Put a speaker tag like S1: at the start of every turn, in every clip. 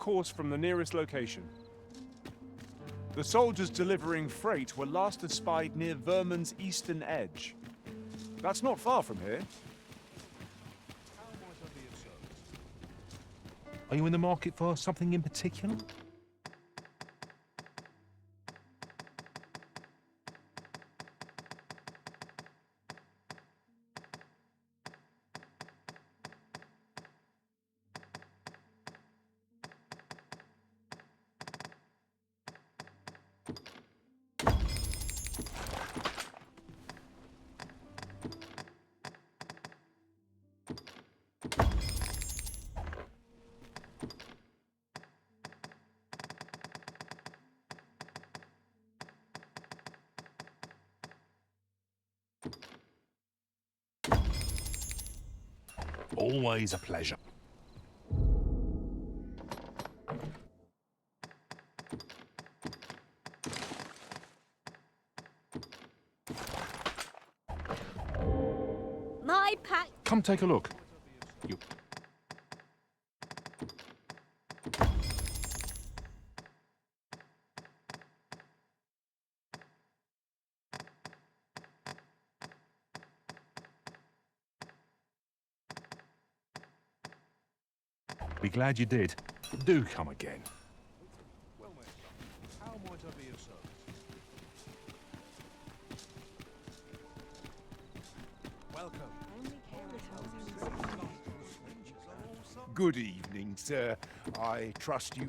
S1: course from the nearest location. The soldiers delivering freight were last espied near Vermin's eastern edge. That's not far from here.
S2: Are you in the market for something in particular? Always a pleasure.
S3: My pack.
S2: Come take a look. You... Be glad you did. Do come again.
S1: Well, mate, how might I be of service? Welcome.
S4: Good evening, sir. I trust you.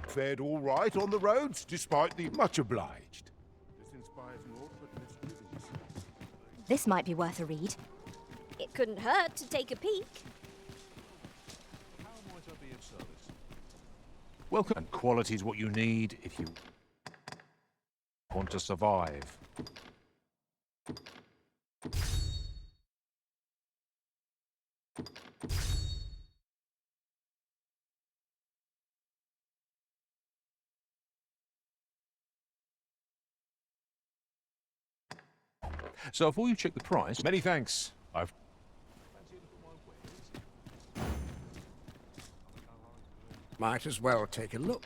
S4: Fared all right on the roads, despite the much obliged.
S1: This inspires naught but misgivings.
S3: This might be worth a read. It couldn't hurt to take a peek.
S1: How might I be of service?
S2: Welcome. And quality's what you need if you want to survive. So before you check the price, many thanks. I've...
S4: Might as well take a look.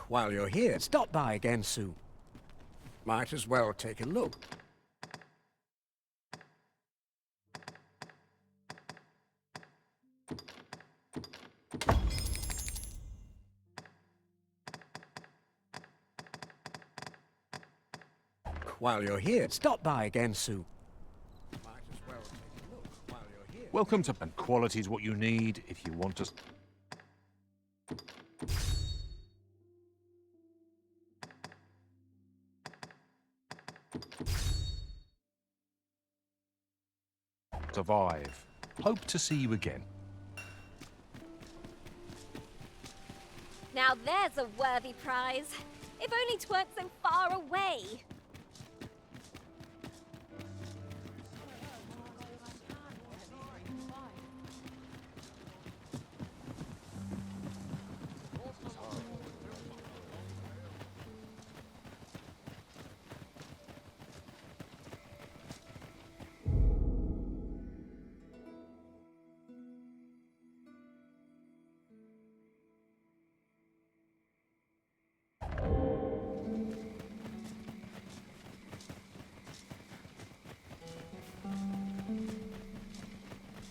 S4: While you're here, stop by again soon. Might as well take a look. While you're here, stop by again soon. Might as well take a look while you're here.
S2: Welcome to... And quality's what you need if you want to... survive. Hope to see you again.
S3: Now there's a worthy prize. If only 'tweren't so far away.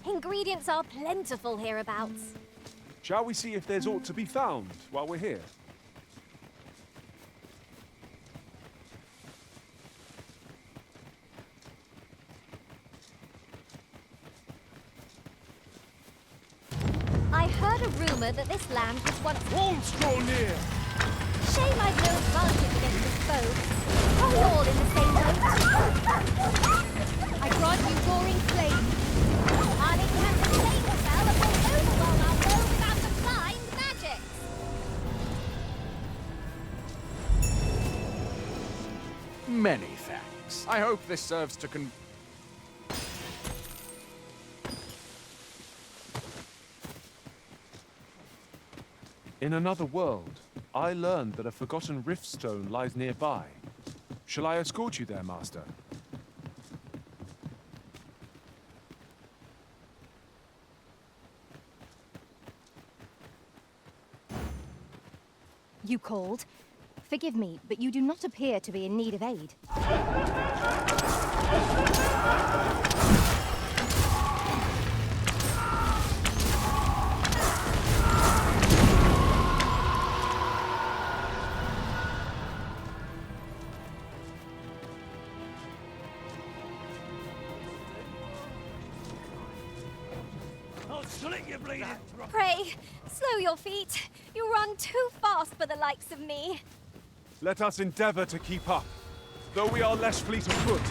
S3: Ingredients are plentiful hereabouts.
S1: Shall we see if there's aught to be found while we're here?
S3: I heard a rumor that this land was once...
S1: Wolves draw near!
S3: Shame I've no advantage against this foe. Are we all in the same boat? I grant you roaring flame. Our incantation spell will overwhelm our world without applying magic.
S4: Many thanks. I
S5: I hope this serves to
S1: In another world, I learned that a forgotten rift stone lies nearby. Shall I escort you there, Master?
S3: You called? Forgive me, but you do not appear to be in need of aid. Pray, slow your feet. You run too fast for the likes of me.
S1: Let us endeavor to keep up, though we are less fleet of foot.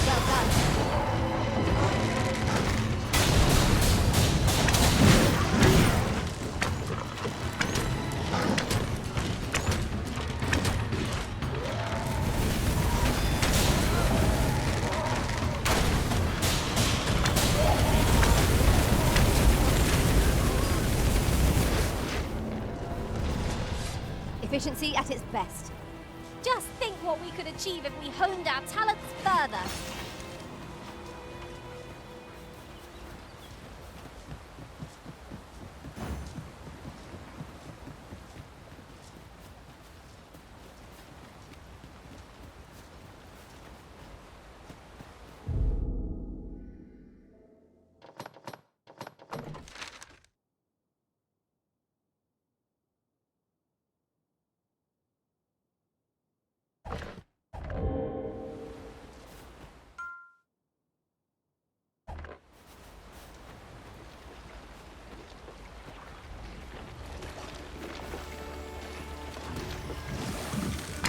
S3: Well done. Efficiency at its best. Just think what we could achieve if we honed our talents further.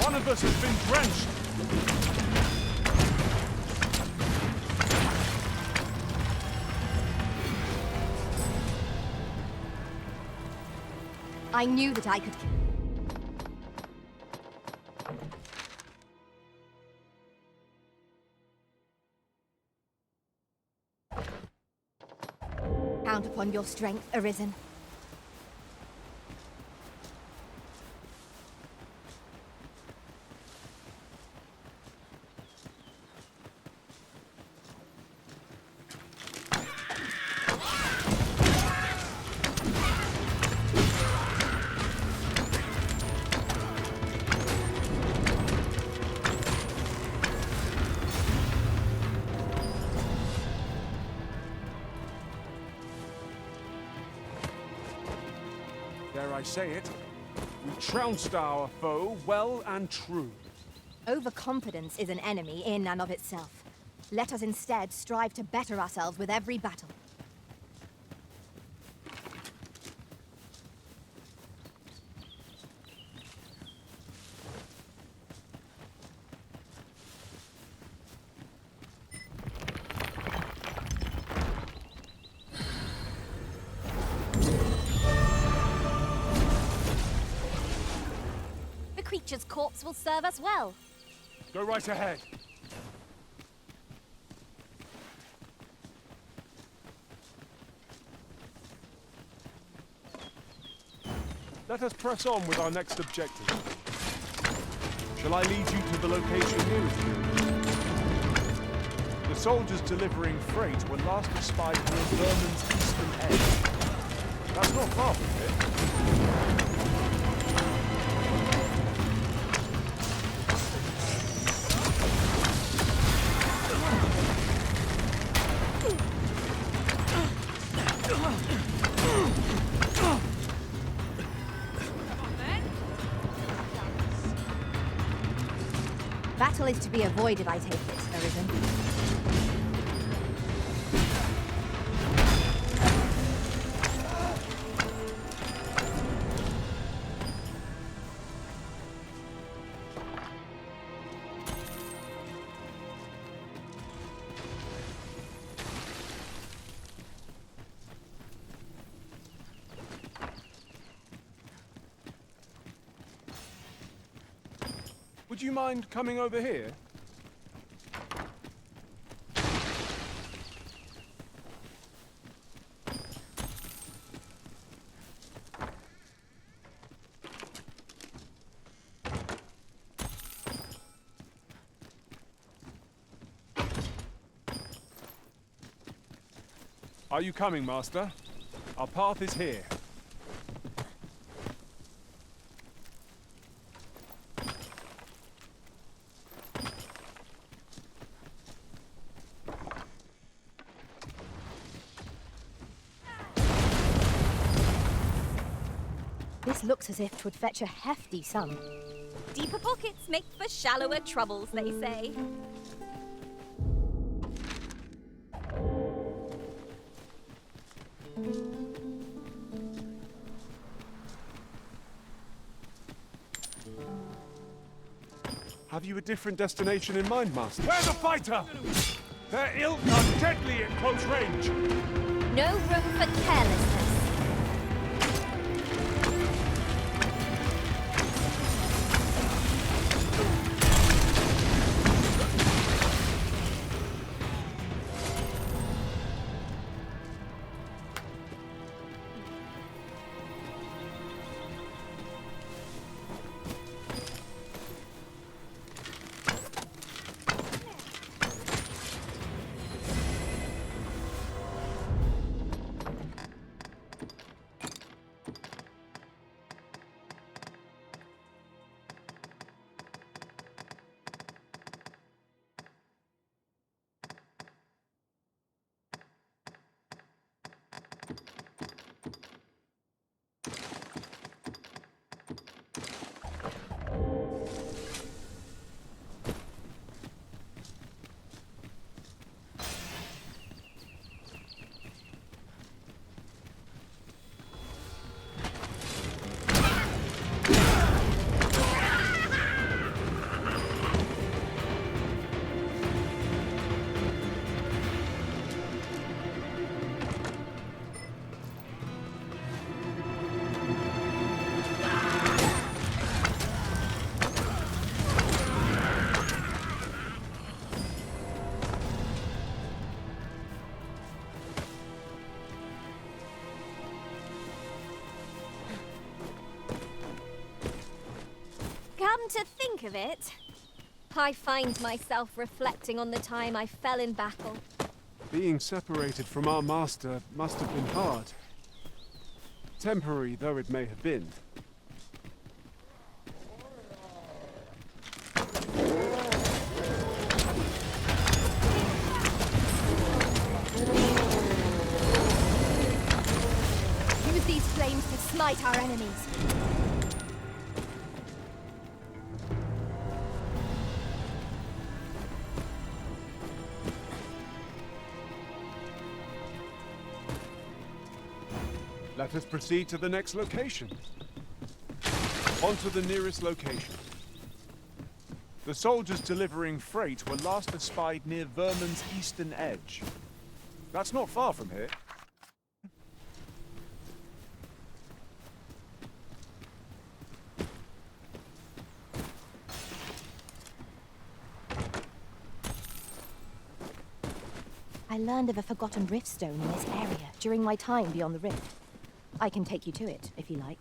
S1: One of us has been drenched.
S3: I knew that I could. Count upon your strength, Arisen.
S1: Dare I say it, we trounced our foe well and true.
S3: Overconfidence is an enemy in and of itself. Let us instead strive to better ourselves with every battle. The creature's corpse will serve us well.
S1: Go right ahead. Let us press on with our next objective. Shall I lead you to the location nearest you? The soldiers delivering freight were last espied near Vermin's eastern edge. That's not far from here.
S3: battle is to be avoided, I take it, Arisen.
S1: Would you mind coming over here? Are you coming, Master? Our path is here.
S3: This looks as if 'twould fetch a hefty sum.
S5: Deeper pockets make for shallower troubles, they say.
S1: Have you a different destination in mind, Master? Where's the fighter? Their ilk are deadly at close range.
S5: No room for carelessness. Come to think of it, I find myself reflecting on the time I fell in battle.
S1: Being separated from our master must have been hard. Temporary though it may have been.
S3: Use these flames to smite our enemies.
S1: Let us proceed to the next location. On to the nearest location. The soldiers delivering freight were last espied near Vermin's eastern edge. That's not far from here.
S3: I learned of a forgotten riftstone in this area during my time beyond the rift. I can take you to it, if you like.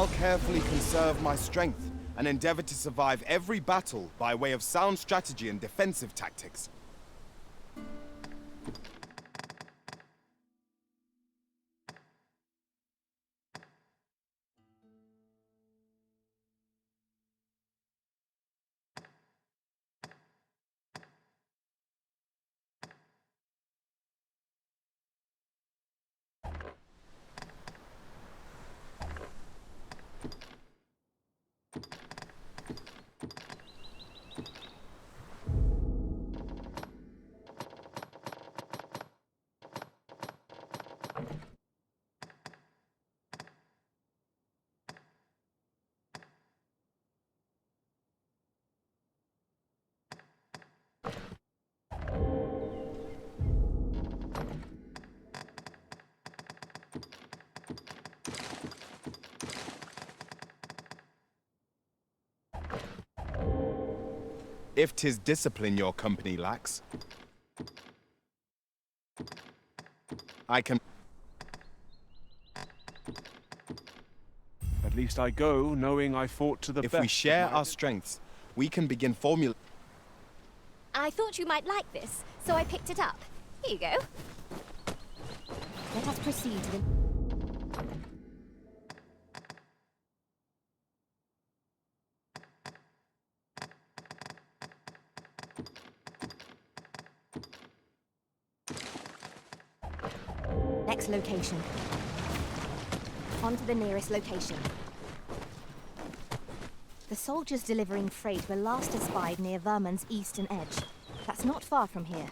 S6: I'll carefully conserve my strength and endeavor to survive every battle by way of sound strategy and defensive tactics. If 'tis discipline your company lacks, I can...
S1: At least I go knowing I fought to the
S6: If
S1: best.
S6: we share our strengths, we can begin formula...
S5: I thought you might like this, so I picked it up. Here you go.
S3: Let us proceed to the... Next location. On to the nearest location. The soldiers delivering freight were last espied near Vermund's eastern edge. That's not far from here.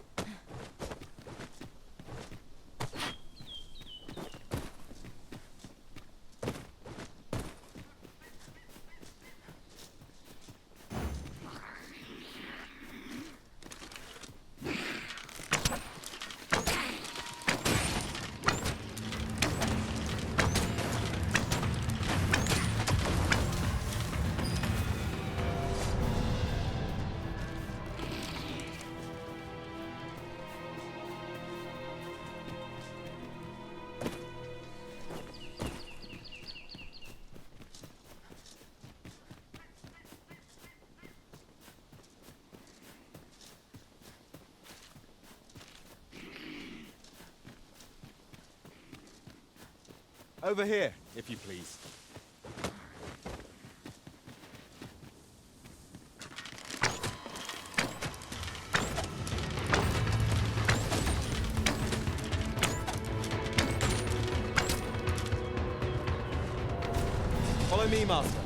S6: Over here, if you please. Follow me, Master.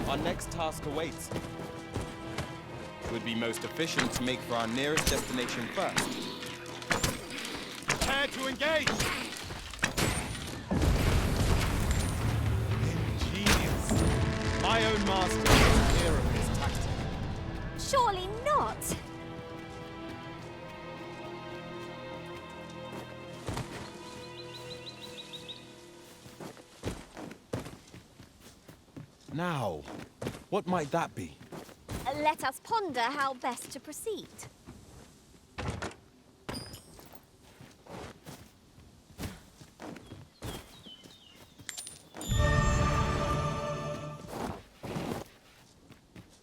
S6: Our next task awaits. It would be most efficient to make for our nearest destination first. Prepare to engage! Ingenious. My own master is clear of this tactic.
S5: Surely not.
S6: Now, what might that be?
S5: Let us ponder how best to proceed.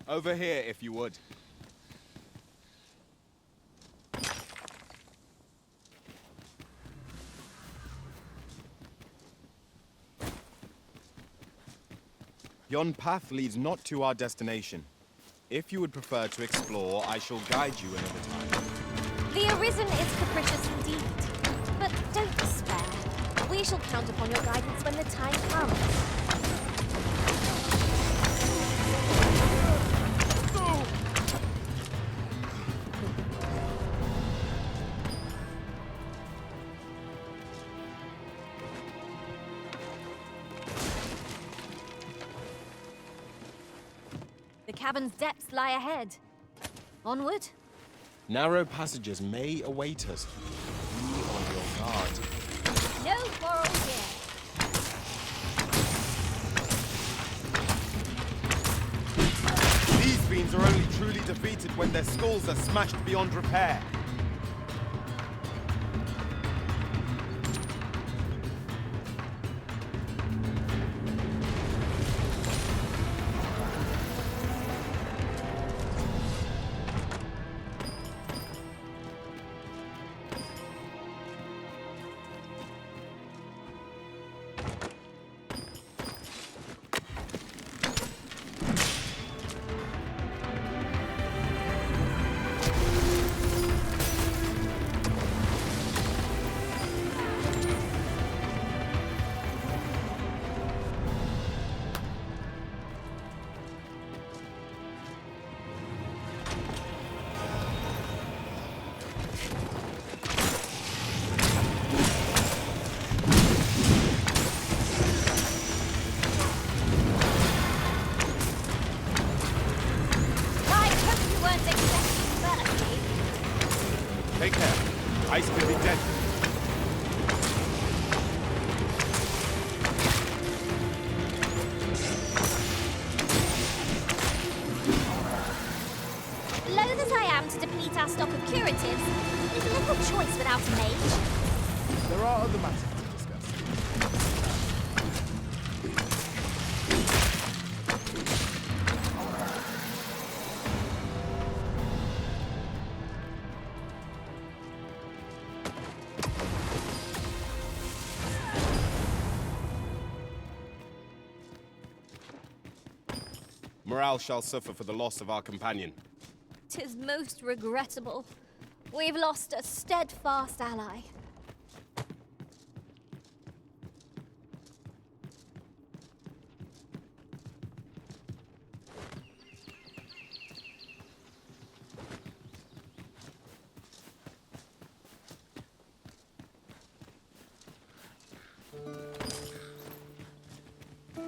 S6: Over here, if you would. Yon path leads not to our destination. If you would prefer to explore, I shall guide you another time.
S5: The Arisen is capricious indeed. But don't despair. We shall count upon your guidance when the time comes. The cavern's depths lie ahead. Onward?
S6: Narrow passages may await us. Be on your guard.
S5: No quarrel here.
S6: These fiends are only truly defeated when their skulls are smashed beyond repair. Ice can be deadly.
S5: Loath as I am to deplete our stock of curatives, there's little choice without a mage.
S1: There are other matters to discuss.
S6: Morale shall suffer for the loss of our companion.
S5: 'Tis most regrettable. We've lost a steadfast ally.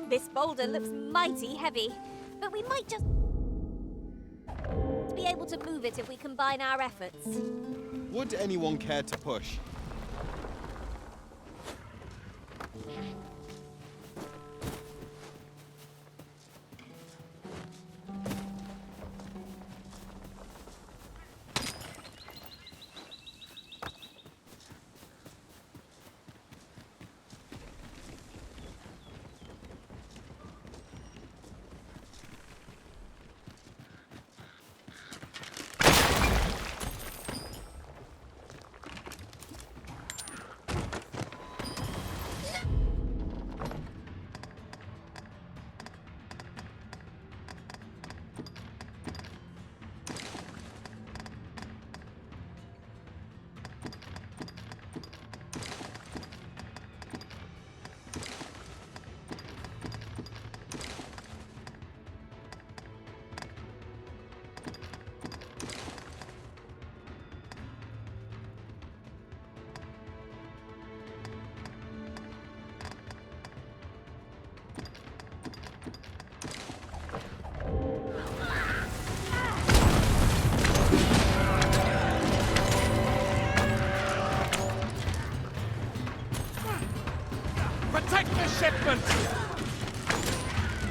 S5: This boulder looks mighty heavy, but we might just be able to move it if we combine our efforts.
S6: Would anyone care to push?
S7: Protect the shipment!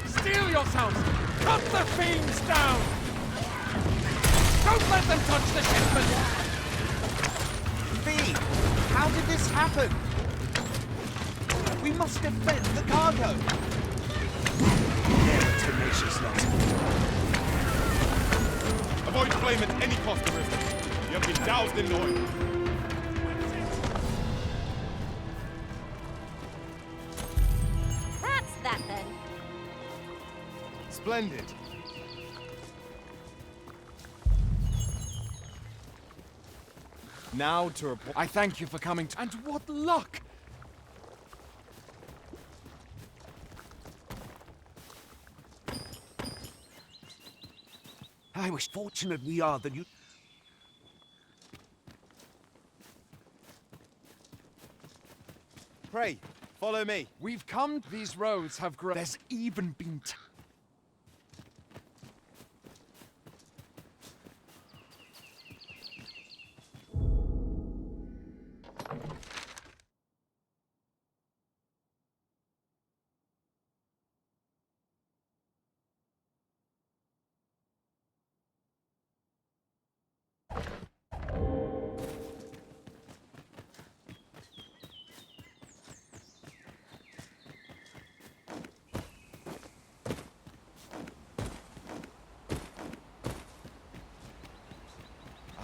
S7: Steel yourselves! Cut the fiends down! Don't let them touch the shipment!
S8: V, how did this happen? We must defend the cargo! They're a tenacious lot.
S6: Avoid flame at any cost, Arista. You have been doused in oil.
S5: That's that then.
S6: Splendid. Now to report.
S7: I thank you for coming to— And what luck!
S8: I wish fortunate we are that you...
S6: Pray, follow me.
S7: We've come— These roads have grown— There's even been—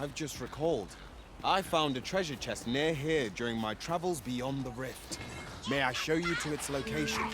S6: I've just recalled. I found a treasure chest near here during my travels beyond the rift. May I show you to its location?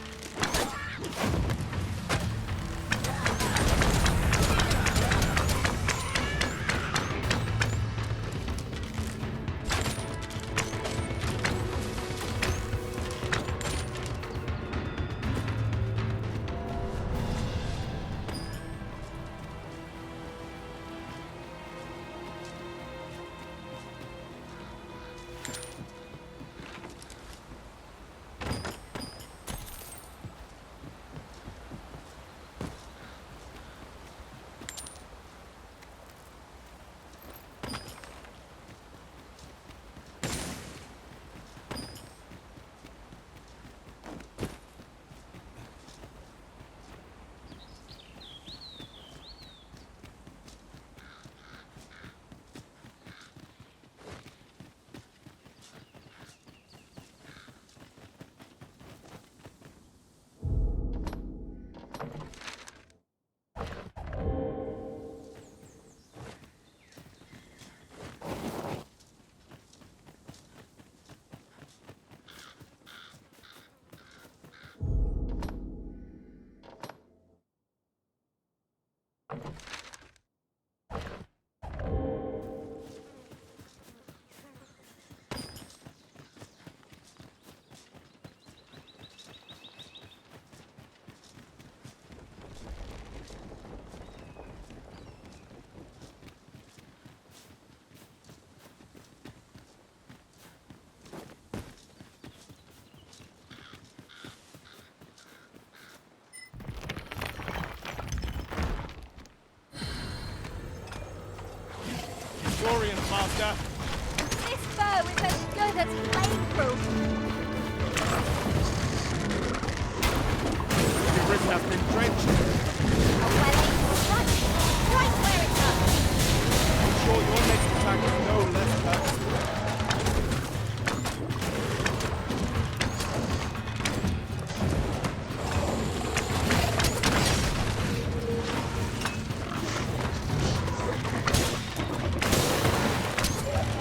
S8: Glorious, Master.
S5: This bow is as good as flameproof.
S8: Your wrist has been drenched.
S5: A well-aimed strike, right where it hurts.
S8: I'm sure your next attack is no less purposeful.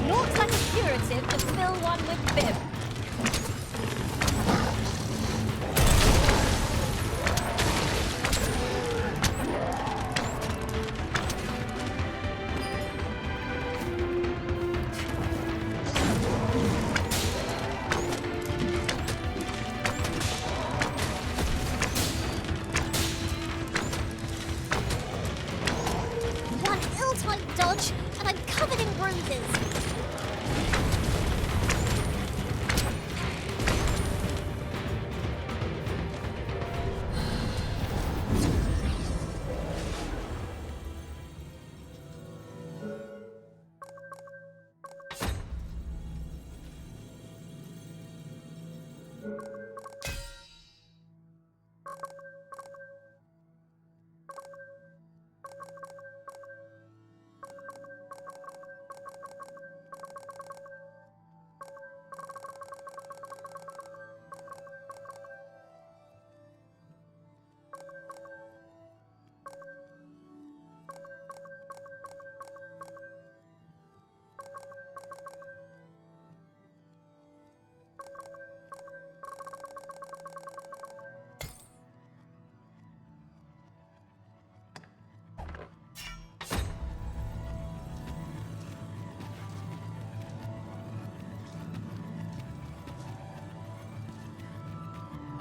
S5: Naught's like a curative to fill one with vim. One ill-timed dodge, and I'm covered in bruises.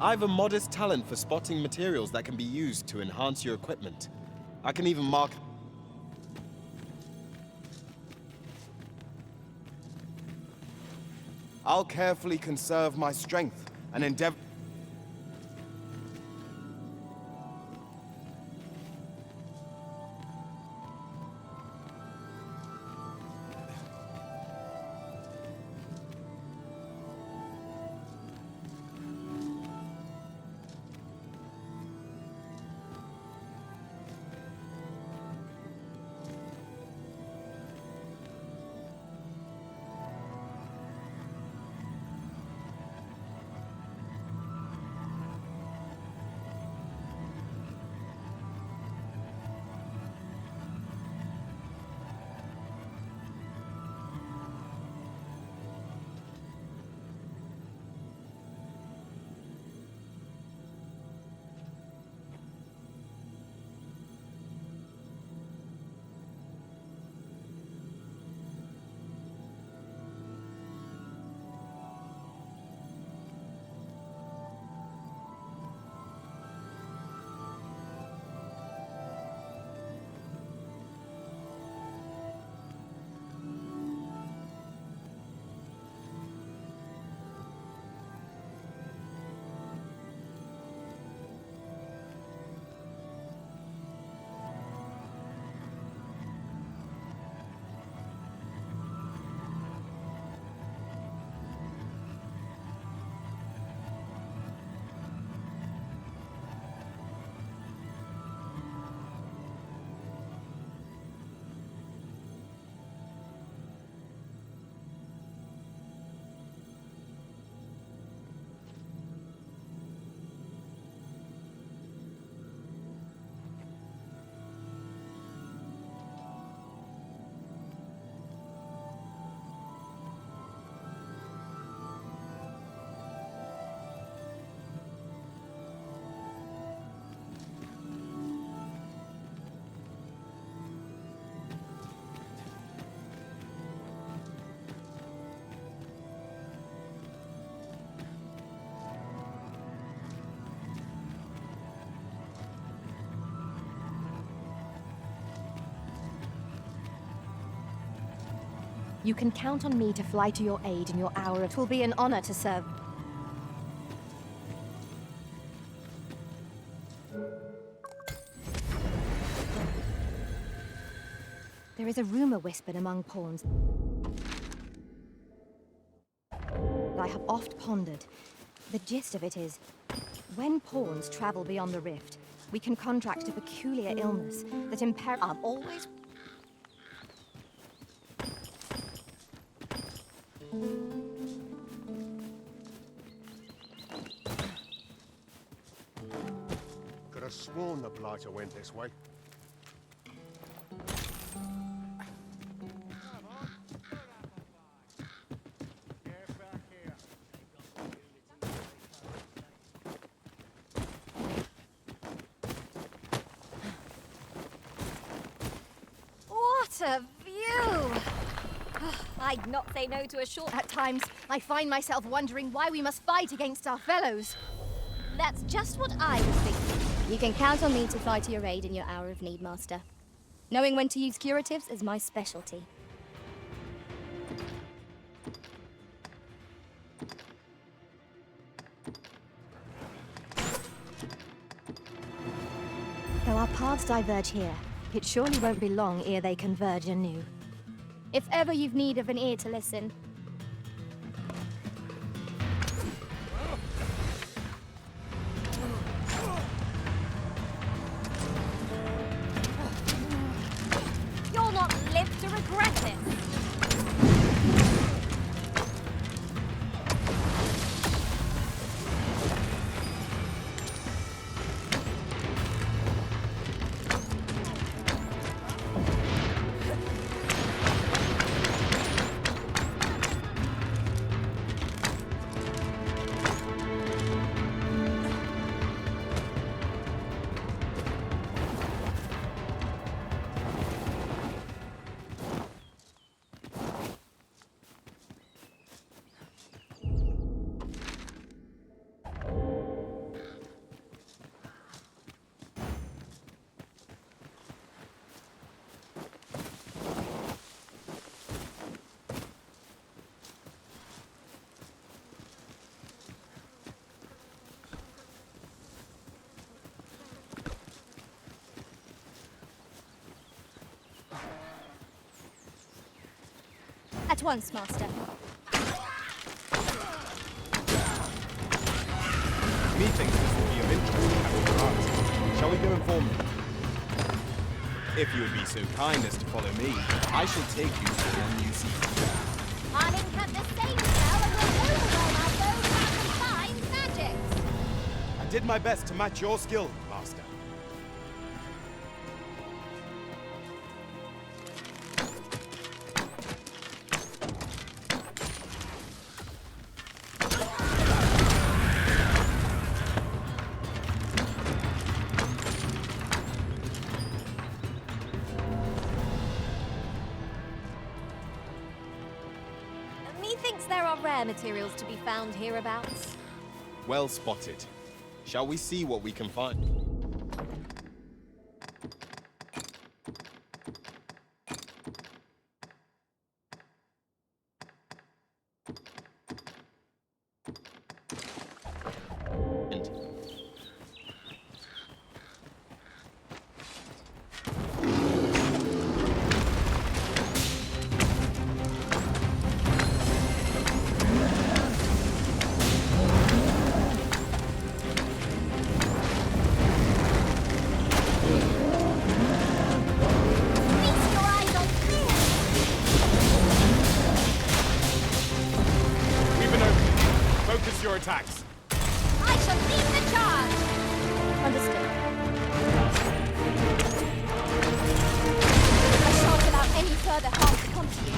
S6: I've a modest talent for spotting materials that can be used to enhance your equipment. I can even mark... I'll carefully conserve my strength and endeavor...
S3: You can count on me to fly to your aid in your hour. It will be an honor to serve. There is a rumor whispered among pawns that I have oft pondered. The gist of it is, when pawns travel beyond the rift, we can contract a peculiar illness that I'm always...
S9: Could have sworn the blighter went this way.
S5: What a view! I'd not say no to a short...
S3: At times, I find myself wondering why we must fight against our fellows.
S5: That's just what I was thinking.
S10: You can count on me to fly to your aid in your hour of need, Master. Knowing when to use curatives is my specialty.
S3: Though our paths diverge here, it surely won't be long ere they converge anew.
S10: If ever you've need of an ear to listen,
S5: You'll not live to regret this.
S10: at once, Master.
S6: Methinks this will be of interest, Captain Grant. Shall we go inform them? If you would be so kind as to follow me, I shall take you to the new sea.
S5: Harding had the same spell and will overwhelm our foes with combined magics.
S6: I did my best to match your skill, Master.
S5: Methinks there are rare materials to be found hereabouts.
S6: Well spotted. Shall we see what we can find?
S5: Feast your eyes on fear!
S6: We've been open. Focus your attacks.
S5: I shall lead the charge!
S10: Understood. I shan't allow any further harm to come to you.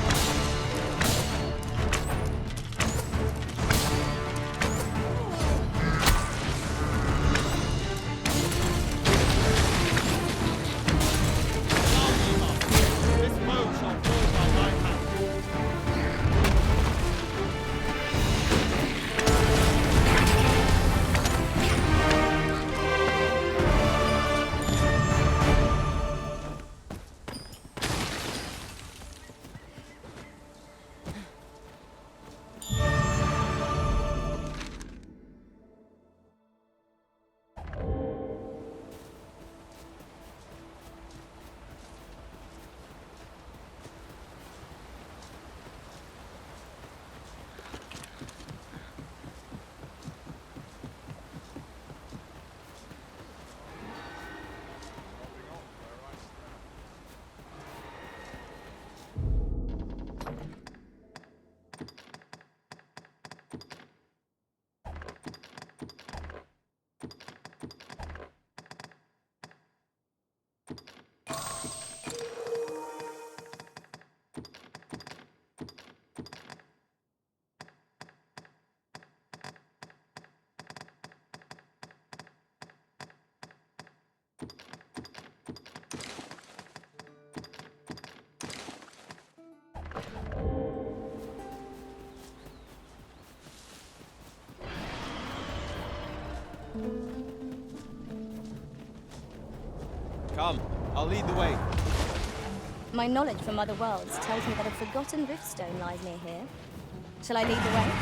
S6: This bow shall fall by my hand. Come, I'll lead the way.
S10: My knowledge from other worlds tells me that a forgotten riftstone lies near here. Shall I lead the way?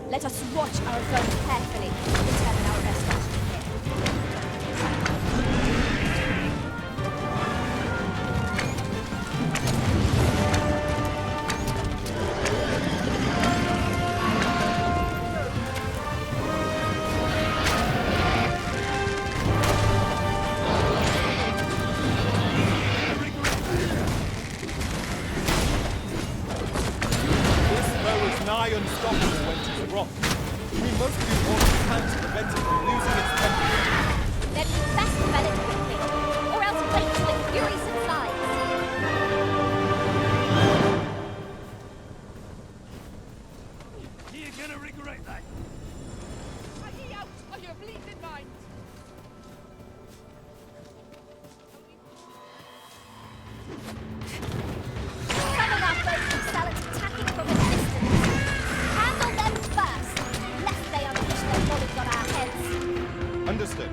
S10: Let us watch our foe carefully and determine our best strategy.
S6: Nigh unstoppable when it is rocked. We must do all we can to prevent it from losing its temper.
S5: Then we best prevent it quickly, or else wait till the fury subsides.
S7: You're gonna regret that. Are ye out of your bleeding mind?
S5: Some of our foes excel at attacking from a distance. Handle them first, lest they unleash their knowledge on our heads.
S6: Understood.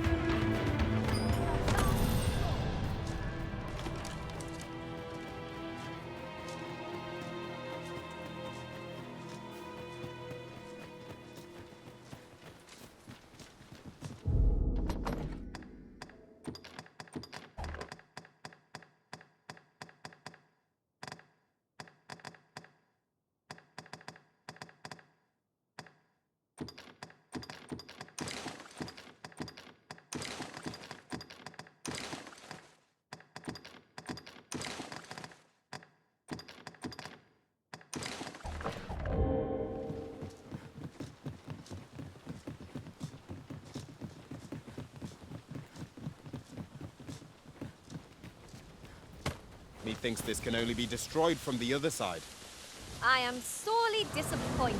S6: Methinks this can only be destroyed from the other side.
S5: I am sorely disappointed.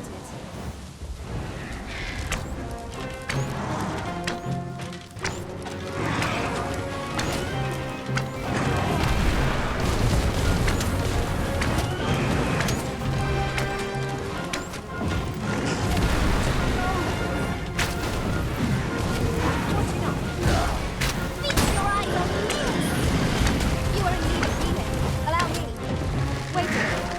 S5: Feast your eyes on me! You are in need of healing. Allow me. Wait a minute.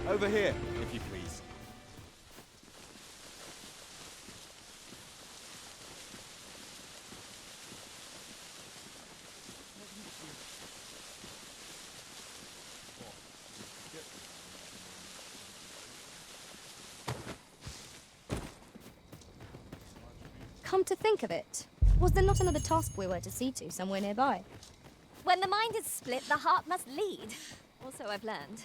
S6: Over here, if you please.
S10: Come to think of it, was there not another task we were to see to somewhere nearby?
S5: When the mind is split, the heart must lead. Also, I've learned.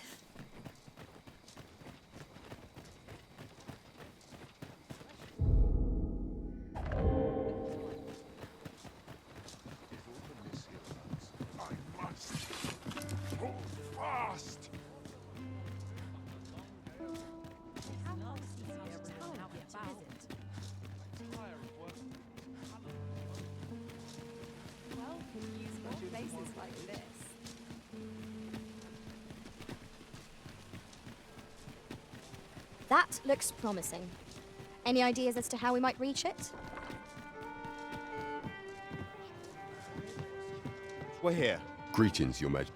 S1: I must hold fast.
S3: Places like this.
S10: That looks promising. Any ideas as to how we might reach it?
S6: We're here.
S9: Greetings, Your Majesty.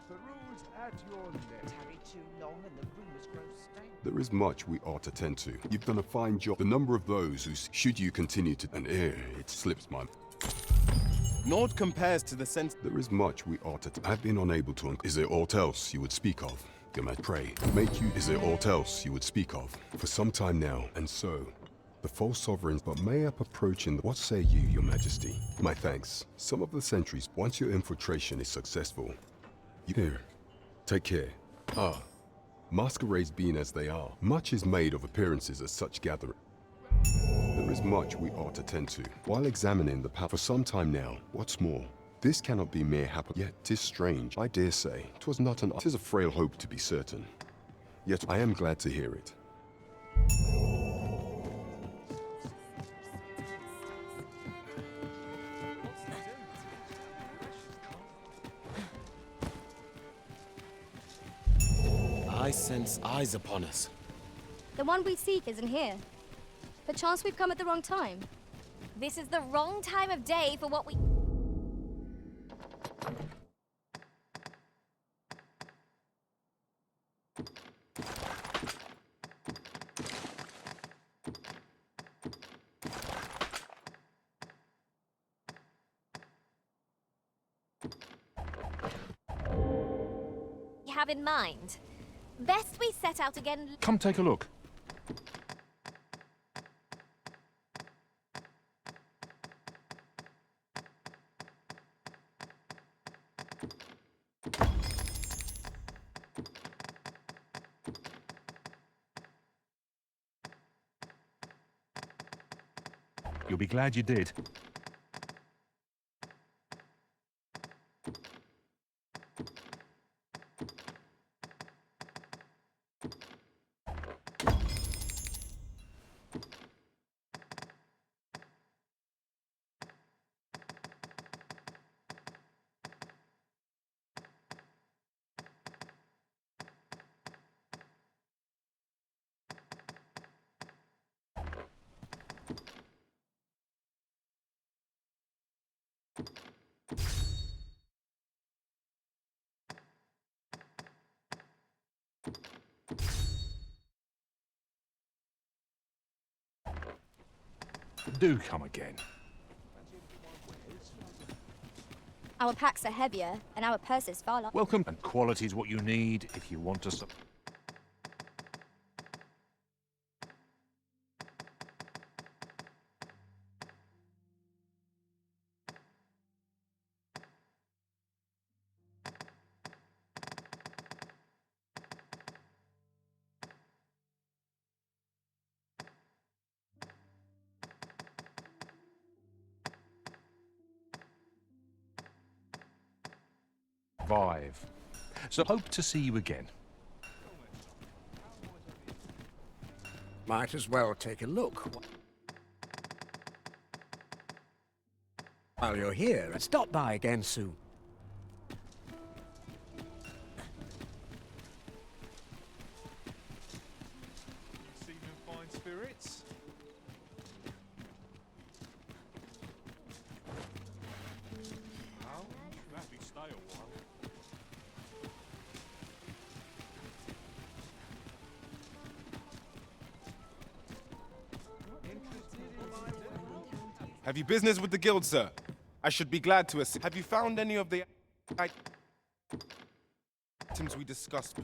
S1: The rules at your neck.
S7: Tarry too long and the rumours grow stale.
S9: There is much we ought to tend to. You've done a fine job. The number of those who, should you continue to, and it slips my.
S6: Naught compares to the sense.
S9: There is much we ought to. I've been unable to. Is there aught else you would speak of? Pray, make you. Is there aught else you would speak of? For some time now, and so, the false sovereigns. But may up approaching. What say you, Your Majesty? My thanks. Some of the sentries. Once your infiltration is successful, you here. Take care. Ah, masquerades being as they are, much is made of appearances at such gathering. There is much we ought to tend to, while examining the path for some time now. What's more, this cannot be mere happen. Yet 'tis strange. I dare say, 'twas not an. 'Tis a frail hope to be certain. Yet I am glad to hear it.
S6: I sense eyes upon us.
S10: The one we seek isn't here. Perchance we've come at the wrong time.
S5: This is the wrong time of day for what we... have in mind. Best we set out again.
S2: Come take a look. You'll be glad you did. Do come again.
S10: Our packs are heavier, and our purses far larger.
S2: Welcome. And quality's what you need if you want to... survive. So hope to see you again.
S4: Might as well take a look. While you're here, stop by again soon.
S1: Seem in fine spirits. How? Maybe stay a while.
S6: Have you business with the guild, sir? I should be glad to assist. Have you found any of the items we discussed?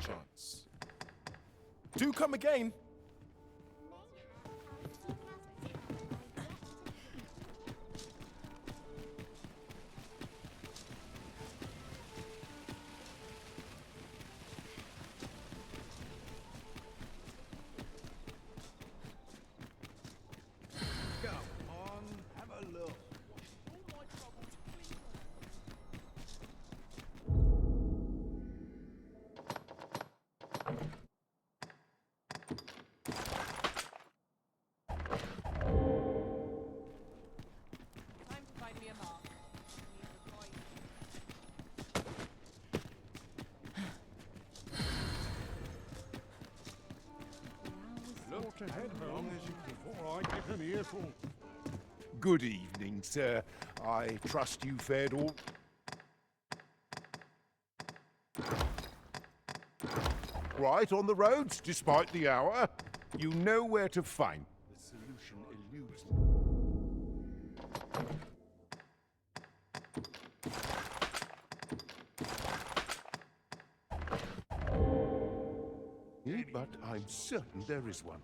S6: Chance. Do come again. Come on, have a look.
S7: Time to find me a mark.
S1: Look ahead long as you before I get an earful.
S11: Good evening, sir. I trust you fared all... right on the roads, despite the hour. You know where to find. The solution eludes... but I'm certain there is one.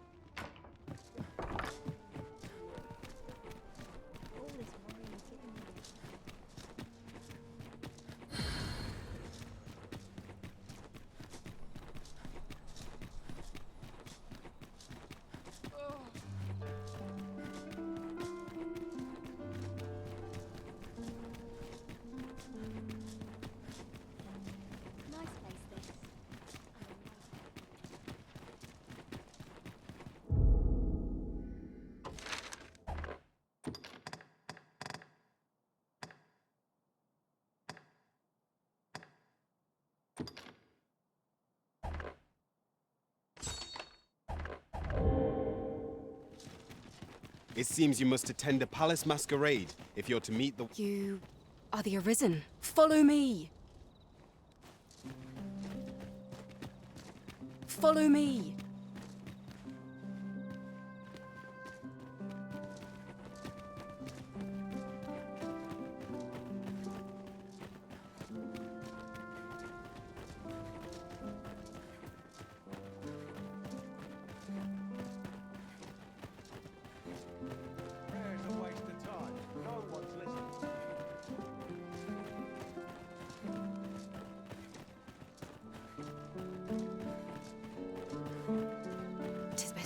S5: Nice place, this.
S6: It seems you must attend a palace masquerade if you're to meet the...
S12: You are the Arisen. Follow me. Follow me.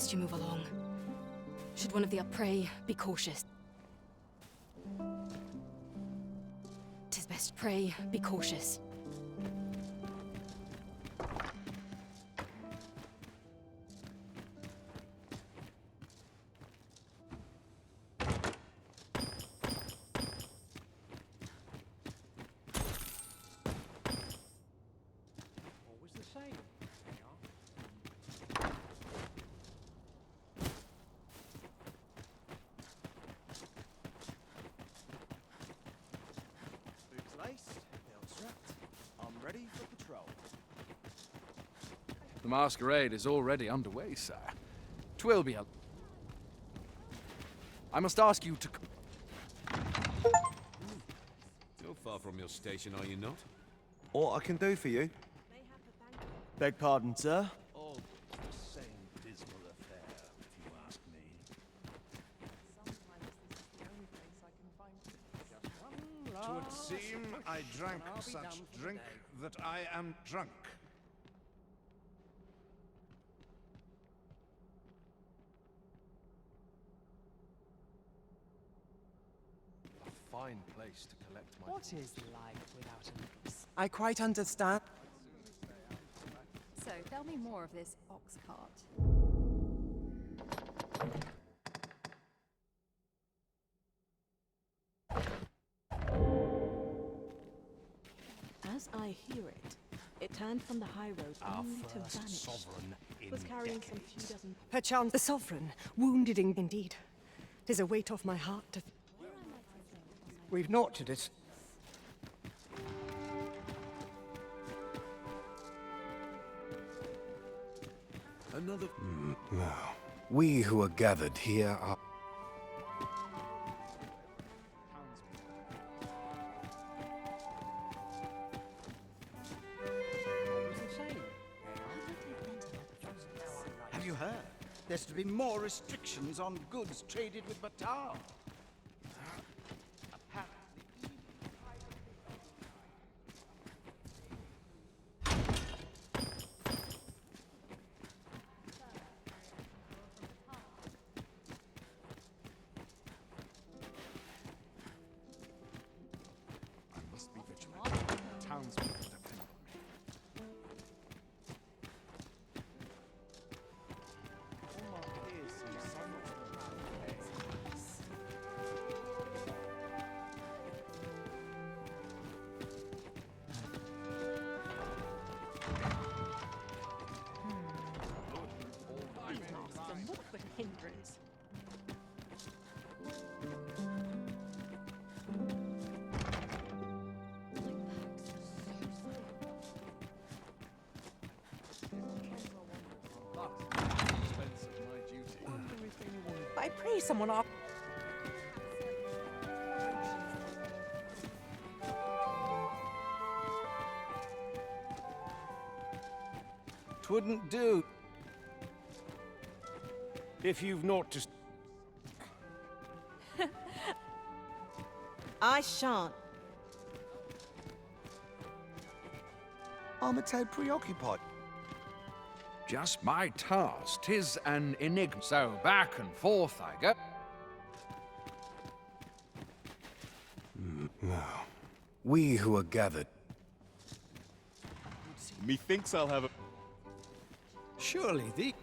S12: best you move along. Should one of the prey, be cautious. 'Tis best, pray, be cautious.
S13: The masquerade is already underway, sir. 'Twill be a... I must ask you to...
S14: You're far from your station, are you not?
S8: What I can do for you? Beg pardon, sir?
S14: All the same dismal affair, if you ask me.
S11: Twould seem I drank such drink that I am drunk.
S13: A fine place to collect my...
S15: What is life without a mix?
S8: I quite understand.
S16: So, tell me more of this ox cart.
S17: As I hear it turned from the high road only to vanish. Was carrying some few dozen.
S4: Perchance the sovereign, wounded indeed. 'Tis a weight off my heart to... We've naught to this.
S14: Another...
S18: Now, we who are gathered here are...
S8: Have you heard? There's to be more restrictions on goods traded with Batar.
S16: Hindrance.
S4: I pray someone up.
S8: Twouldn't do. If you've naught to...
S17: I shan't.
S8: I'm a tad preoccupied.
S2: Just my task. 'Tis an enigma. So back and forth I go.
S18: Now, we who are gathered...
S6: Methinks I'll have a...
S8: Surely the...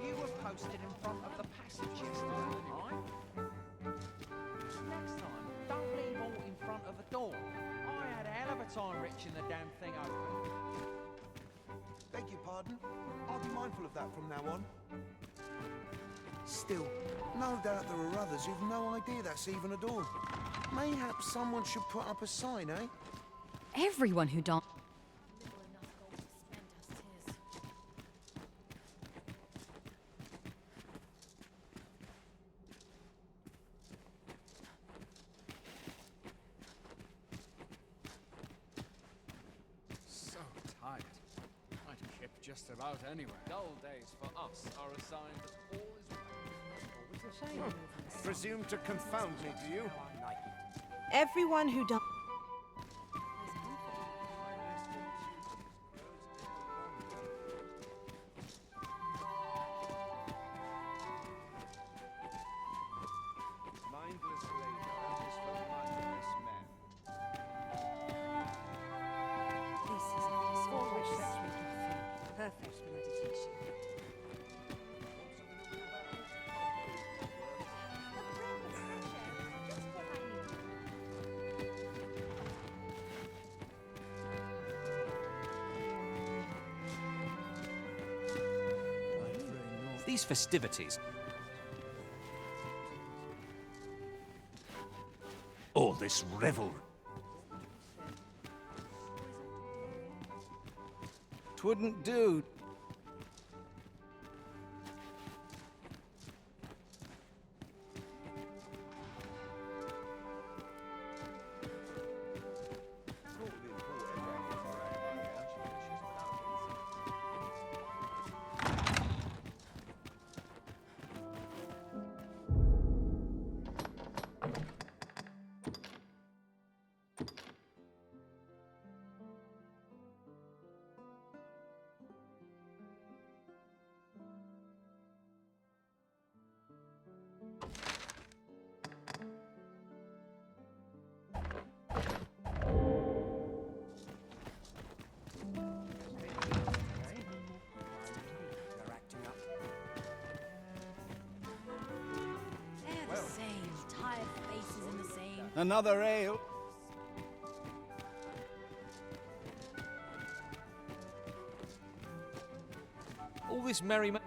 S15: You were posted in front of the passage yesterday, right? Next time, don't leave all in front of the door. I had a hell of a time reaching the damn thing open.
S8: Beg your pardon? I'll be mindful of that from now on. Still, no doubt there are others who've no idea that's even a door. Mayhaps someone should put up a sign, eh?
S3: Everyone who don't...
S13: So tired. I'd kip just about anywhere. Dull days for us are a sign that all is...
S11: Presume to confound me, do you?
S17: Everyone who don't...
S2: These festivities... All this revelry...
S18: Twouldn't do.
S15: Another ale.
S2: All this merriment...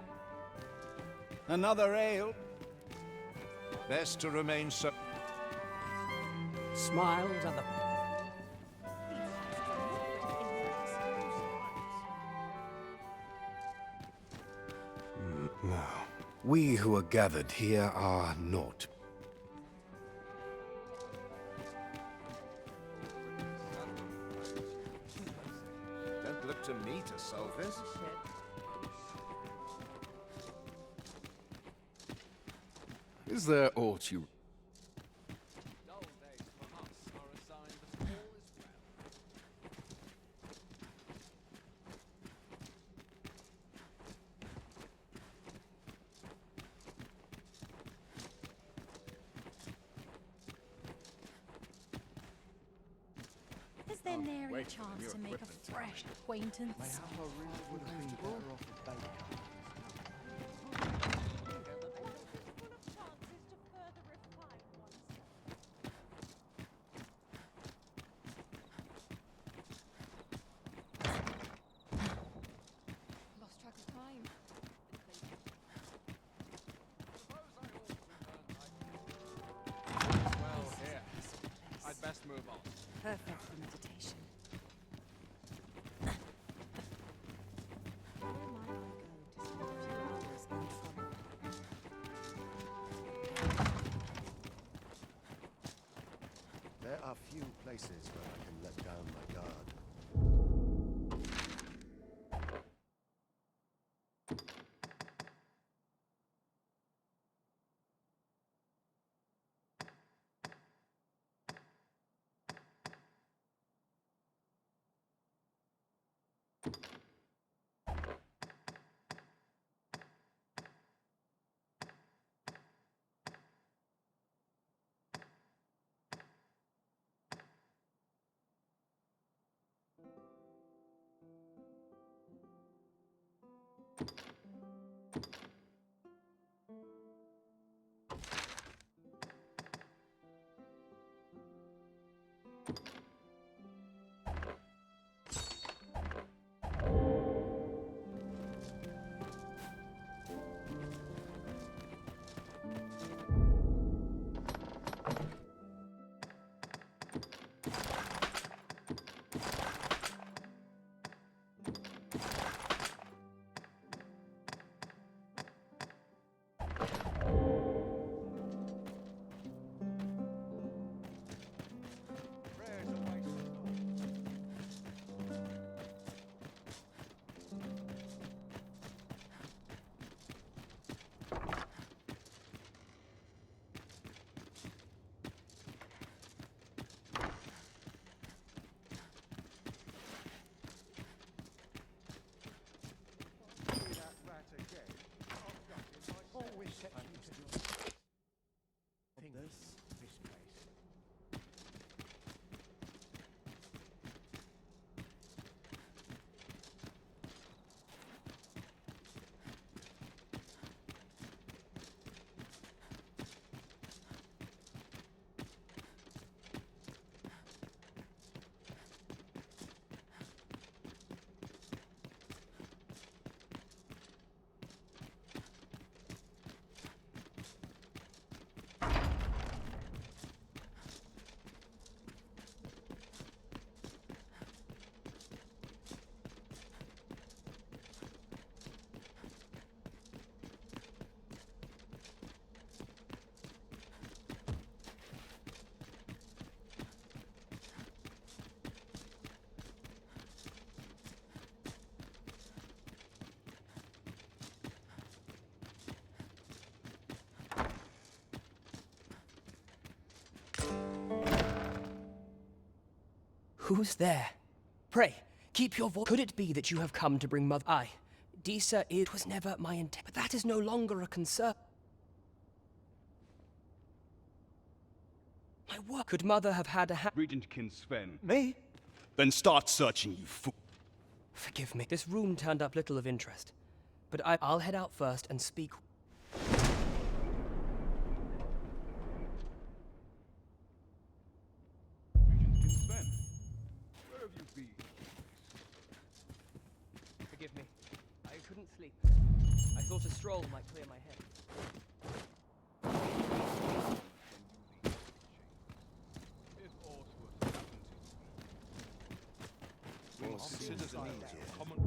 S15: Another ale. Best to remain so.
S18: Smiles are the... Now, we who are gathered here are not.
S8: Don't look to me to solve this.
S18: Is there aught you...
S13: Dull days for us are a sign that all is well.
S5: Is there nary a chance to make a fresh acquaintance?
S16: Lost track of time.
S13: Well, here. I'd best move on.
S4: Perfect for meditation.
S14: There are few places where I can let down my guard.
S19: Who's there? Pray, keep your voice. Could it be that you have come to bring mother? Aye, Disa, it was never my intent, but that is no longer a concern. My work. Could mother have had a
S20: Regent King Sven.
S19: Me?
S20: Then start searching, you fool.
S19: Forgive me. This room turned up little of interest, but I'll head out first and speak. Forgive me. I couldn't sleep. I thought a stroll might clear my head.
S8: Consider the needs of common.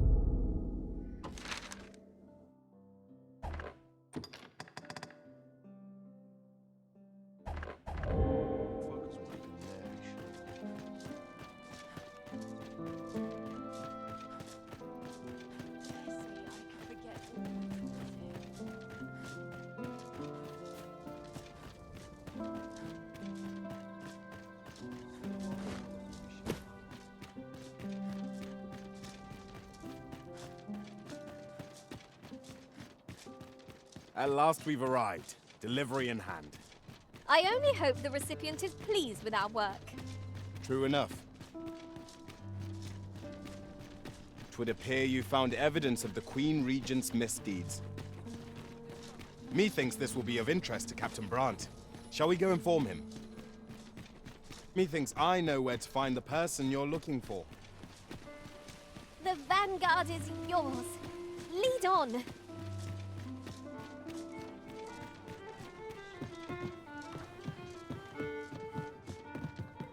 S6: At last we've arrived. Delivery in hand.
S5: I only hope the recipient is pleased with our work.
S6: True enough. Twould appear you found evidence of the Queen Regent's misdeeds. Methinks this will be of interest to Captain Brandt. Shall we go inform him? Methinks I know where to find the person you're looking for.
S5: The vanguard is yours. Lead on.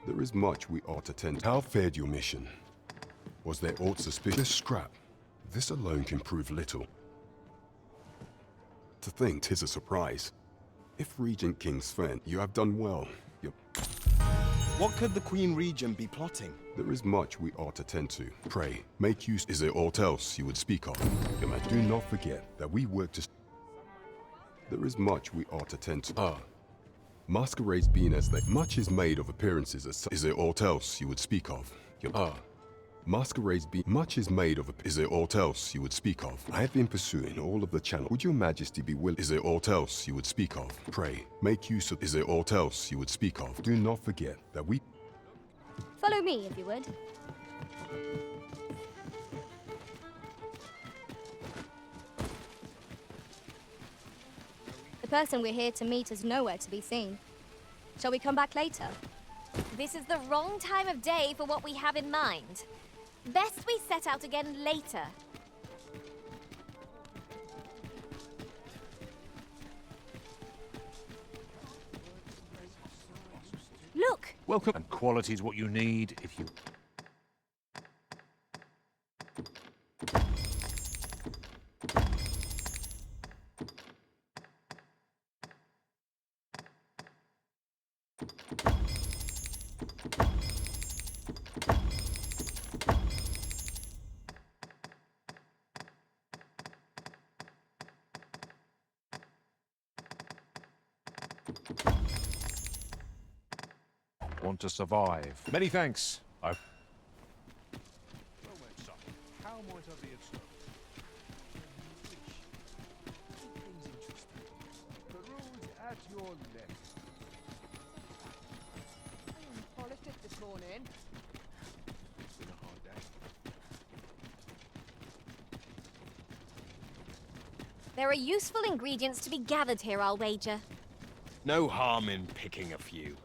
S9: There is much we ought to tend. How fared your mission? Was there aught suspicious? Scrap. This alone can prove little. To think 'tis a surprise. If Regent King Sven, you have done well.
S6: What could the Queen Regent be plotting?
S9: There is much we ought to tend to. Pray, make use. Is there aught else you would speak of? Do not forget that we work to. There is much we ought to tend to. Masquerades being as they. Much is made of appearances as. Is there aught else you would speak of? Masquerades be. Much is made of. Is there aught else you would speak of? I have been pursuing all of the channel. Would your majesty be willing? Is there aught else you would speak of? Pray, make use of. Is there aught else you would speak of? Do not forget that we.
S10: Follow me, if you would. The person we're here to meet is nowhere to be seen. Shall we come back later?
S5: This is the wrong time of day for what we have in mind. Best we set out again later. Look!
S2: Welcome. And quality is what you need if you... Want to survive. Many thanks.
S1: How might I be of service? The road at your left.
S7: Polished it this morning.
S1: It's been a hard day.
S5: There are useful ingredients to be gathered here, I'll wager.
S6: No harm in picking a few.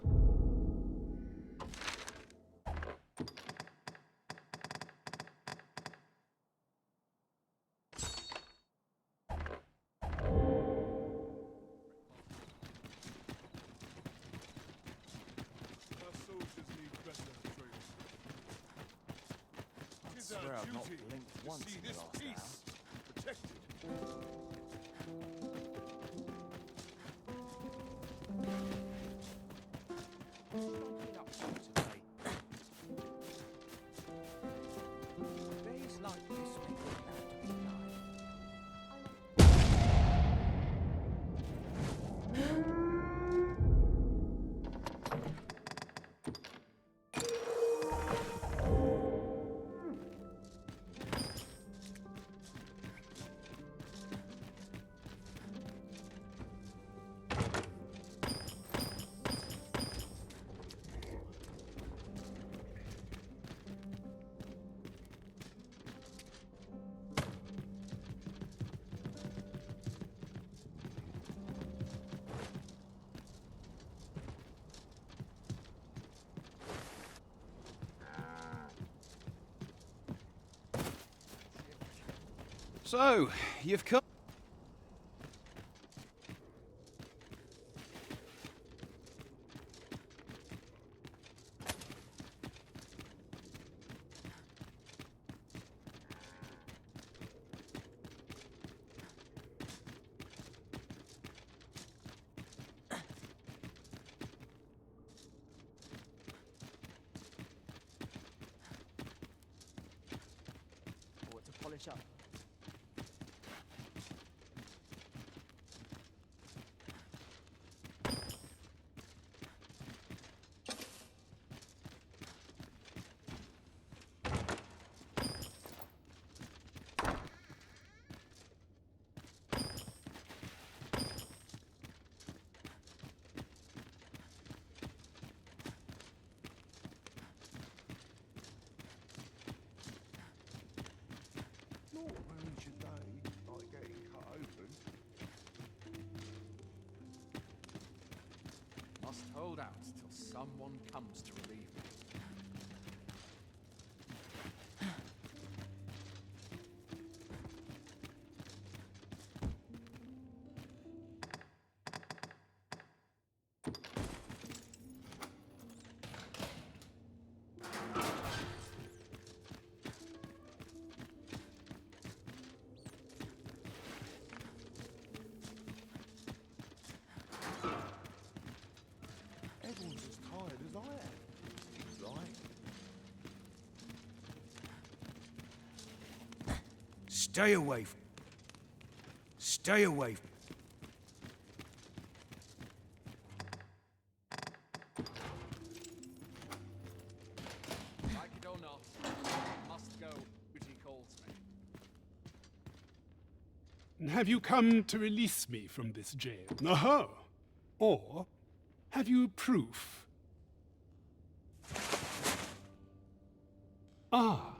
S13: I've not blinked once in the last hour.
S1: Protected.
S13: Days like this make it have to be done.
S20: So, you've come.
S19: Or to polish up.
S11: Not ruins your day, like getting cut open.
S13: Must hold out till someone comes to relieve me.
S11: Everyone's as tired as I am. Right?
S18: Stay away. Stay away.
S13: Like it or not, I must go. Duty calls me.
S21: Have you come to release me from this jail? Aha! Or have you proof? Ah,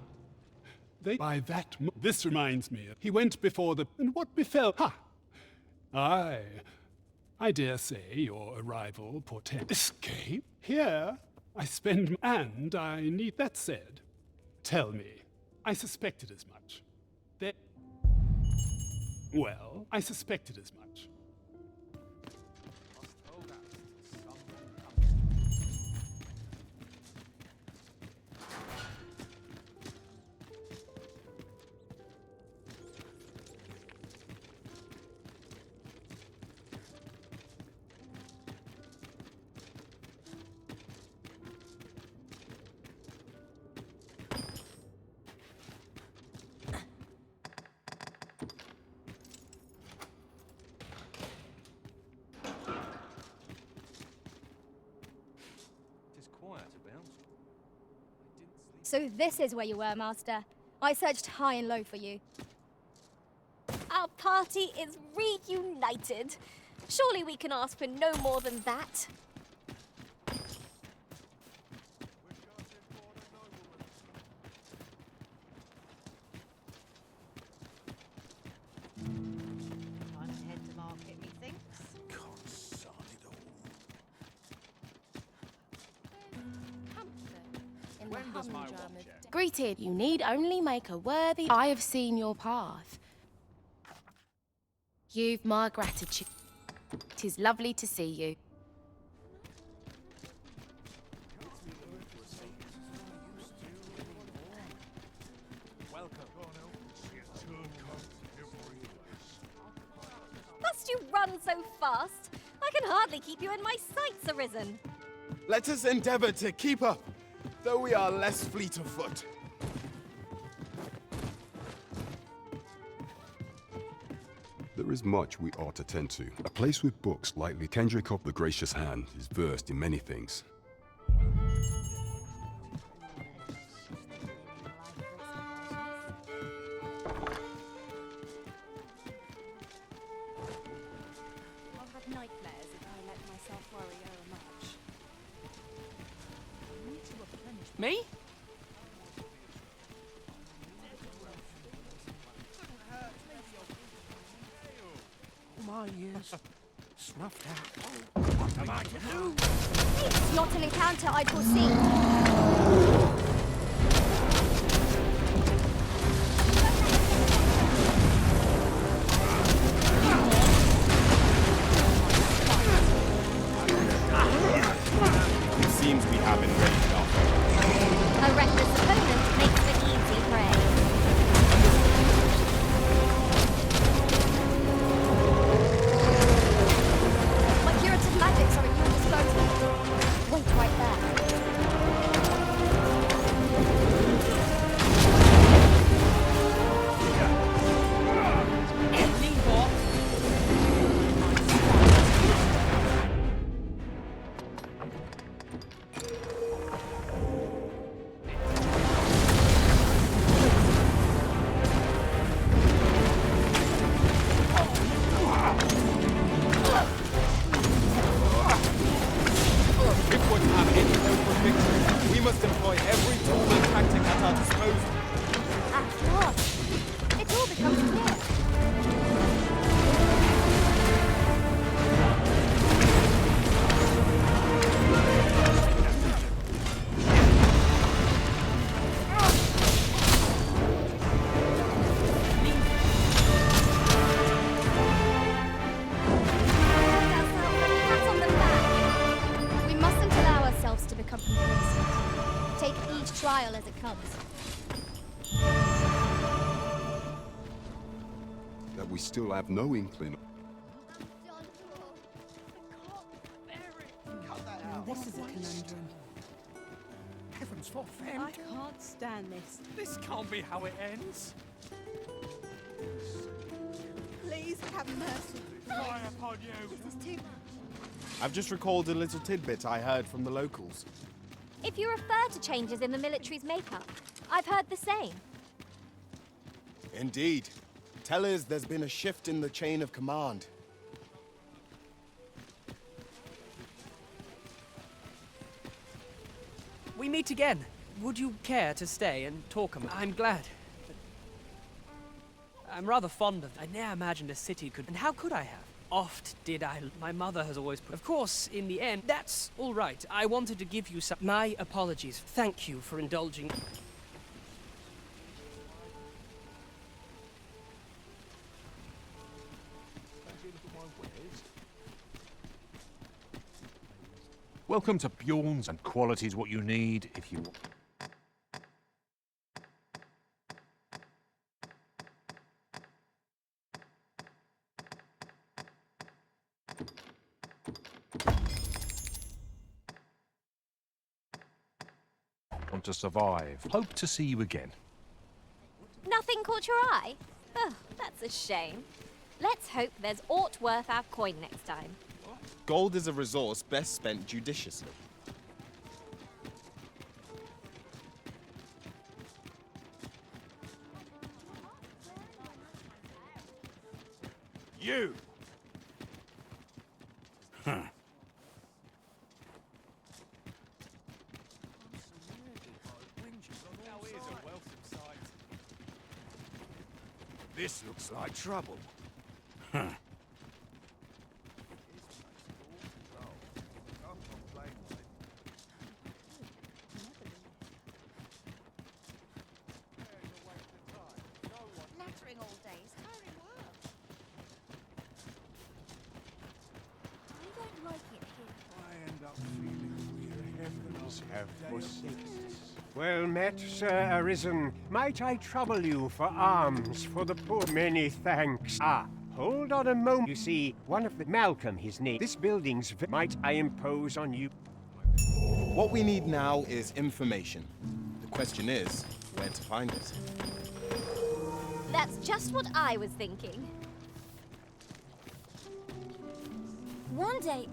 S21: by that. This reminds me. He went before the. And what befell? Ha! I dare say your arrival portends escape. Here, I spend. And I need that said. Tell me, I suspected as much. That. Well, I suspected as much.
S13: Must hold out till someone comes.
S10: So this is where you were, Master. I searched high and low for you.
S5: Our party is reunited. Surely we can ask for no more than that.
S17: Time to head to market, methinks.
S12: In
S13: When
S12: the
S13: does my
S12: humdrum
S13: watch
S12: of
S13: end?
S12: Greeted, you need only make a worthy. I have seen your path. You've my gratitude. 'Tis lovely to see you.
S5: Must you run so fast? I can hardly keep you in my sights, Arisen.
S6: Let us endeavor to keep up, though we are less fleet of foot.
S9: There is much we ought to tend to. A place with books lightly. Kendrick of the Gracious Hand is versed in many things.
S16: I'll have nightmares if I let myself worry overmuch. I need to replenish.
S19: Me? My ears snuffed out. What am I to do?
S5: It's not an encounter I'd foreseen.
S9: still have no inkling.
S4: Now this is a conundrum.
S15: Heavens forfend!
S17: I can't stand this.
S15: This can't be how it ends.
S17: Please have mercy.
S15: Fire upon you!
S17: This is too much.
S6: I've just recalled a little tidbit I heard from the locals.
S5: If you refer to changes in the military's makeup, I've heard the same.
S6: Indeed. Tell us there's been a shift in the chain of command.
S19: We meet again. Would you care to stay and talk? I'm glad. I'm rather fond of. I ne'er imagined a city could. And how could I have? Oft did I. My mother has always put. Of course, in the end, that's all right. I wanted to give you some. My apologies. Thank you for indulging.
S2: Welcome to Bjorn's, and quality's what you need if you. Want to survive. Hope to see you again.
S5: Nothing caught your eye? Oh, that's a shame. Let's hope there's aught worth our coin next time.
S6: Gold is a resource best spent judiciously.
S11: You! Huh. This looks like trouble. Huh.
S16: Nattering all day is tiring work. I don't like it here.
S11: I end up feeling the heavens have forsaken us.
S3: Well met, Sir Arisen. Might I trouble you for alms for the poor? Many thanks. Ah, hold on a moment. You see, one of the Malcolm, his name. This building's. Might I impose on you?
S6: What we need now is information. The question is, where to find it?
S5: That's just what I was thinking.
S16: One day,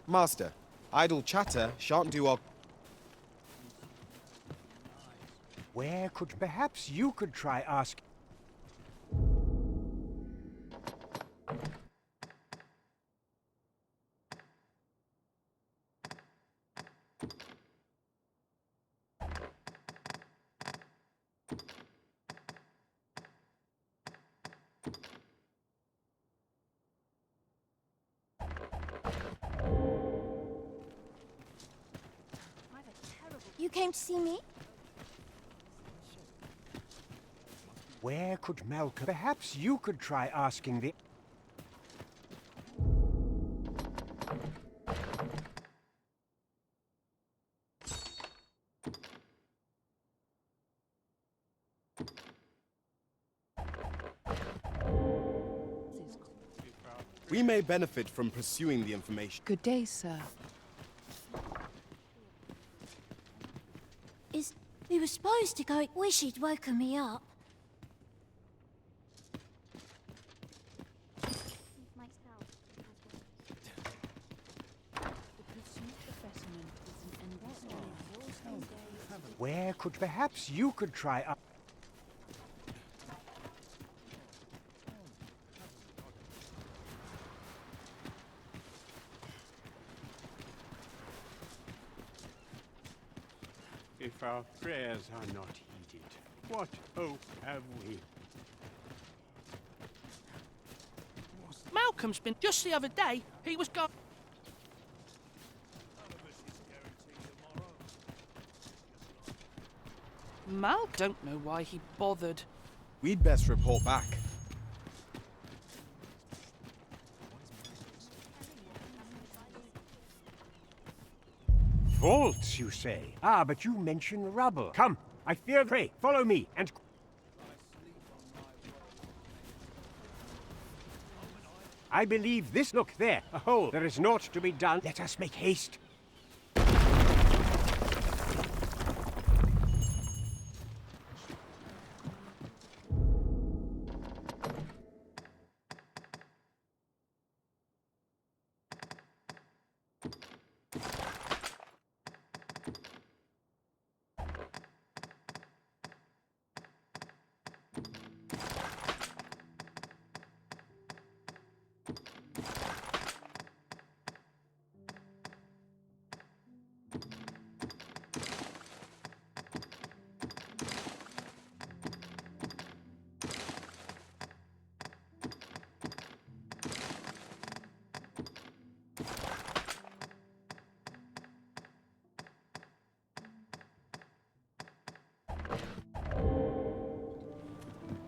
S6: Master, idle chatter shan't do our...
S3: Where could perhaps you could try ask?
S16: you came to see me?
S3: Where could Malcolm? Perhaps you could try asking the.
S6: We may benefit from pursuing the information.
S17: Good day, sir.
S16: We were supposed to go. Wish he'd woken me up.
S3: Where could perhaps you could try up?
S22: If our prayers are not heeded, what hope have we?
S19: Malcolm's been just the other day. He was gone. Malcolm don't know why he bothered.
S6: We'd best report back.
S3: Vaults, you say? Ah, but you mention rubble. Come, I fear pray. Follow me, and... I believe this... Look, there, a hole. There is naught to be done. Let us make haste.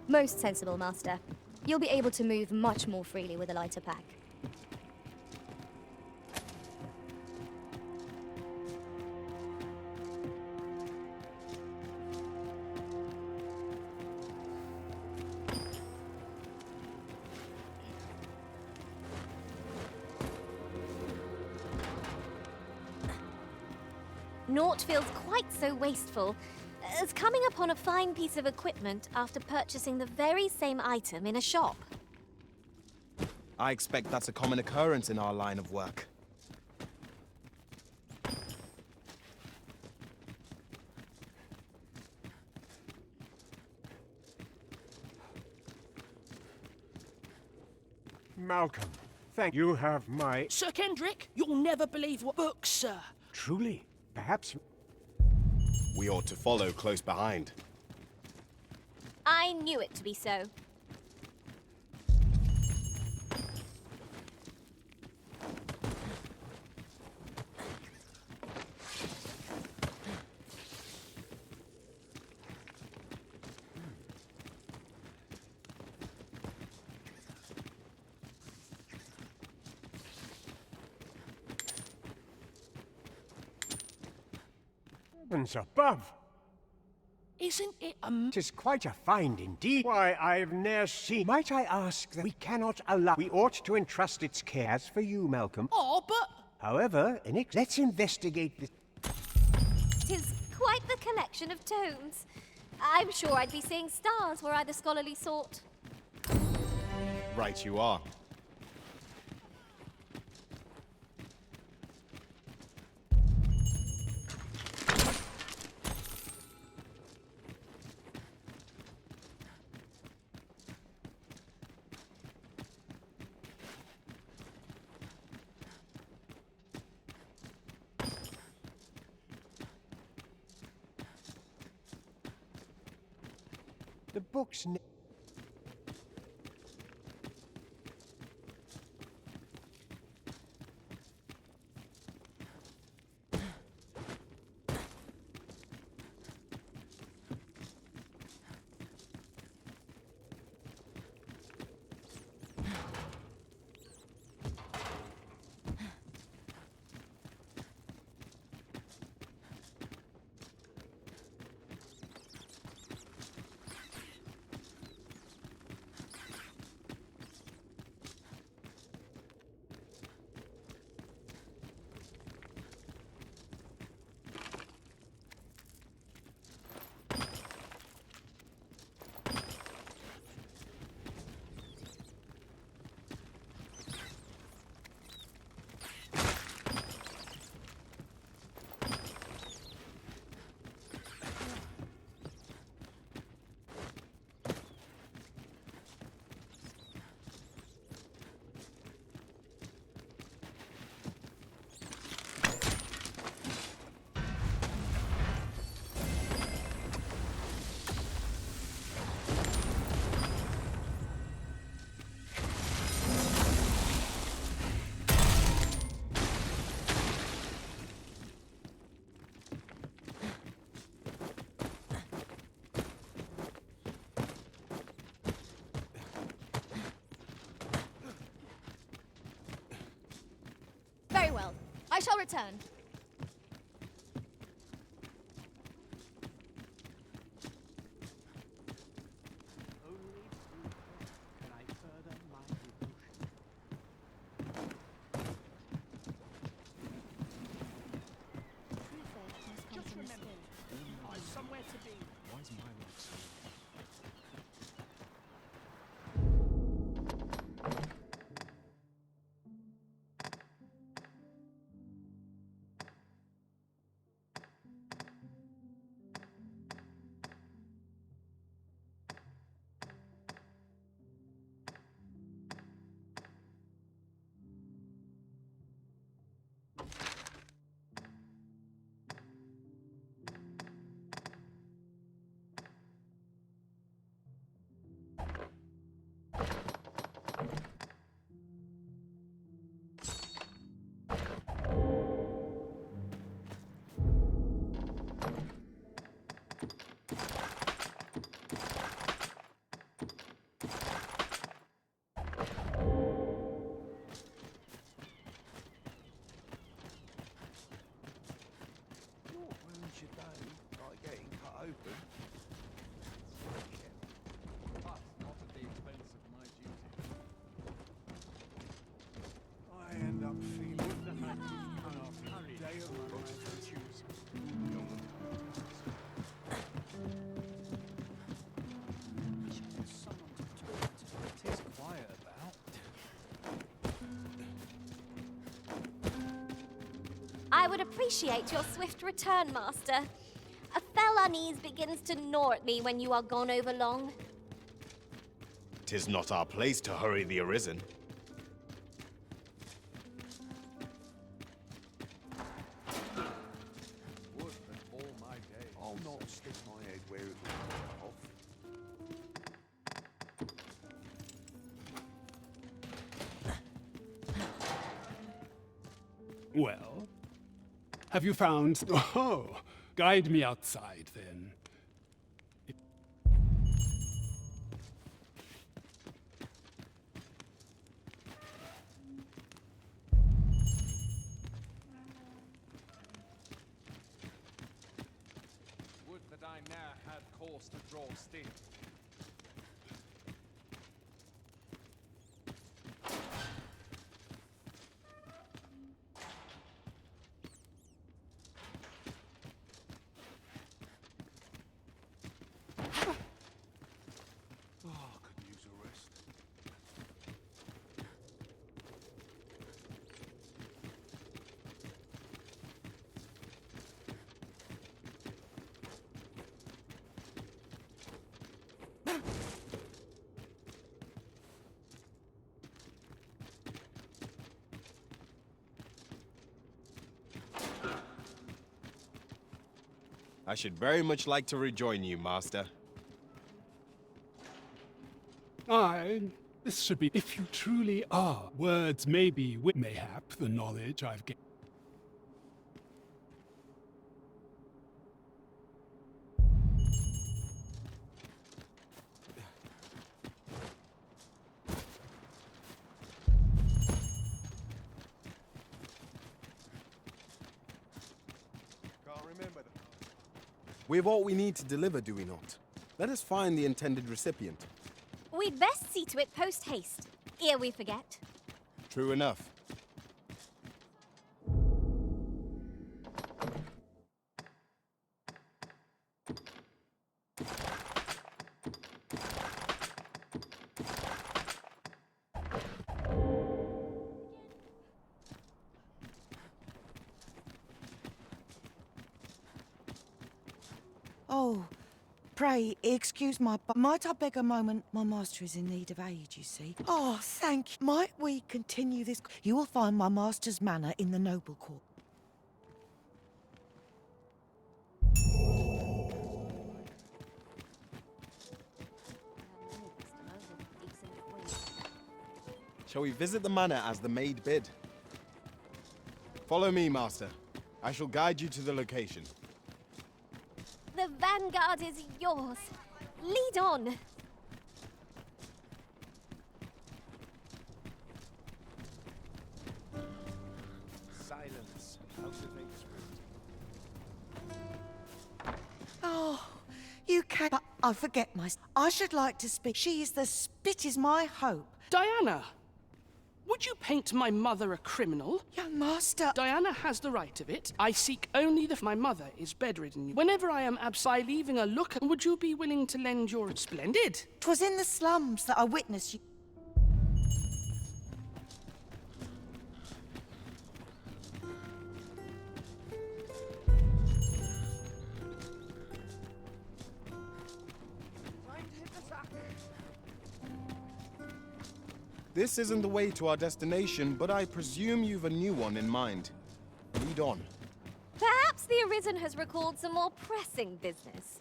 S10: Most sensible, Master. You'll be able to move much more freely with a lighter pack. Naught feels quite so wasteful as coming upon a fine piece of equipment after purchasing the very same item in a shop.
S6: I expect that's a common occurrence in our line of work.
S3: Malcolm, thank you. Have my...
S8: Sir Kendrick, you'll never believe what books, sir.
S3: Truly, perhaps...
S6: We ought to follow close behind.
S10: I knew it to be so.
S3: Heavens above!
S8: Isn't it
S3: Tis quite a find indeed. Why, I've ne'er seen... Might I ask that we cannot allow... We ought to entrust its care. As for you, Malcolm...
S8: Oh, but...
S3: However, let's investigate this...
S10: Tis quite the collection of tomes. I'm sure I'd be seeing stars were I the scholarly sort.
S6: Right you are.
S3: The books...
S10: Very well. I shall return.
S13: open. But not at the expense of my duty.
S11: I end up feeling the day of my misfortunes.
S13: Someone to talk to. It is quiet about.
S5: I would appreciate your swift return, Master. A fell unease begins to gnaw at me when you are gone over long.
S6: 'Tis not our place to hurry the Arisen.
S13: Would that all my days.
S11: I'll not stick my head where it will come off.
S21: Well, have you found... Oh, guide me outside, then.
S13: Would that I ne'er had cause to draw steel.
S11: Oh, could use a rest.
S6: I should very much like to rejoin you, Master.
S21: This should be... If you truly are, words may be mayhap the knowledge I've gained.
S11: Can't remember the...
S6: We have all we need to deliver, do we not? Let us find the intended recipient.
S5: We'd best see to it post-haste, ere we forget.
S6: True enough.
S7: Oh, pray excuse might I beg a moment? My master is in need of aid, you see. Oh, thank you. Might we continue this? You will find my master's manor in the noble court.
S6: Shall we visit the manor as the maid bid? Follow me, Master. I shall guide you to the location.
S5: The vanguard is yours. Lead on.
S11: Silence. Cultivate spirit.
S7: Oh, you can. But I forget I should like to speak. She is the spit is my hope.
S8: Diana! Would you paint my mother a criminal?
S7: Young master.
S8: Diana has the right of it. I seek only my mother is bedridden. Whenever I am by leaving a look, would you be willing to lend your... Splendid!
S7: 'Twas in the slums that I witnessed you.
S6: This isn't the way to our destination, but I presume you've a new one in mind. Lead on.
S5: Perhaps the Arisen has recalled some more pressing business.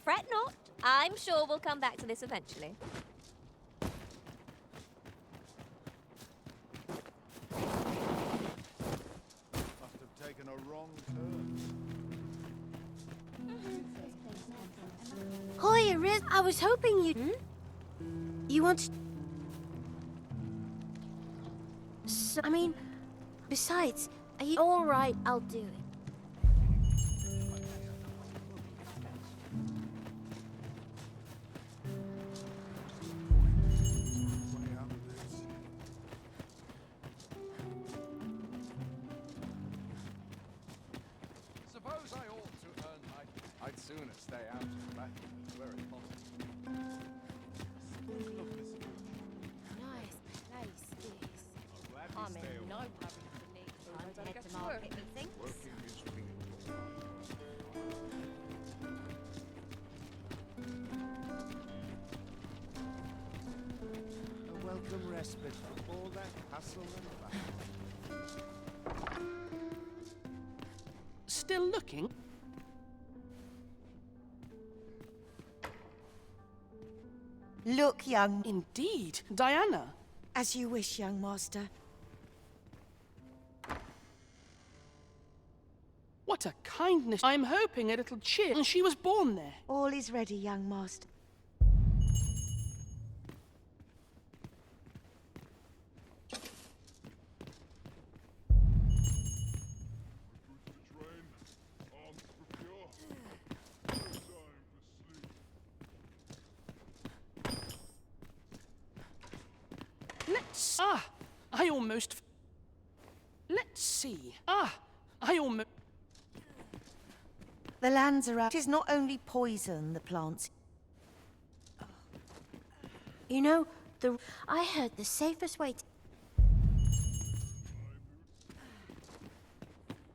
S5: Fret not. I'm sure we'll come back to this eventually.
S11: Must have taken a wrong turn.
S5: Hoy, Arisen. I was hoping you... You want... I mean, besides, are you all right? I'll do it.
S13: sooner stay out of back where it's possible. Look, this
S5: Nice place, this.
S13: I'm
S5: in no hurry to leave. Time to head to market, methinks.
S11: Working is being
S1: A welcome respite from all that hustle and bustle.
S8: Still looking?
S7: Look, young.
S8: Indeed, Diana.
S7: As you wish, young master.
S8: What a kindness. I'm hoping a little cheer. She was born there.
S7: All is ready, young master.
S8: Let's... I almost... Let's see. I almost...
S7: The lands are out. It is not only poison, the plants.
S5: You know, I heard the safest way to...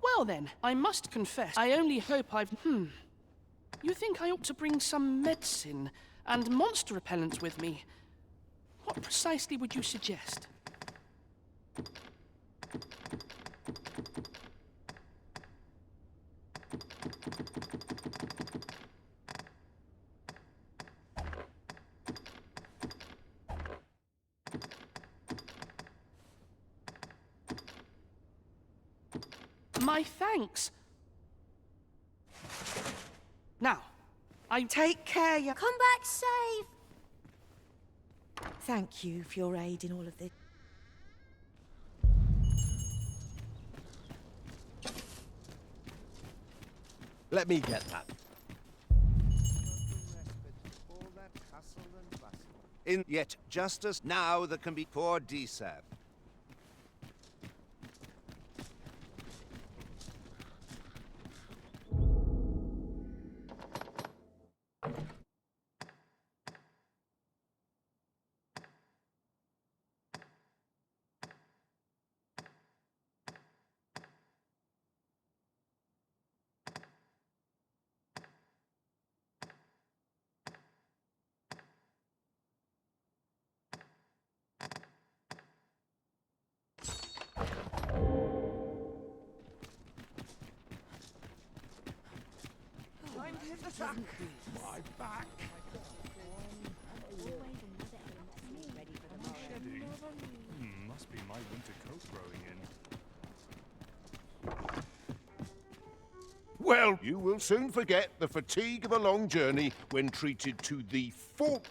S8: Well then, I must confess, I only hope I've... You think I ought to bring some medicine and monster repellent with me? What precisely would you suggest? My thanks. Now,
S7: Take care, young...
S5: Come back safe!
S7: Thank you for your aid in all of this.
S1: Let me get that. In yet justice now that can be poor Dsab.
S11: my back.
S2: Must be my winter coat growing in.
S11: Well, you will soon forget the fatigue of a long journey when treated to the full...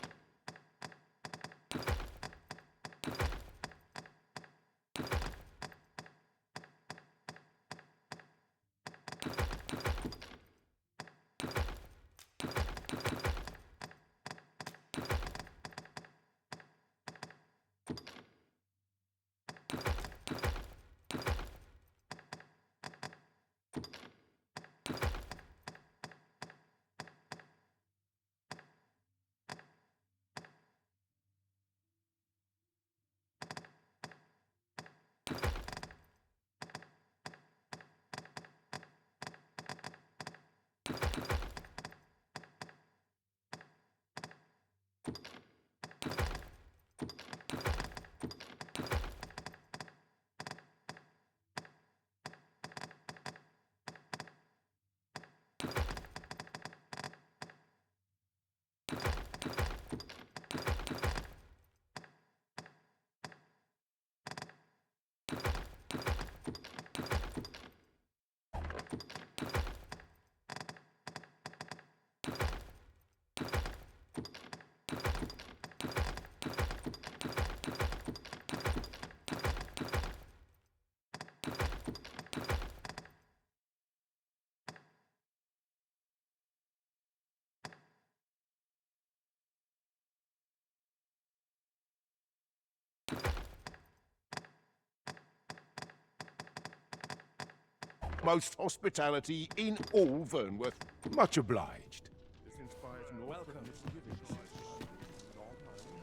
S11: utmost hospitality in all Vernworth. Much obliged.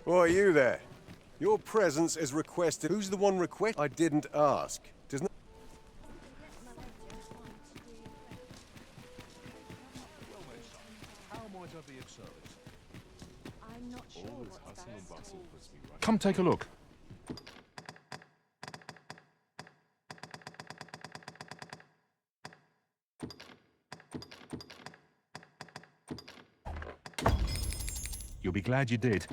S14: Why, you there? Your presence is requested. Who's the one request? I didn't ask. Does not.
S11: How might I be of service?
S16: I'm not sure
S11: All this
S16: what's
S11: hustle and
S16: best.
S11: bustle puts me right.
S2: Come take a look. You'll be glad you did.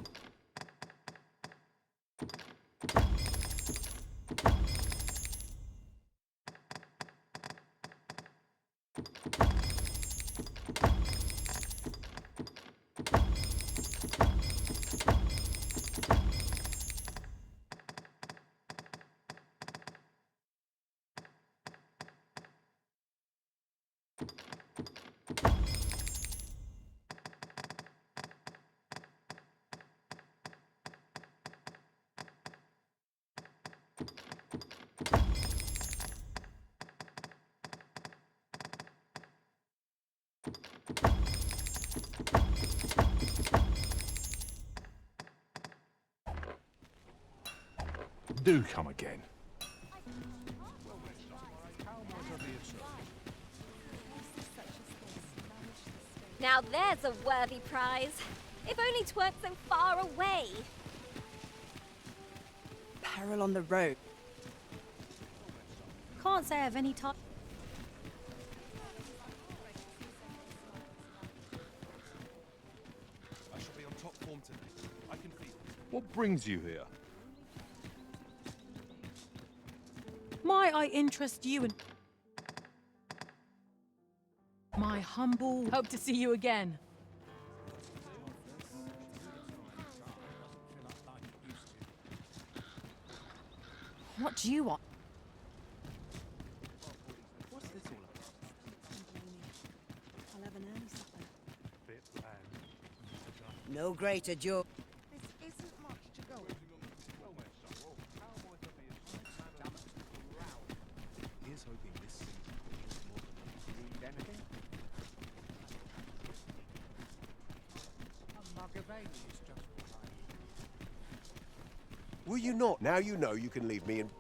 S2: Do come again.
S5: Now there's a worthy prize. If only 'tweren't so far away.
S12: Peril on the road.
S10: Can't say I've any time.
S6: I shall be on top form today. I can feel it.
S2: What brings you here?
S7: Might I interest you in my humble...
S12: Hope to see you again. What do you want?
S6: What's this all about?
S17: I'll have an early supper.
S7: No greater joy.
S1: This isn't much to go on. Well, my son, how might I be of service?
S6: Here's hoping this season is more than
S1: Need anything? A mug of ale is just what I need.
S14: Will you not? Now you know you can leave me in.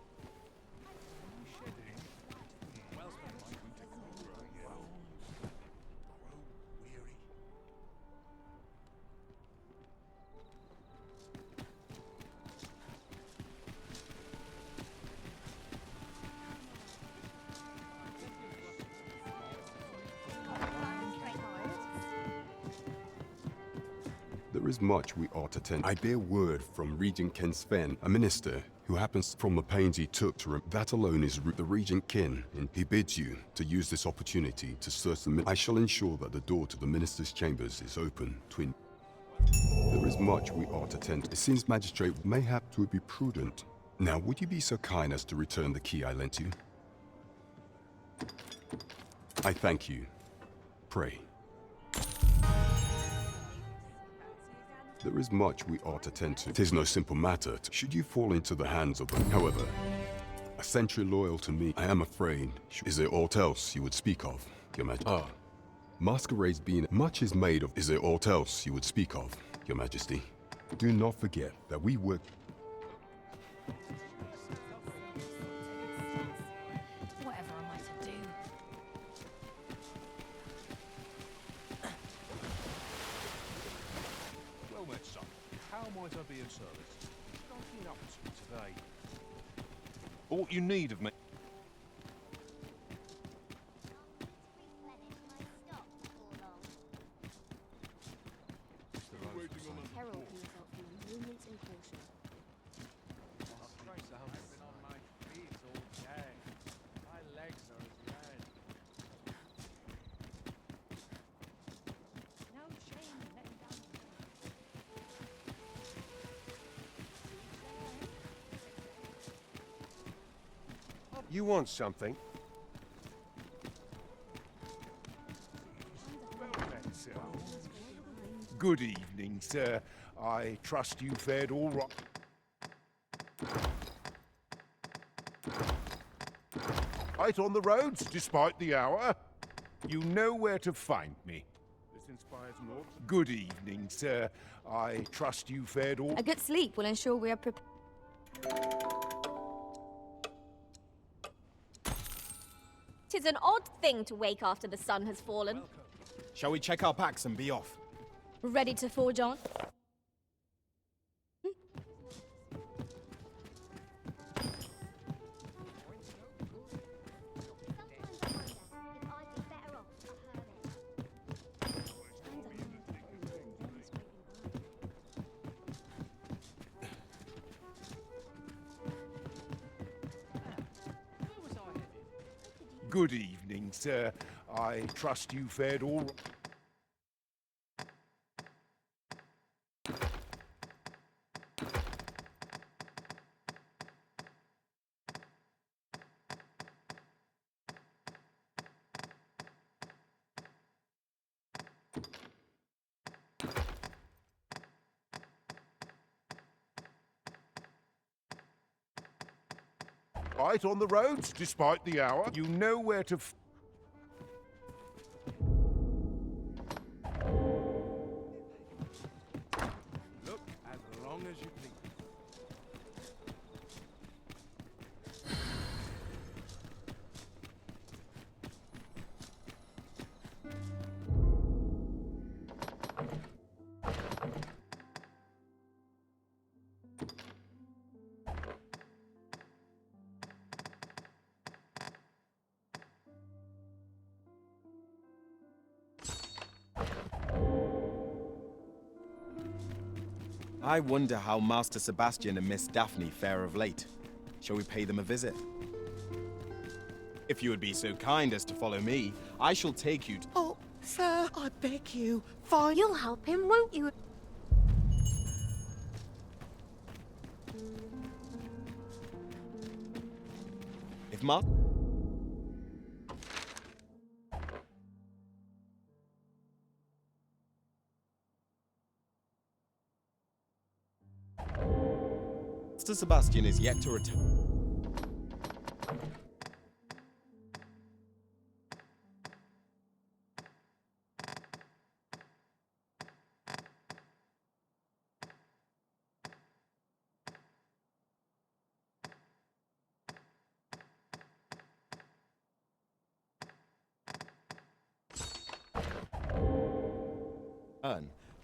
S9: There is much we ought to tend. I bear word from Regent Ken Sven, a minister who happens from the pains he took to that alone is the Regent Ken, and he bids you to use this opportunity to search the. I shall ensure that the door to the minister's chambers is open to. There is much we ought to tend. It seems magistrate mayhap it would be prudent. Now, would you be so kind as to return the key I lent you? I thank you. Pray. There is much we ought to tend to. 'Tis no simple matter. Should you fall into the hands of them, however, a sentry loyal to me, I am afraid. Is there aught else you would speak of, Your Majesty? Ah, masquerades being much is made of. Is there aught else you would speak of, Your Majesty? Do not forget that we work.
S12: Whatever am I to do?
S1: Well, my son, how might I be of service? What are you up to today?
S2: All you need of me.
S10: Herald can result from a moment's incaution.
S13: I've been on my feet all day. My legs are as red.
S17: No shame in letting down.
S14: You want something?
S11: Good evening, sir. I trust you fared all right. I quiet on the roads despite the hour. You know where to find me. This inspires naught. Good evening, sir. I trust you fared all.
S10: A good sleep will ensure we are prepared. Tis an odd thing to wake after the sun has fallen.
S6: Shall we check our packs and be off?
S10: Ready to forge on?
S11: Good evening, sir. I trust you fared all. Right on the roads despite the hour. You know where to.
S1: Look as long as you please.
S6: I wonder how Master Sebastian and Miss Daphne fare of late. Shall we pay them a visit? If you would be so kind as to follow me, I shall take you to...
S7: Oh, sir, I beg you, fine.
S10: You'll help him, won't you?
S6: If Ma... Master Sebastian is yet to return.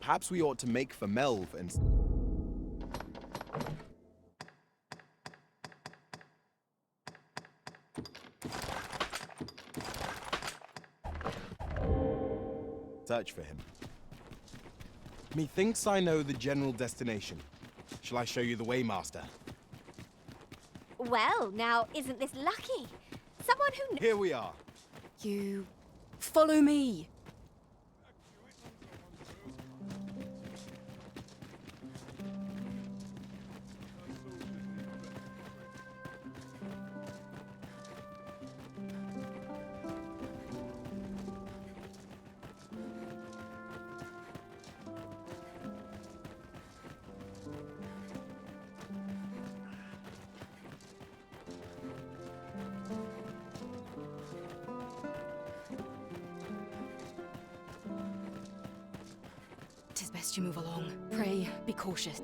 S6: Perhaps we ought to make for Melv and... search for him. Methinks I know the general destination. Shall I show you the way, Master?
S10: Well, now, isn't this lucky? Someone who...
S6: Here we are.
S12: You... follow me. Tis best you move along. Pray, be cautious.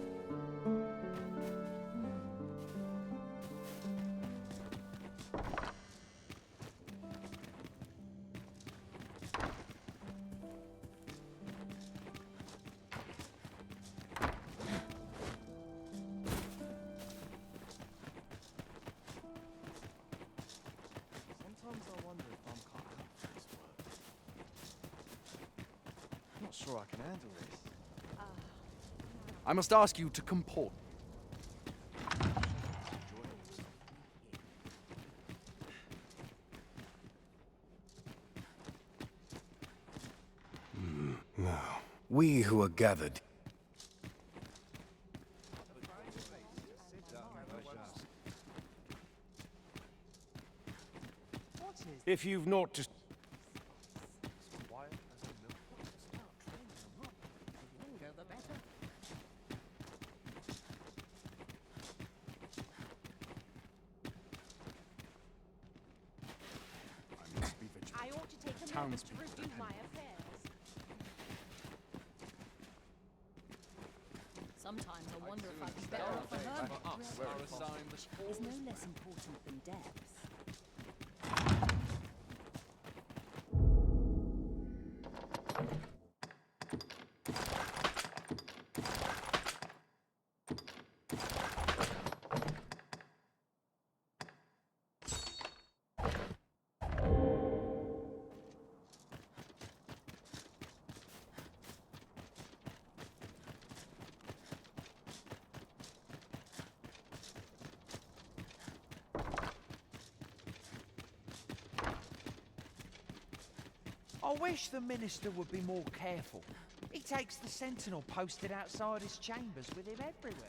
S1: Sometimes I wonder if I'm cut out for this work. I'm not sure I can handle this. I must ask you to comport.
S18: Now, we who are gathered.
S3: If you've naught to...
S13: townspeople
S16: review
S13: depend.
S16: my affairs.
S12: Sometimes I wonder if I'd be
S13: Dull
S12: better off a
S13: days
S12: hermit.
S13: for us are a sign that all
S12: Is no less important than depth.
S15: I wish the minister would be more careful. He takes the sentinel posted outside his chambers with him everywhere.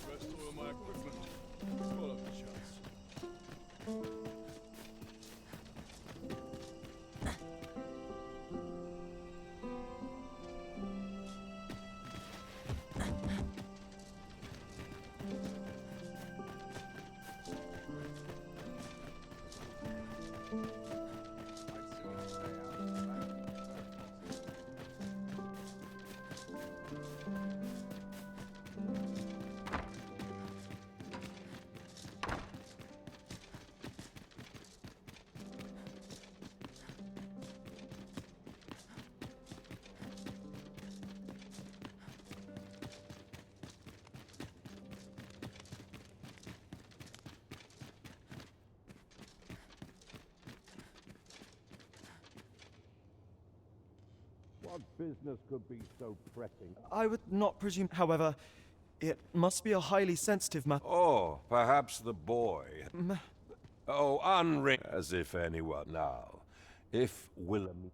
S13: Restore my equipment. Follow the chance.
S11: What business could be so pressing?
S4: I would not presume, however, it must be a highly sensitive matter.
S20: Oh, perhaps the boy. Oh, unring as if anyone now. If Willem.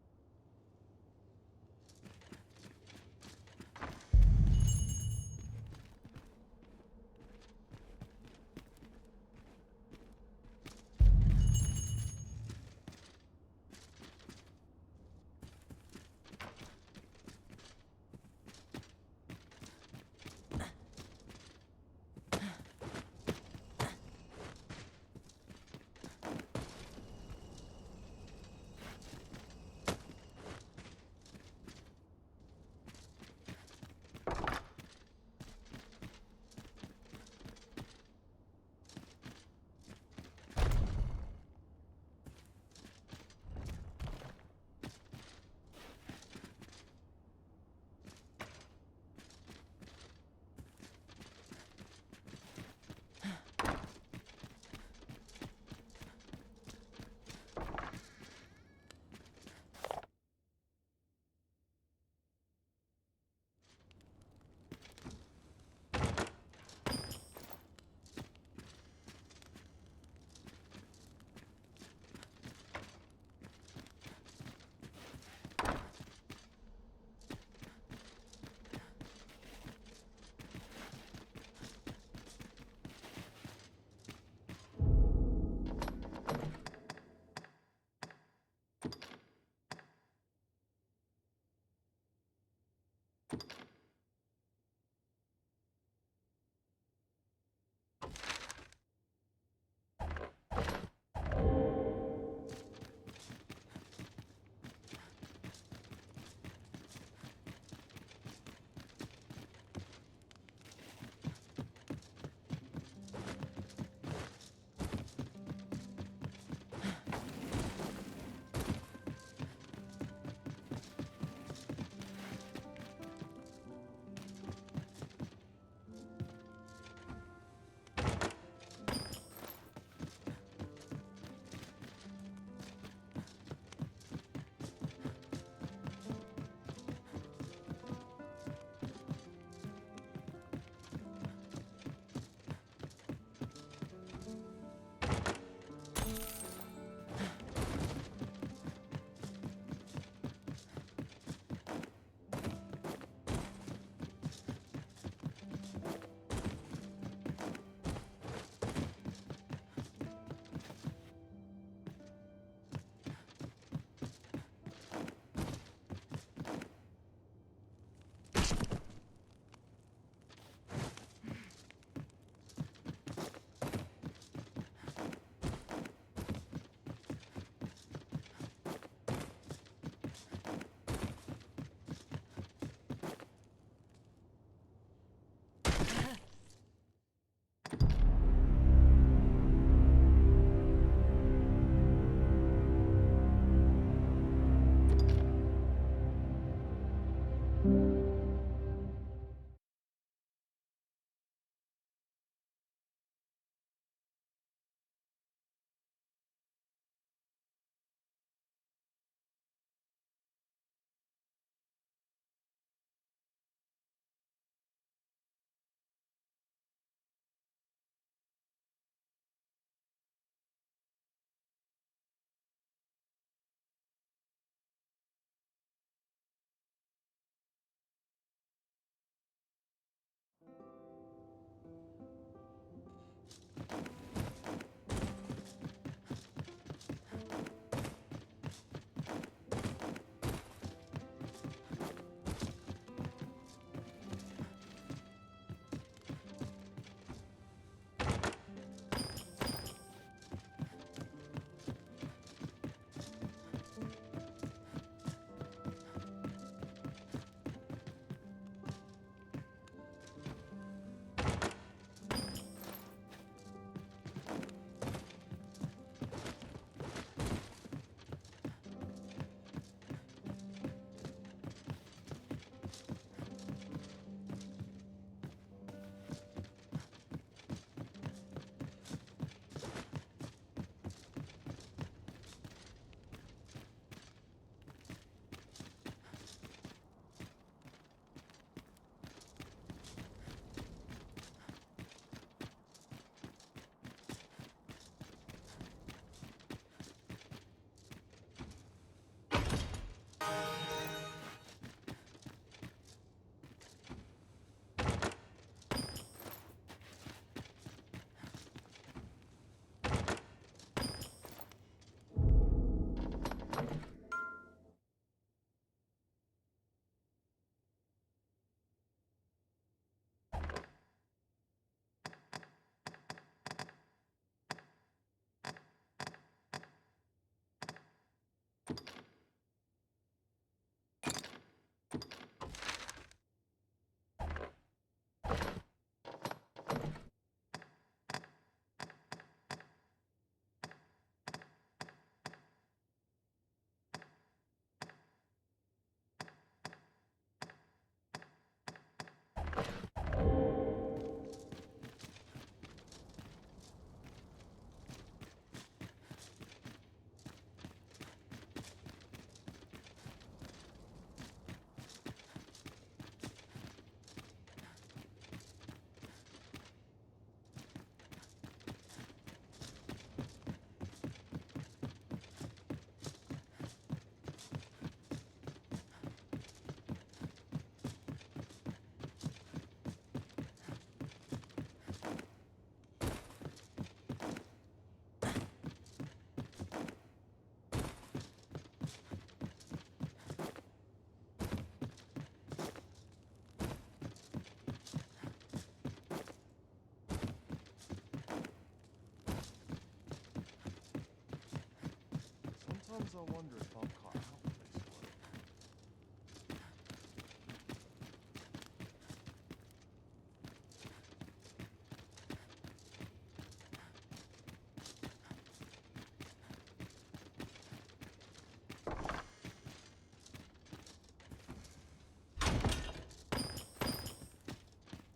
S13: Sometimes I wonder if I'm quite helpless.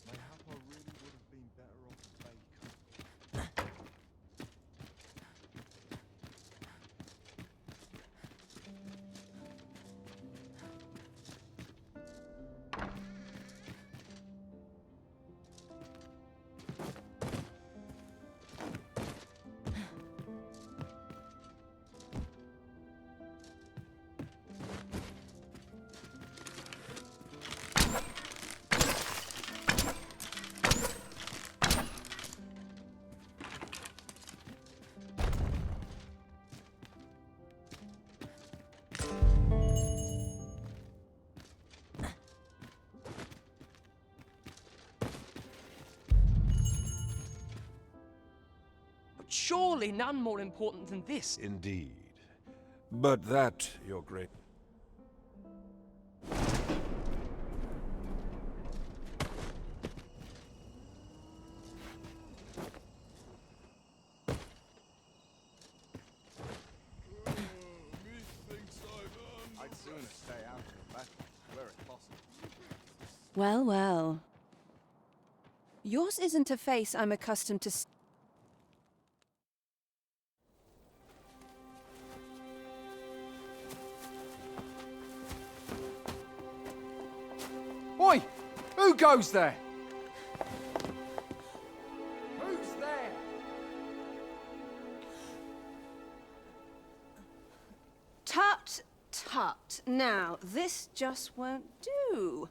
S13: Mayhap I really would have been better off a baker.
S8: But surely none more important than this.
S20: Indeed. But that, your great...
S13: I'd sooner stay out of the battle, where it possible.
S19: Well, well. Yours isn't a face I'm accustomed to.
S15: Oi! Who goes there? Who's there?
S19: Tut, tut. Now, this just won't do.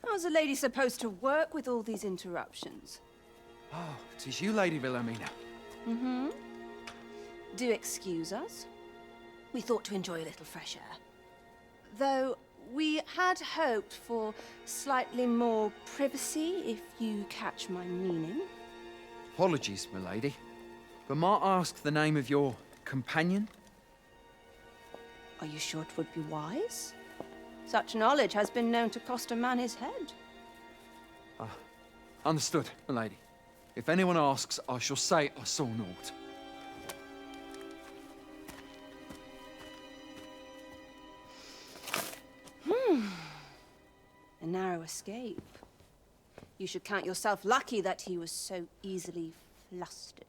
S19: How's a lady supposed to work with all these interruptions?
S15: Oh, 'tis you, Lady Wilhelmina.
S19: Mm-hmm. Do excuse us. We thought to enjoy a little fresh air. Though we had hoped for slightly more privacy, if you catch my meaning.
S15: Apologies, my lady. But might I ask the name of your companion?
S19: Are you sure it would be wise? Such knowledge has been known to cost a man his head.
S15: Understood, my lady. If anyone asks, I shall say I saw naught.
S19: A narrow escape. You should count yourself lucky that he was so easily flustered.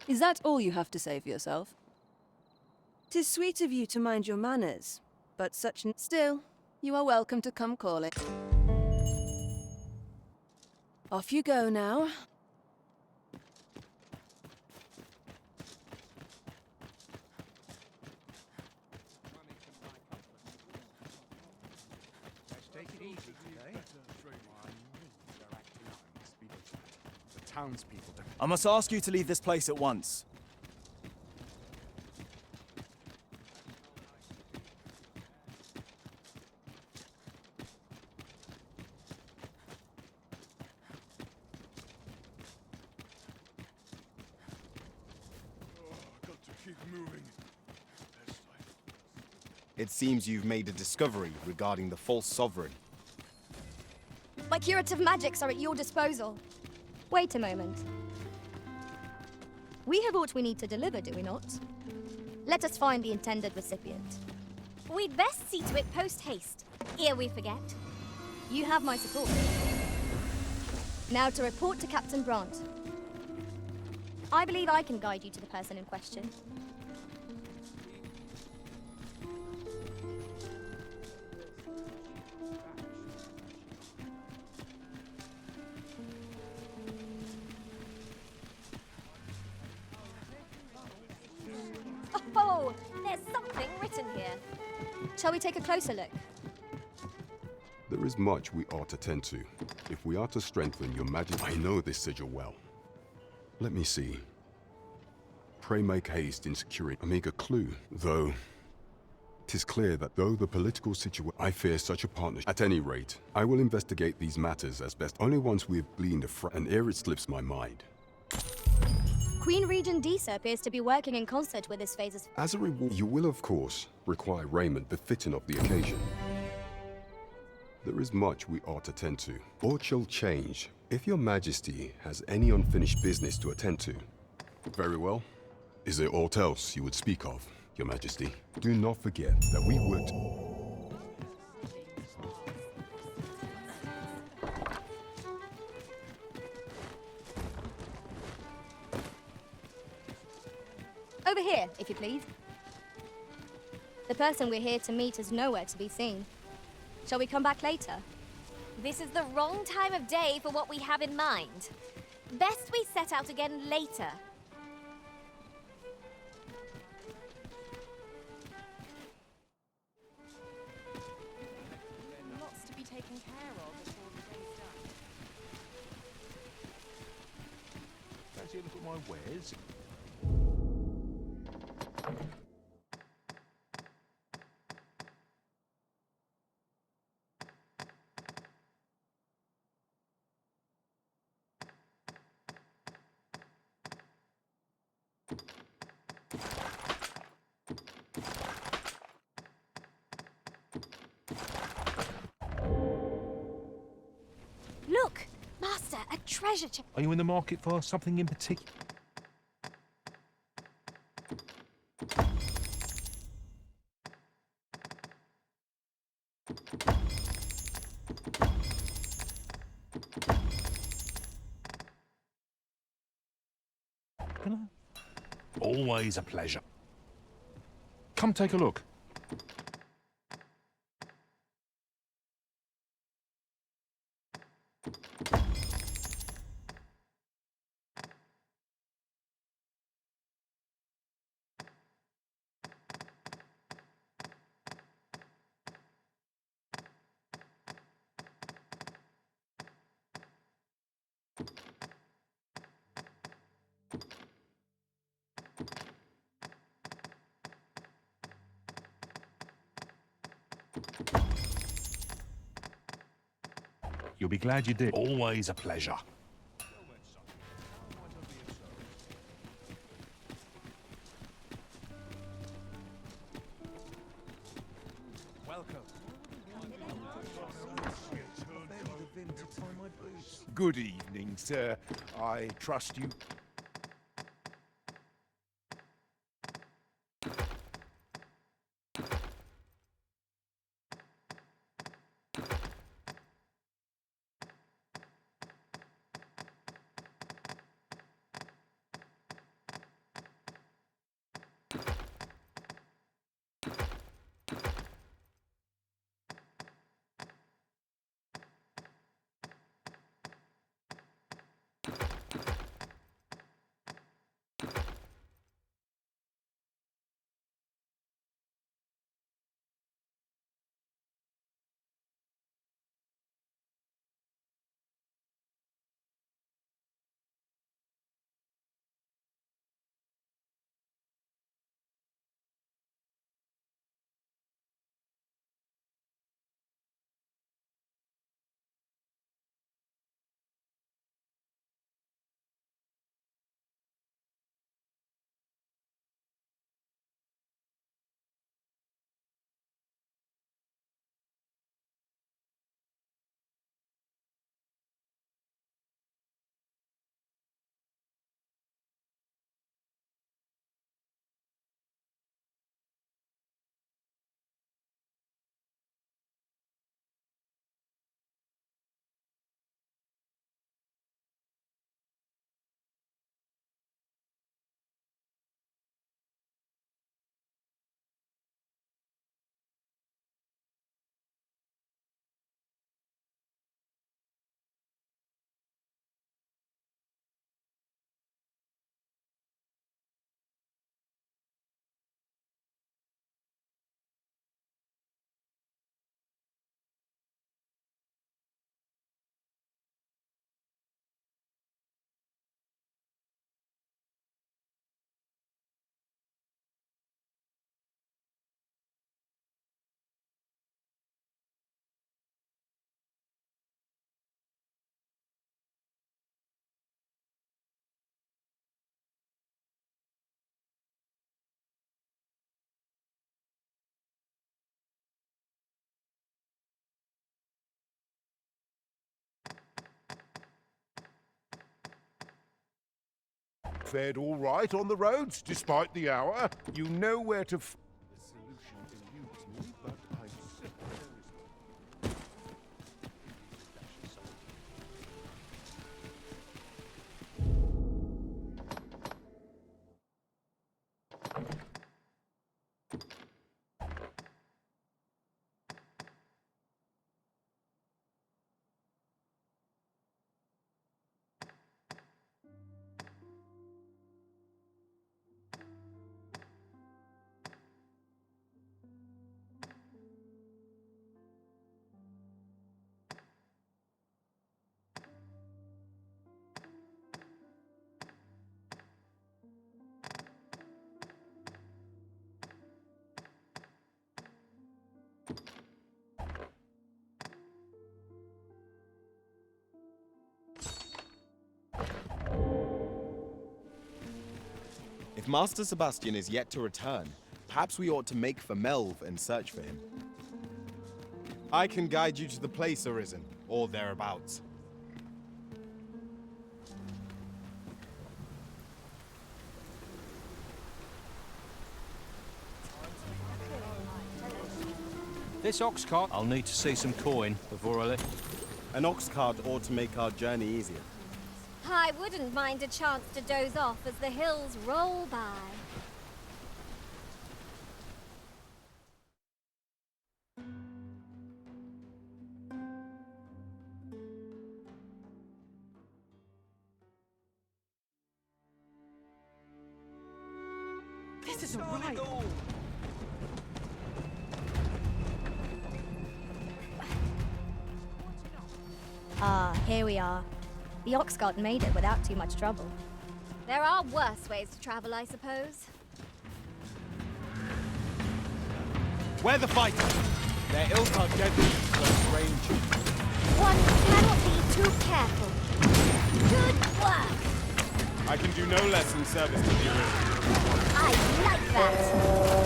S19: Is that all you have to say for yourself? 'Tis sweet of you to mind your manners, but still, you are welcome to come call it. Off you go now.
S1: Let's take it easy today.
S13: The townspeople don't.
S4: I must ask you to leave this place at once.
S11: Got to keep moving.
S22: It seems you've made a discovery regarding the false sovereign.
S10: My curative magics are at your disposal. Wait a moment. We have aught we need to deliver, do we not? Let us find the intended recipient.
S5: We'd best see to it post-haste, ere we forget.
S10: You have my support. Now to report to Captain Brandt. I believe I can guide you to the person in question.
S5: Oh, there's something written here.
S10: Shall we take a closer look?
S9: There is much we ought to tend to, if we are to strengthen your majesty. I know this sigil well. Let me see. Pray make haste in securing a meager clue, though 'Tis clear that though the political situation, I fear such a partnership. At any rate, I will investigate these matters as best. Only once we have gleaned and ere it slips my mind.
S10: Queen Regent Disa appears to be working in concert with this phase's...
S9: As a reward, you will of course require raiment befitting of the occasion. There is much we ought to tend to. Aught shall change if your majesty has any unfinished business to attend to. Very well. Is there aught else you would speak of, your majesty? Do not forget that we would...
S10: Over here, if you please. The person we're here to meet is nowhere to be seen. Shall we come back later?
S5: This is the wrong time of day for what we have in mind. Best we set out again later.
S16: Lots to be taken care of before the day's done.
S11: Fancy a look at my wares?
S5: Look, Master, a treasure chest.
S11: Are you in the market for something in particular? Always a pleasure. Come take a look. You'll be glad you did. Always a pleasure.
S1: Welcome.
S11: Good evening, sir. I trust you. fared all right on the roads, despite the hour. You know where to f— The solution eludes me, but I'm certain there is one.
S22: If Master Sebastian is yet to return, perhaps we ought to make for Melve and search for him. I can guide you to the place, Arisen, or thereabouts.
S2: This ox cart, I'll need to see some coin before I leave.
S22: An ox cart ought to make our journey easier.
S10: I wouldn't mind a chance to doze off as the hills roll by.
S7: This isn't right.
S10: Ah, here we are. The ox cart made it without too much trouble. There are worse ways to travel, I suppose.
S22: Where the fight? Their ills are deadly at close range.
S10: One cannot be too careful. Good work!
S22: I can do no less in service to the Arisen.
S10: I like that!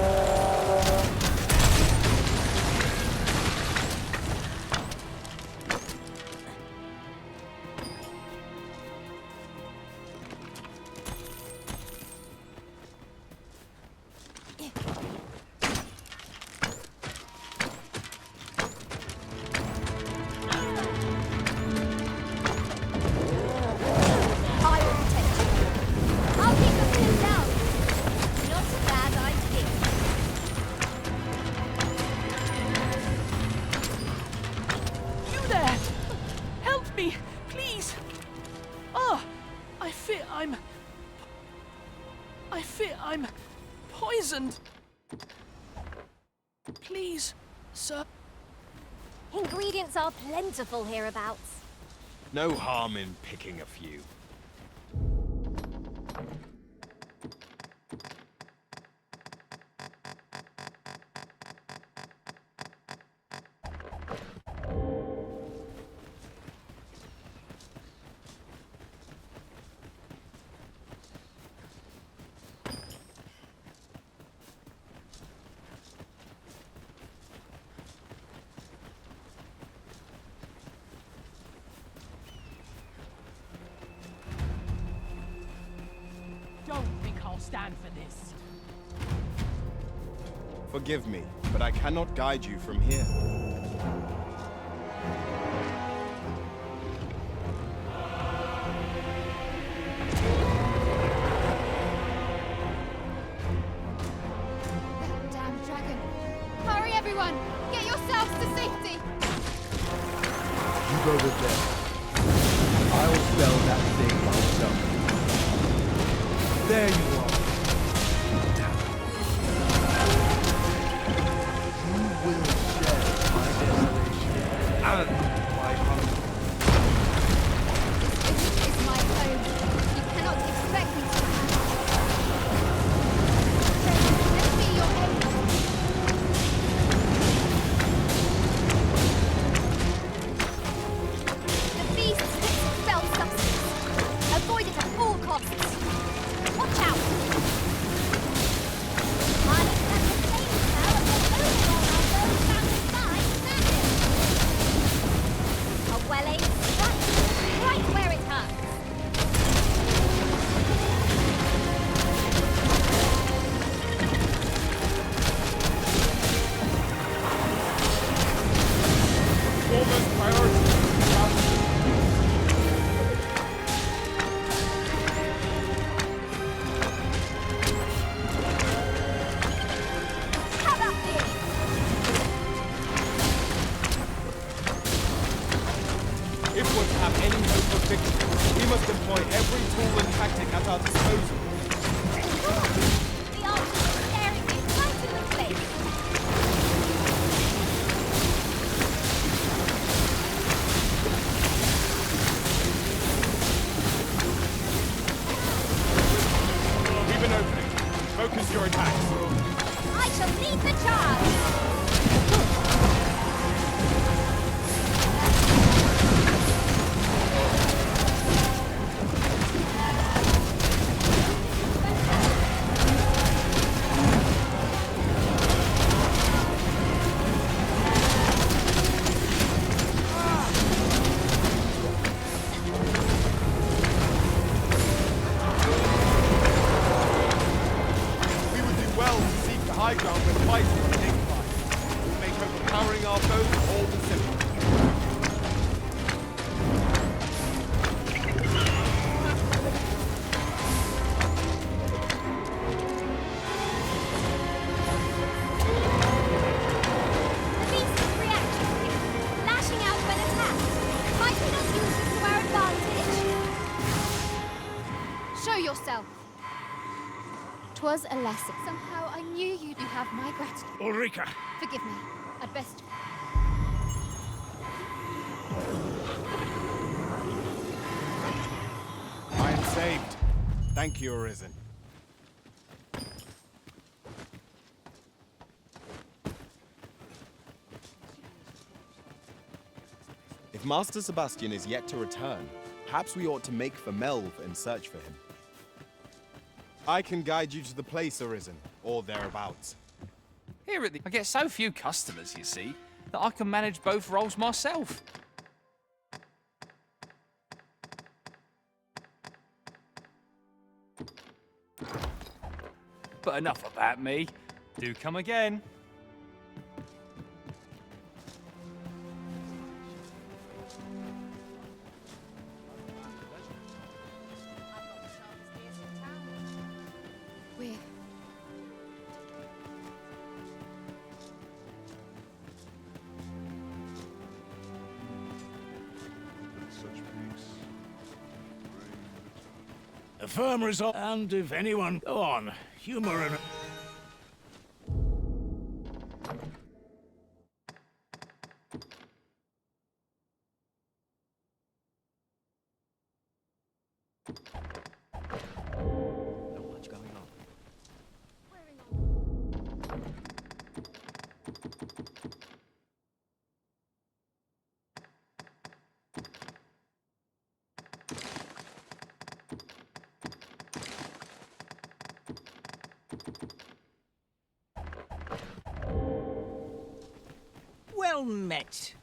S8: I'm poisoned. Please, sir.
S10: Ingredients are plentiful hereabouts.
S22: No harm in picking a few.
S15: Don't think I'll stand for this.
S22: Forgive me, but I cannot guide you from here.
S5: Damn dragon. Hurry, everyone! Get yourselves to safety!
S21: You go with them. I'll spell that thing myself. There you are. You will share my desolation and my hunger.
S5: This is my home. You cannot expect me to. Let me your aid. The beast spits spell substance. Avoid it at all costs. Watch out! Money can contain the smell of the overall of those found inside magic.
S22: We must employ every tool and tactic at our disposal.
S5: The archers are staring me right in the face.
S22: Leave an opening. Focus your attacks.
S5: I shall lead the charge.
S22: We would do well to seek the high ground when fighting the dignified. To make overpowering our foes all the simpler.
S5: The beast is reacting, lashing out when attacked. Might we not use this to our advantage? Show yourself. 'Twas a lesson. Somehow I knew you'd have my gratitude.
S21: Ulrika!
S5: Forgive me. I'd best.
S22: I am saved. Thank you, Arisen. If Master Sebastian is yet to return, perhaps we ought to make for Melv and search for him. I can guide you to the place, Arisen, or thereabouts.
S13: Here at the... I get so few customers, you see, that I can manage both roles myself. But enough about me. Do come again.
S5: We're.
S1: Such peace.
S21: A firm result. And if anyone... Go on. Humor and...
S4: Not much going on.
S15: Well met.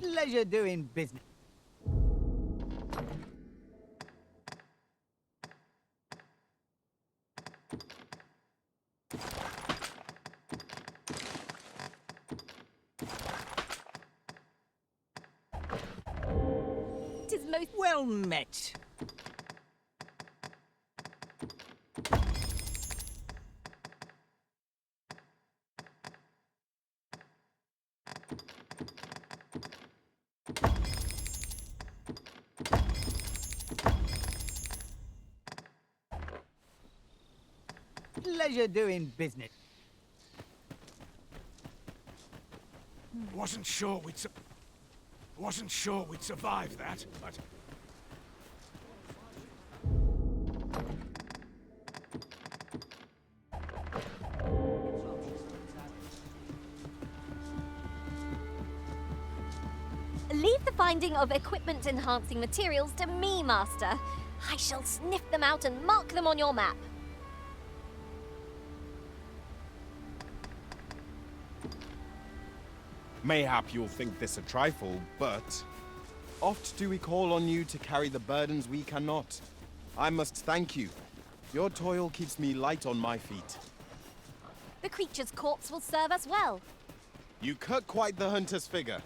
S15: Pleasure doing business.
S5: Tis most
S15: well met. Pleasure doing business.
S21: Wasn't sure we'd survive that, but...
S10: Leave the finding of equipment-enhancing materials to me, Master. I shall sniff them out and mark them on your map.
S22: Mayhap you'll think this a trifle, but... Oft do we call on you to carry the burdens we cannot. I must thank you. Your toil keeps me light on my feet.
S10: The creature's corpse will serve us well.
S22: You cut quite the hunter's figure.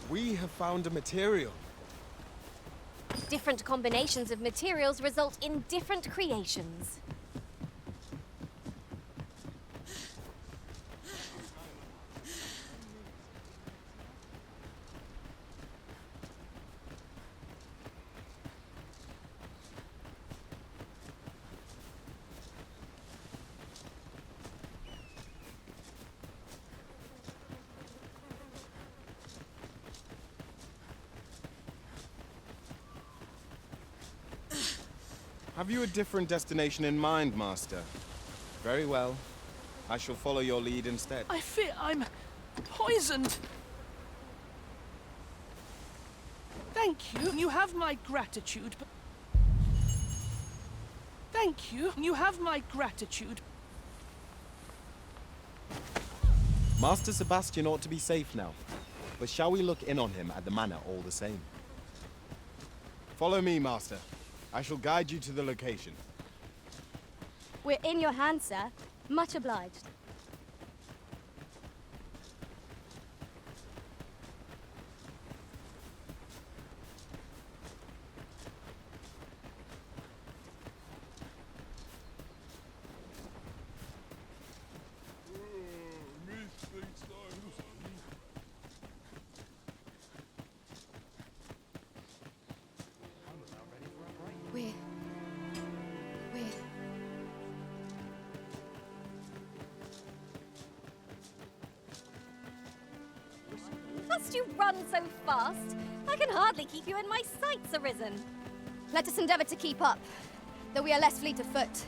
S22: We have found a material.
S10: Different combinations of materials result in different creations.
S22: Have you a different destination in mind, Master? Very well. I shall follow your lead instead.
S8: I fear I'm poisoned. Thank you. You have my gratitude, but... Thank you. You have my gratitude.
S22: Master Sebastian ought to be safe now. But shall we look in on him at the manor all the same? Follow me, Master. I shall guide you to the location.
S10: We're in your hands, sir. Much obliged. Must you run so fast? I can hardly keep you in my sights, Arisen. Let us endeavor to keep up, though we are less fleet of foot.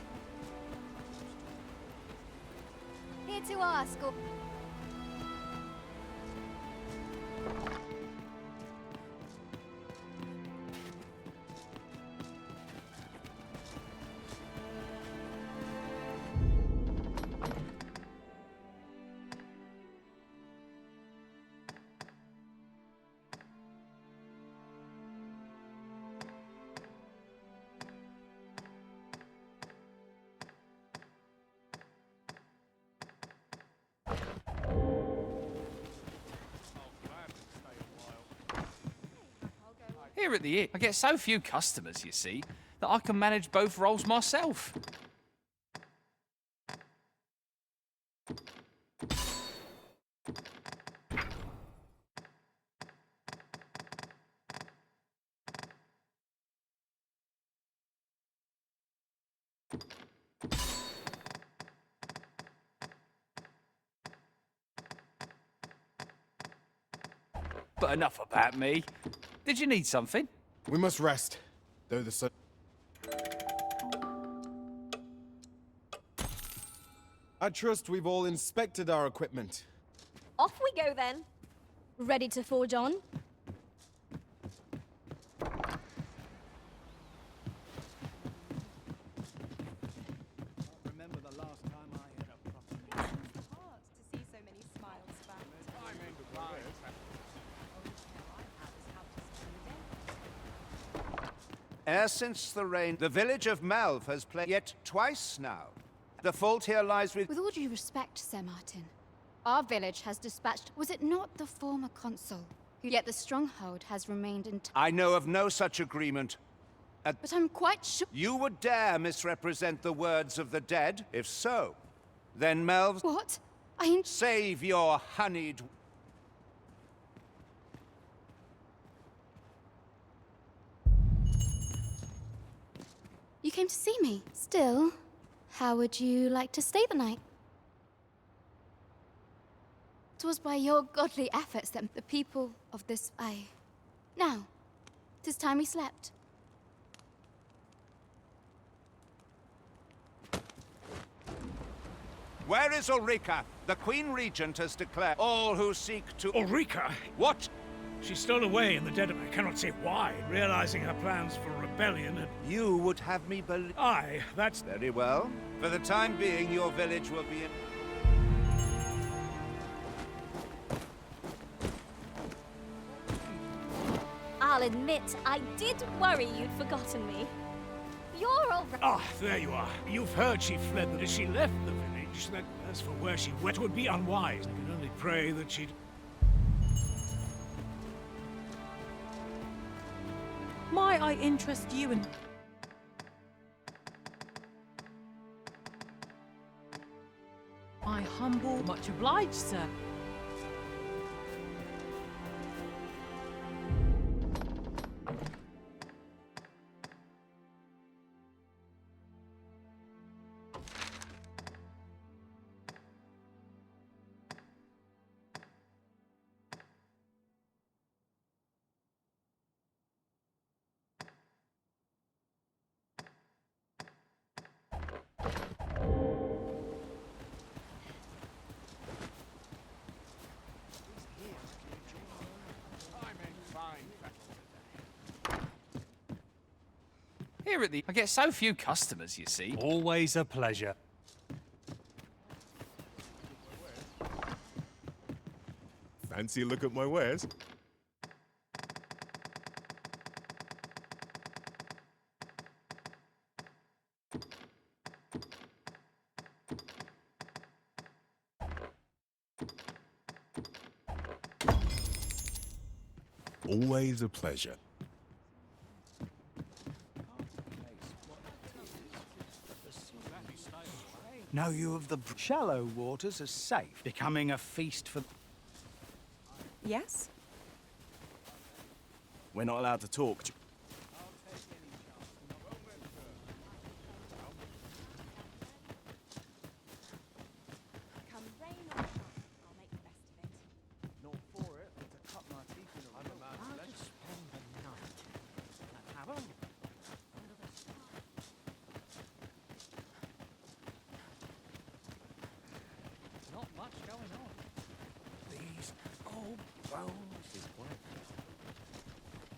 S10: Here to ask, or...
S13: Here at the inn, I get so few customers, you see, that I can manage both roles myself. But enough about me. Did you need something?
S22: We must rest, though the sun... I trust we've all inspected our equipment.
S10: Off we go, then. Ready to forge on?
S1: Remember the last time I had a proper... It's hard to see so many smiles about. I'm in the world. E'er since the reign, the village of Melve has played yet twice now. The fault here lies with...
S14: With all due respect, Sir Martin, our village has dispatched... Was it not the former consul? Yet the stronghold has remained intact.
S1: I know of no such agreement.
S14: But I'm quite sure...
S1: You would dare misrepresent the words of the dead? If so, then Melve...
S14: What?
S1: Save your honeyed...
S14: You came to see me. Still, how would you like to stay the night? 'Twas by your godly efforts that the people of this... Now, 'tis time we slept.
S1: Where is Ulrika? The Queen Regent has declared all who seek to...
S6: Ulrika?
S1: What?
S6: She's stolen away in the dead of I cannot say why, realizing her plans for rebellion and...
S1: You would have me believe...
S6: Aye, that's...
S1: Very well. For the time being, your village will be in...
S10: I'll admit, I did worry you'd forgotten me. You're all right.
S6: Ah, there you are. You've heard she fled, that as she left the village, that as for where she went, would be unwise. I can only pray that she'd...
S7: Might I interest you in... My humble... Much obliged, sir.
S13: Here at the... I get so few customers, you see.
S2: Always a pleasure.
S22: Fancy a look at my wares? Always a pleasure.
S17: Know you of the shallow waters as safe, becoming a feast for...
S7: Yes?
S22: We're not allowed to talk.
S16: Come rain or shine, I'll make the best of it.
S17: Not for it, but to cut my teeth in a I'll just spend the night. Have a...
S13: Not much going on.
S17: These old bones is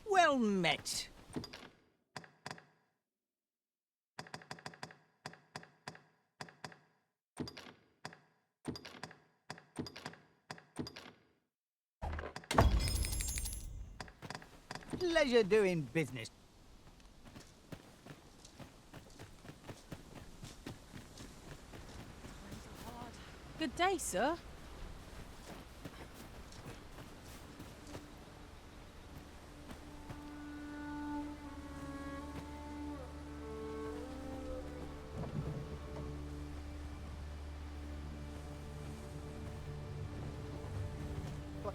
S17: well met. Pleasure doing business.
S7: Good day, sir.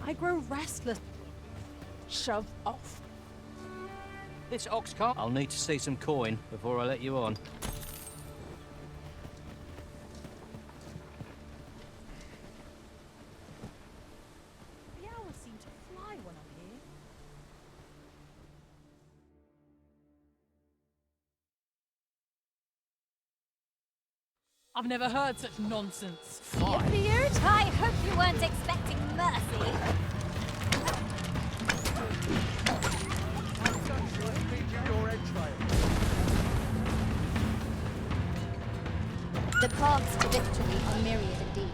S7: I grow restless. Shove off.
S2: This ox cart... I'll need to see some coin before I let you on.
S7: The hours seem to fly when I'm here. I've never heard such nonsense.
S10: Weird. I hope you weren't expecting mercy. The paths to victory are myriad indeed.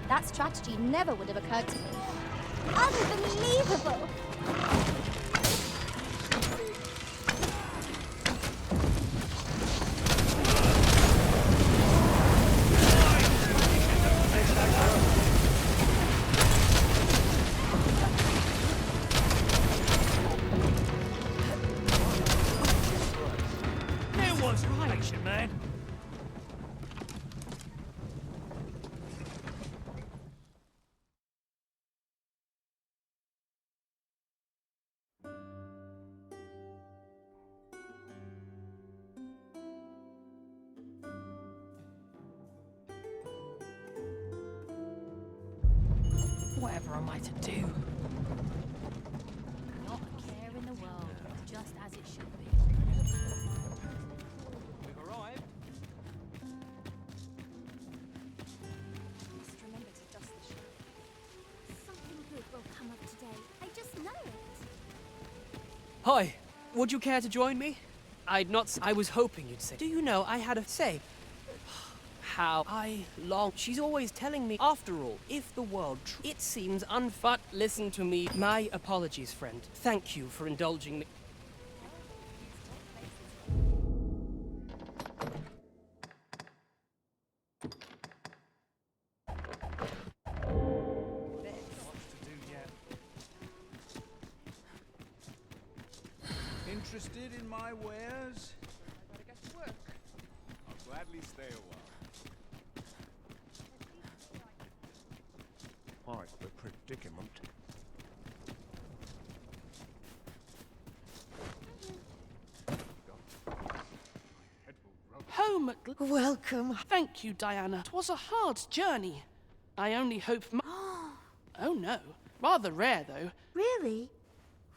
S10: That strategy never would have occurred to me. Unbelievable!
S6: There was patient, man.
S7: Whatever am I to do?
S5: Not a care in the world, just as it should be.
S2: We've arrived.
S3: Hi, would you care to join me? I was hoping you'd say. Do you know I had a say? How I long. She's always telling me, after all, if the world. It seems But listen to me. My apologies, friend. Thank you for indulging me.
S13: Interested in my wares? I better get to work. I'll gladly stay a while.
S11: Quite the predicament.
S8: Home at
S7: Welcome.
S8: Thank you, Diana. 'Twas a hard journey. I only hope Oh no. Rather rare, though.
S5: Really?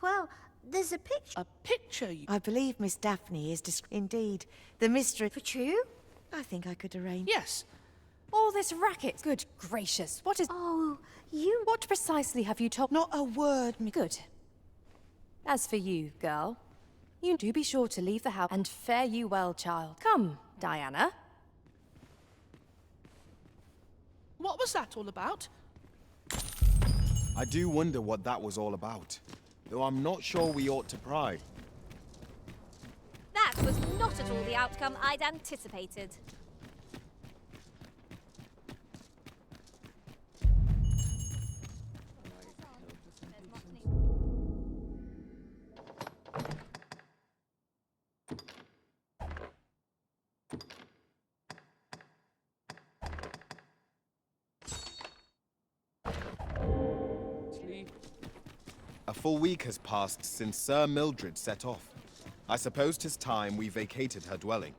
S5: Well, there's a picture.
S8: A picture you...
S7: I believe Miss Daphne is indeed the mistress.
S5: For true?
S7: I think I could arrange.
S8: Yes.
S12: All this racket. Good gracious. What is...
S5: Oh, you...
S12: What precisely have you told...
S7: Not a word,
S12: Good. As for you, girl, you do be sure to leave the house and fare you well, child. Come, Diana.
S8: What was that all about?
S22: I do wonder what that was all about, though I'm not sure we ought to pry.
S5: That was not at all the outcome I'd anticipated.
S22: A full week has passed since Sir Mildred set off. I suppose 'tis time we vacated her dwelling.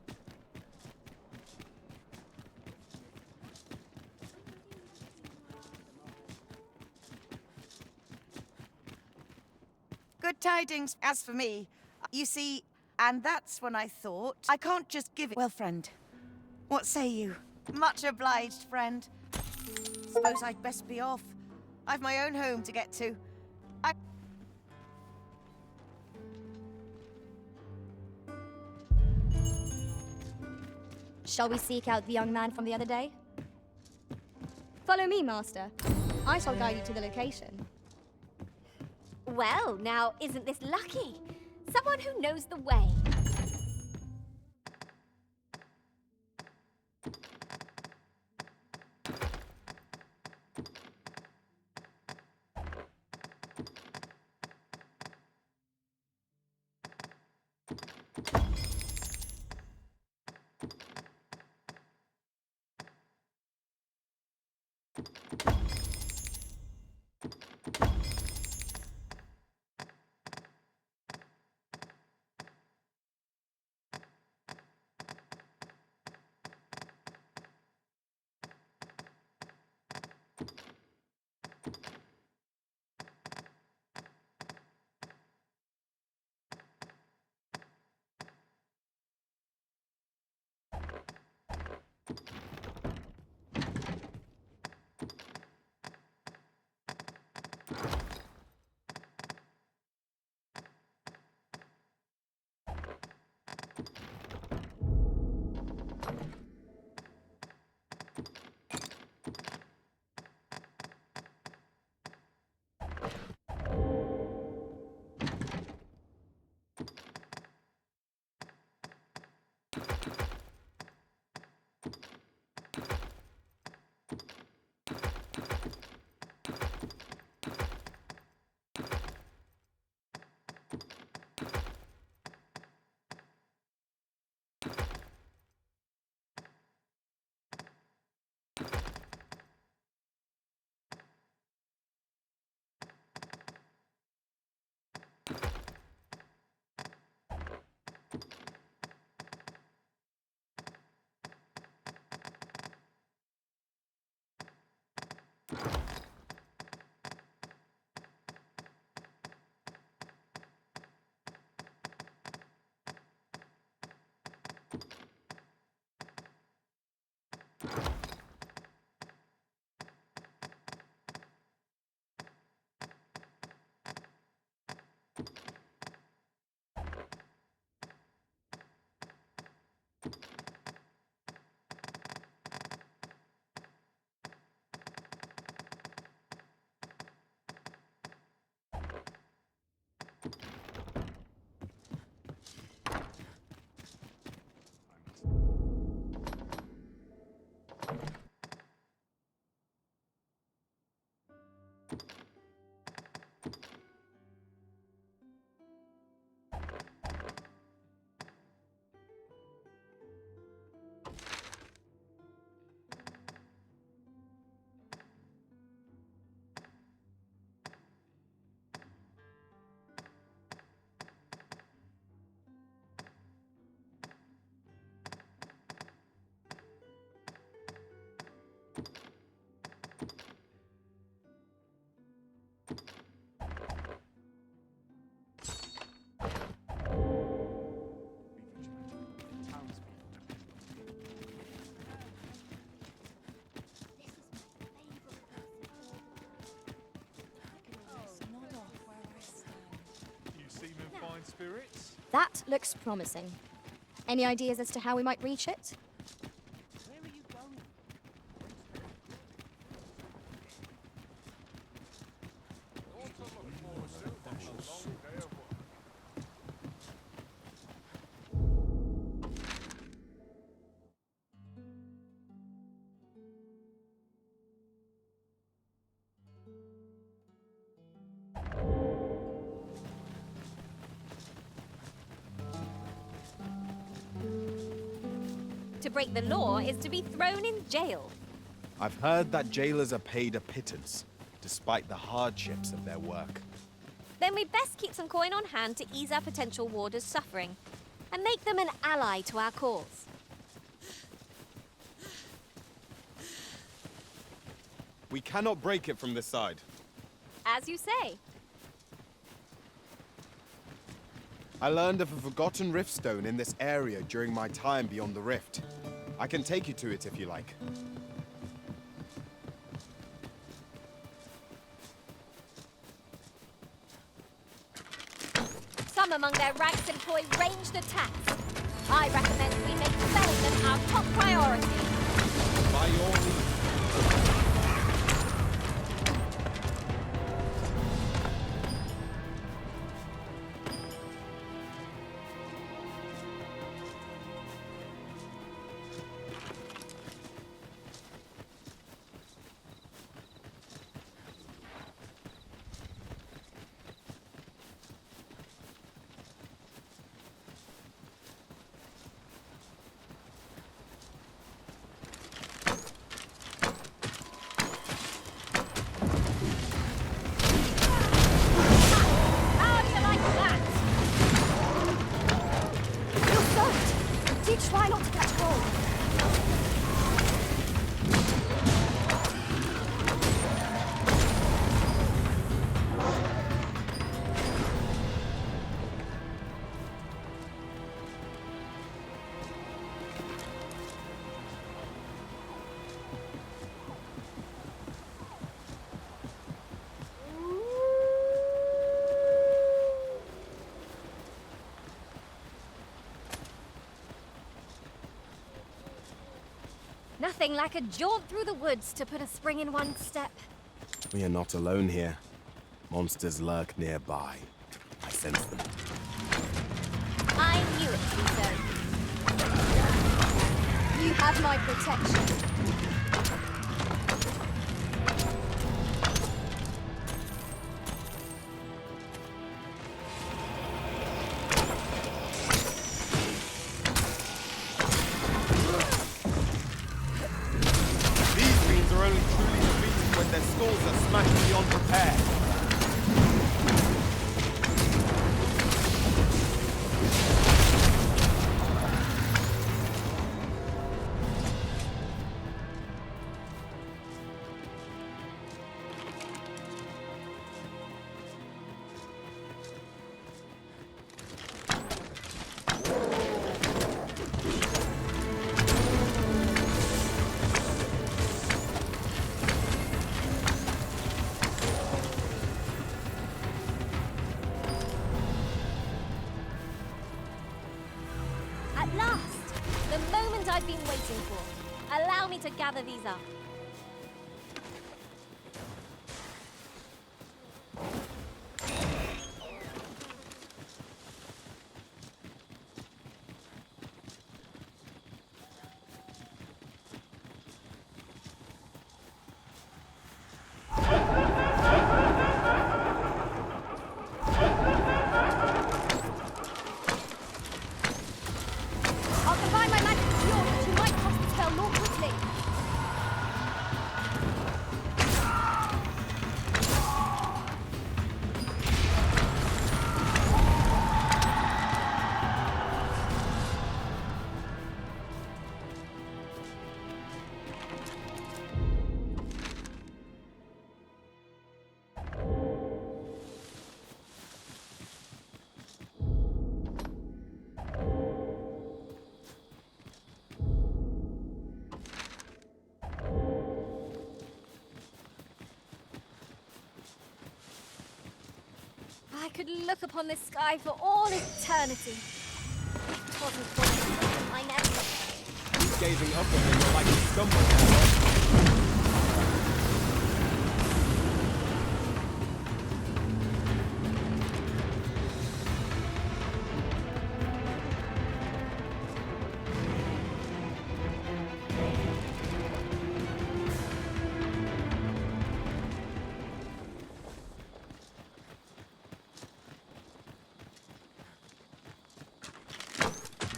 S7: Good tidings. As for me, you see, and that's when I thought, I can't just give it. Well, friend, what say you? Much obliged, friend. Suppose I'd best be off. I've my own home to get to.
S10: Shall we seek out the young man from the other day? Follow me, Master. I shall guide you to the location.
S5: Well, now, isn't this lucky? Someone who knows the way.
S10: That looks promising. Any ideas as to how we might reach it? To break the law is to be thrown in jail.
S22: I've heard that jailers are paid a pittance, despite the hardships of their work.
S10: Then we'd best keep some coin on hand to ease our potential warders' suffering, and make them an ally to our cause.
S22: We cannot break it from this side.
S10: As you say.
S22: I learned of a forgotten riftstone in this area during my time beyond the rift. I can take you to it if you like.
S10: Some among their ranks employ ranged attacks. I recommend we make development our top priority.
S22: By your means.
S10: Try not to catch cold. Nothing like a jaunt through the woods to put a spring in one's step.
S22: We are not alone here. Monsters lurk nearby. I sense them.
S10: I knew it would be so. You have my protection.
S22: Their skulls are smashed beyond repair.
S10: At last! The moment I've been waiting for. Allow me to gather these up. I'll combine my magic with yours, but you might cast the spell more quickly. could look upon this sky for all eternity. Toddled boy, I never.
S22: Gazing up at me, you're like a stumble.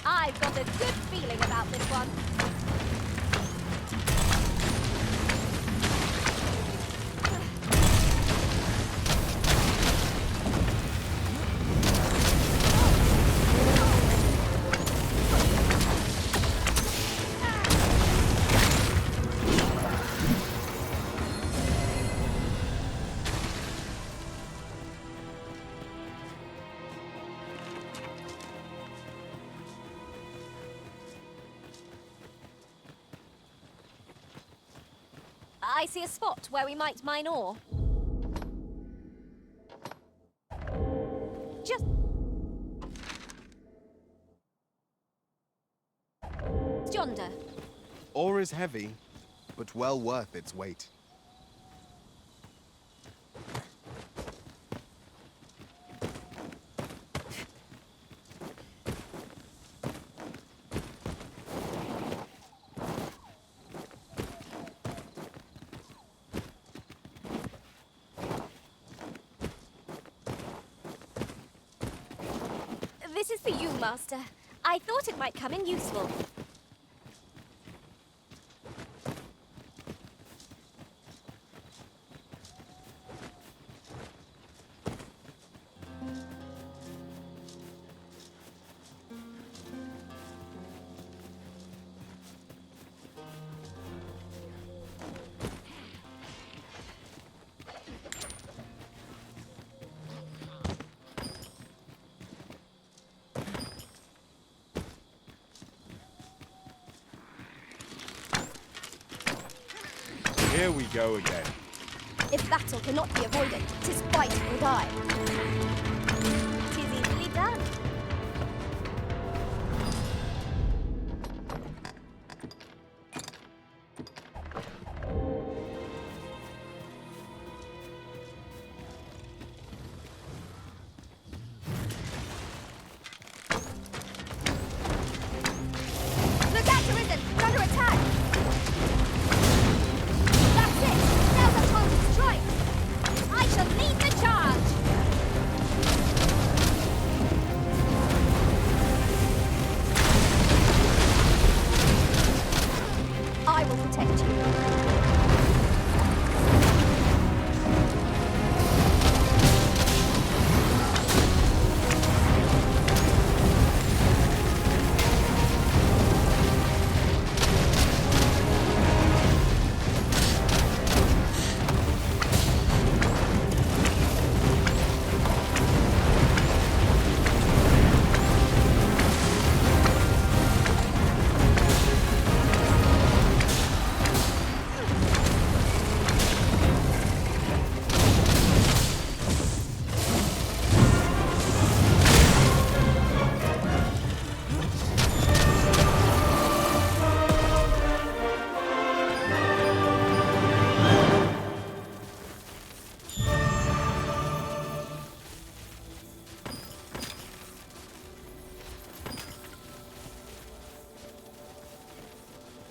S10: I've got a good feeling about this one. I see a spot where we might mine ore. Just yonder.
S22: Ore is heavy, but well worth its weight.
S10: This is for you, Master. I thought it might come in useful.
S22: Here we go again.
S10: If battle cannot be avoided, 'tis fight or die. 'Tis easily done. Look out, Arisen! We're under attack! That's it! Now's our time to strike! I shall lead the charge! I will protect you.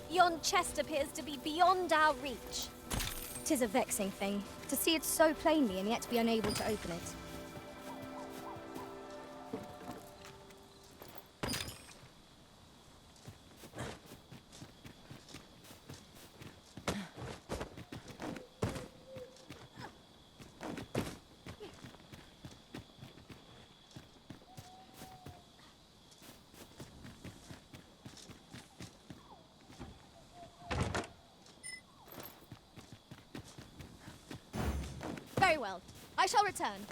S10: Yon chest appears to be beyond our reach. 'Tis a vexing thing, to see it so plainly and yet be unable to open it. Very well. I shall return.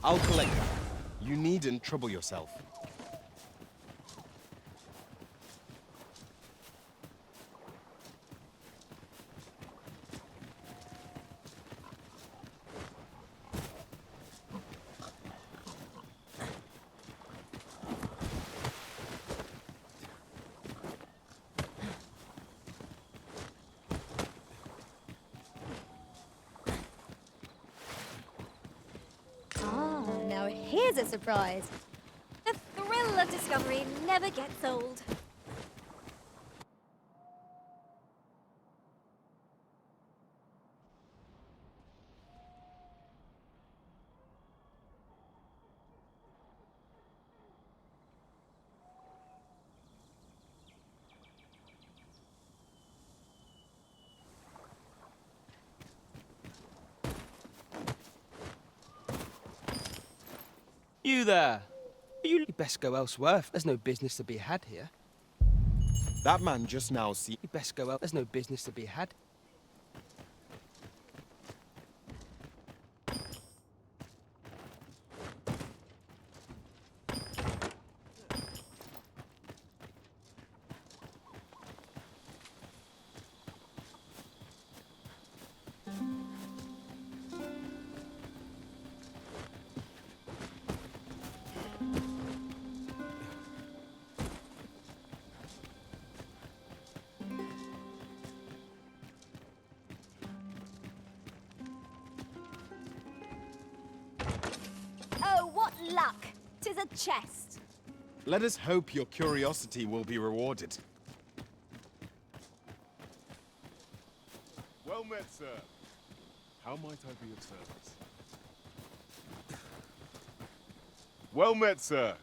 S22: I'll collect that. You needn't trouble yourself.
S10: Now here's a surprise. The thrill of discovery never gets old.
S17: You there! You best go elsewhere. There's no business to be had here.
S22: That man just now see.
S17: You best go out. There's no business to be had.
S10: Oh, what luck! 'Tis a chest.
S22: Let us hope your curiosity will be rewarded.
S11: Well met, sir. How might I be of service? Well met, sir.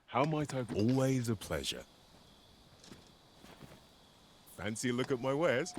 S11: How might I? Always a pleasure. Fancy a look at my wares?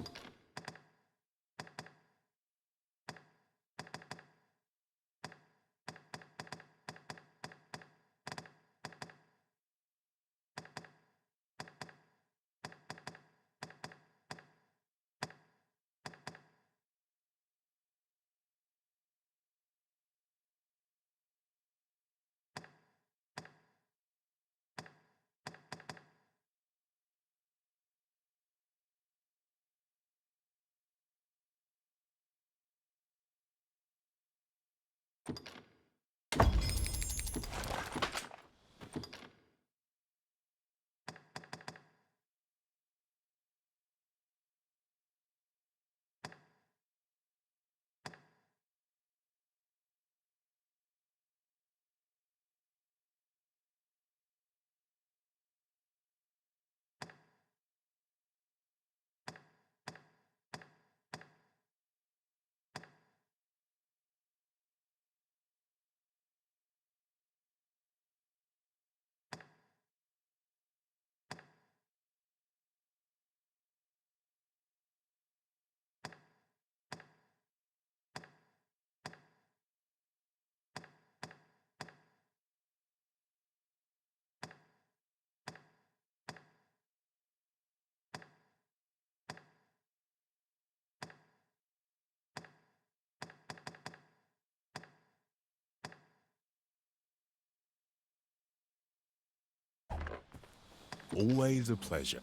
S11: Always a pleasure.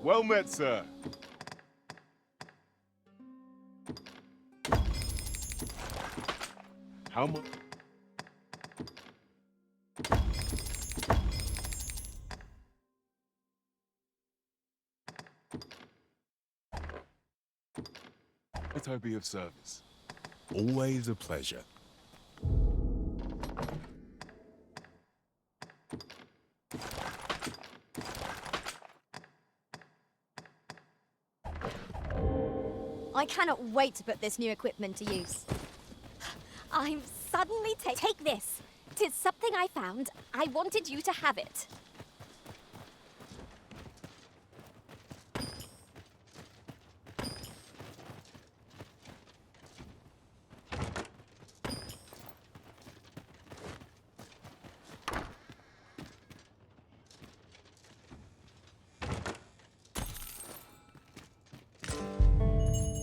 S11: Well met, sir. How much? Might I be of service? Always a pleasure.
S10: I cannot wait to put this new equipment to use. I'm suddenly take this. 'Tis something I found. I wanted you to have it.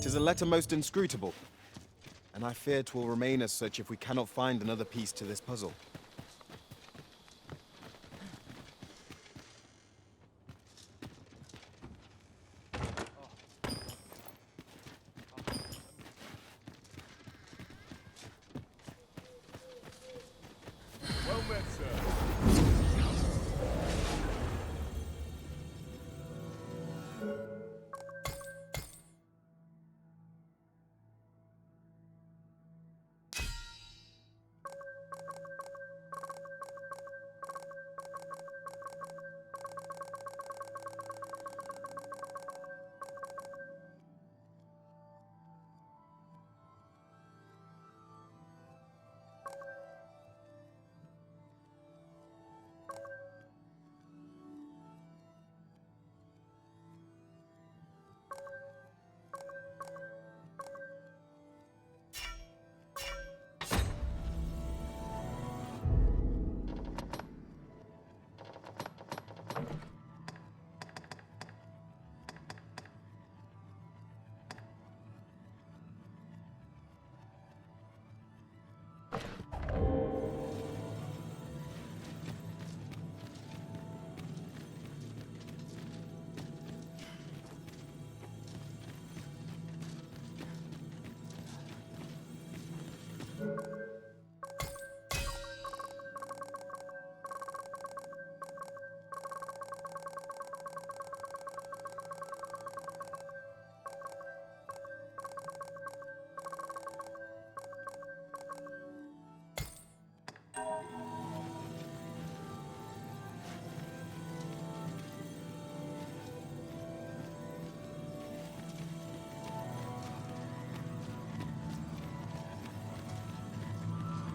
S22: 'Tis a letter most inscrutable, and I fear 'twill remain as such if we cannot find another piece to this puzzle.
S11: Well met, sir.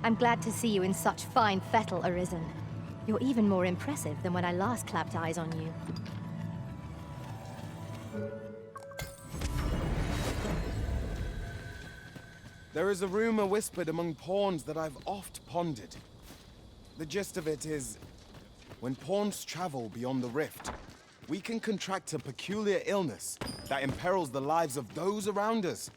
S10: I'm glad to see you in such fine fettle, Arisen. You're even more impressive than when I last clapped eyes on you.
S22: There is a rumor whispered among pawns that I've oft pondered. The gist of it is, when pawns travel beyond the rift, we can contract a peculiar illness that imperils the lives of those around us.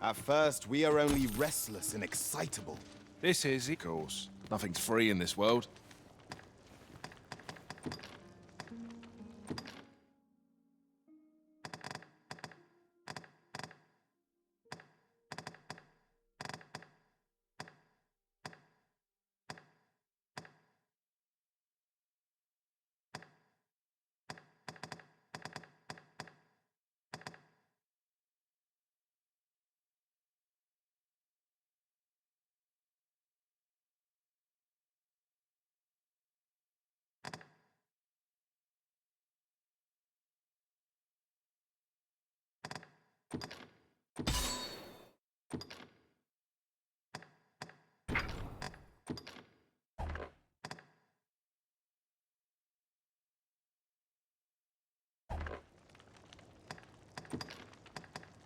S22: At first, we are only restless and excitable.
S18: This is, of course. Nothing's free in this world.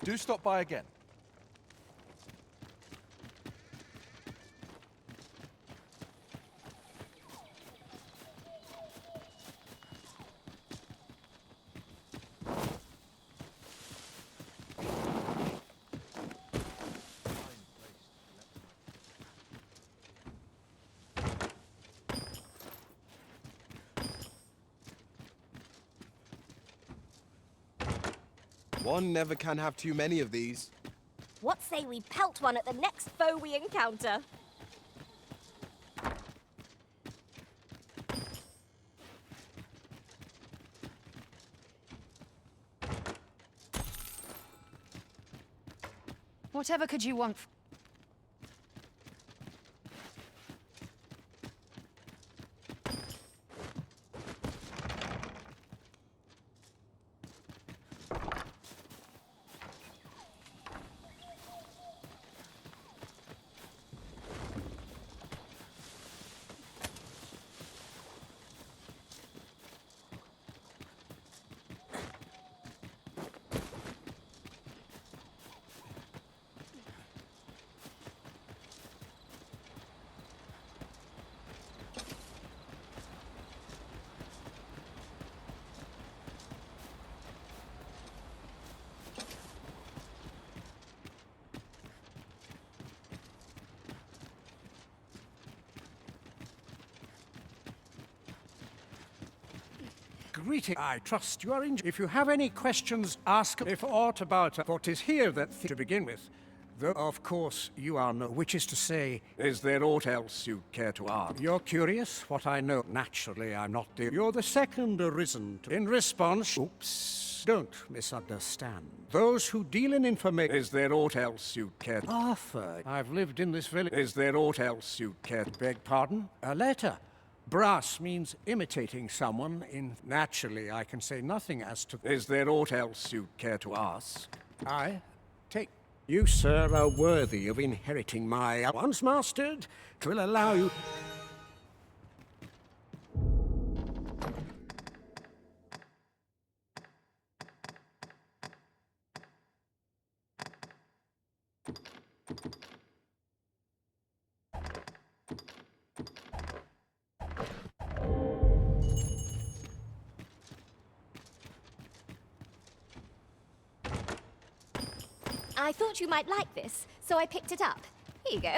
S18: Do stop by again.
S22: One never can have too many of these.
S10: What say we pelt one at the next foe we encounter?
S12: Whatever could you want?
S6: greeting. I trust you are in. If you have any questions, ask if aught about what is here that to begin with. Though, of course, you are no, which is to say, is there aught else you care to ask? You're curious what I know. Naturally, I'm not the... You're the second arisen to... In response... Oops. Don't misunderstand. Those who deal in information... Is there aught else you'd care to... Arthur, I've lived in this village... Is there aught else you'd care to... Beg pardon? A letter. Brass means imitating someone in... Naturally, I can say nothing as to... Is there aught else you'd care to ask? I take... You, sir, are worthy of inheriting my... Once mastered, 'twill allow you...
S10: I thought you might like this, so I picked it up. Here you go.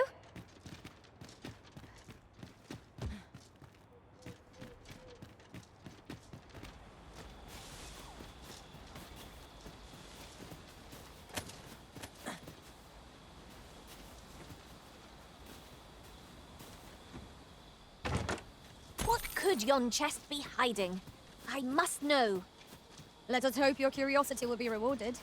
S10: What could yon chest be hiding? I must know. Let us hope your curiosity will be rewarded.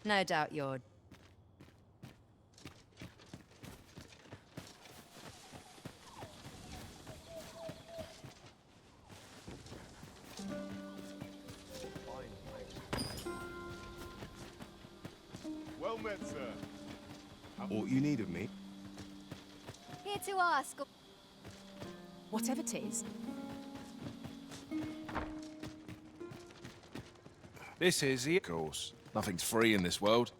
S12: No doubt you're...
S11: Well met, sir. All you need of me?
S10: Here to ask.
S3: Whatever it is.
S18: This is the... Of course. Nothing's free in this world.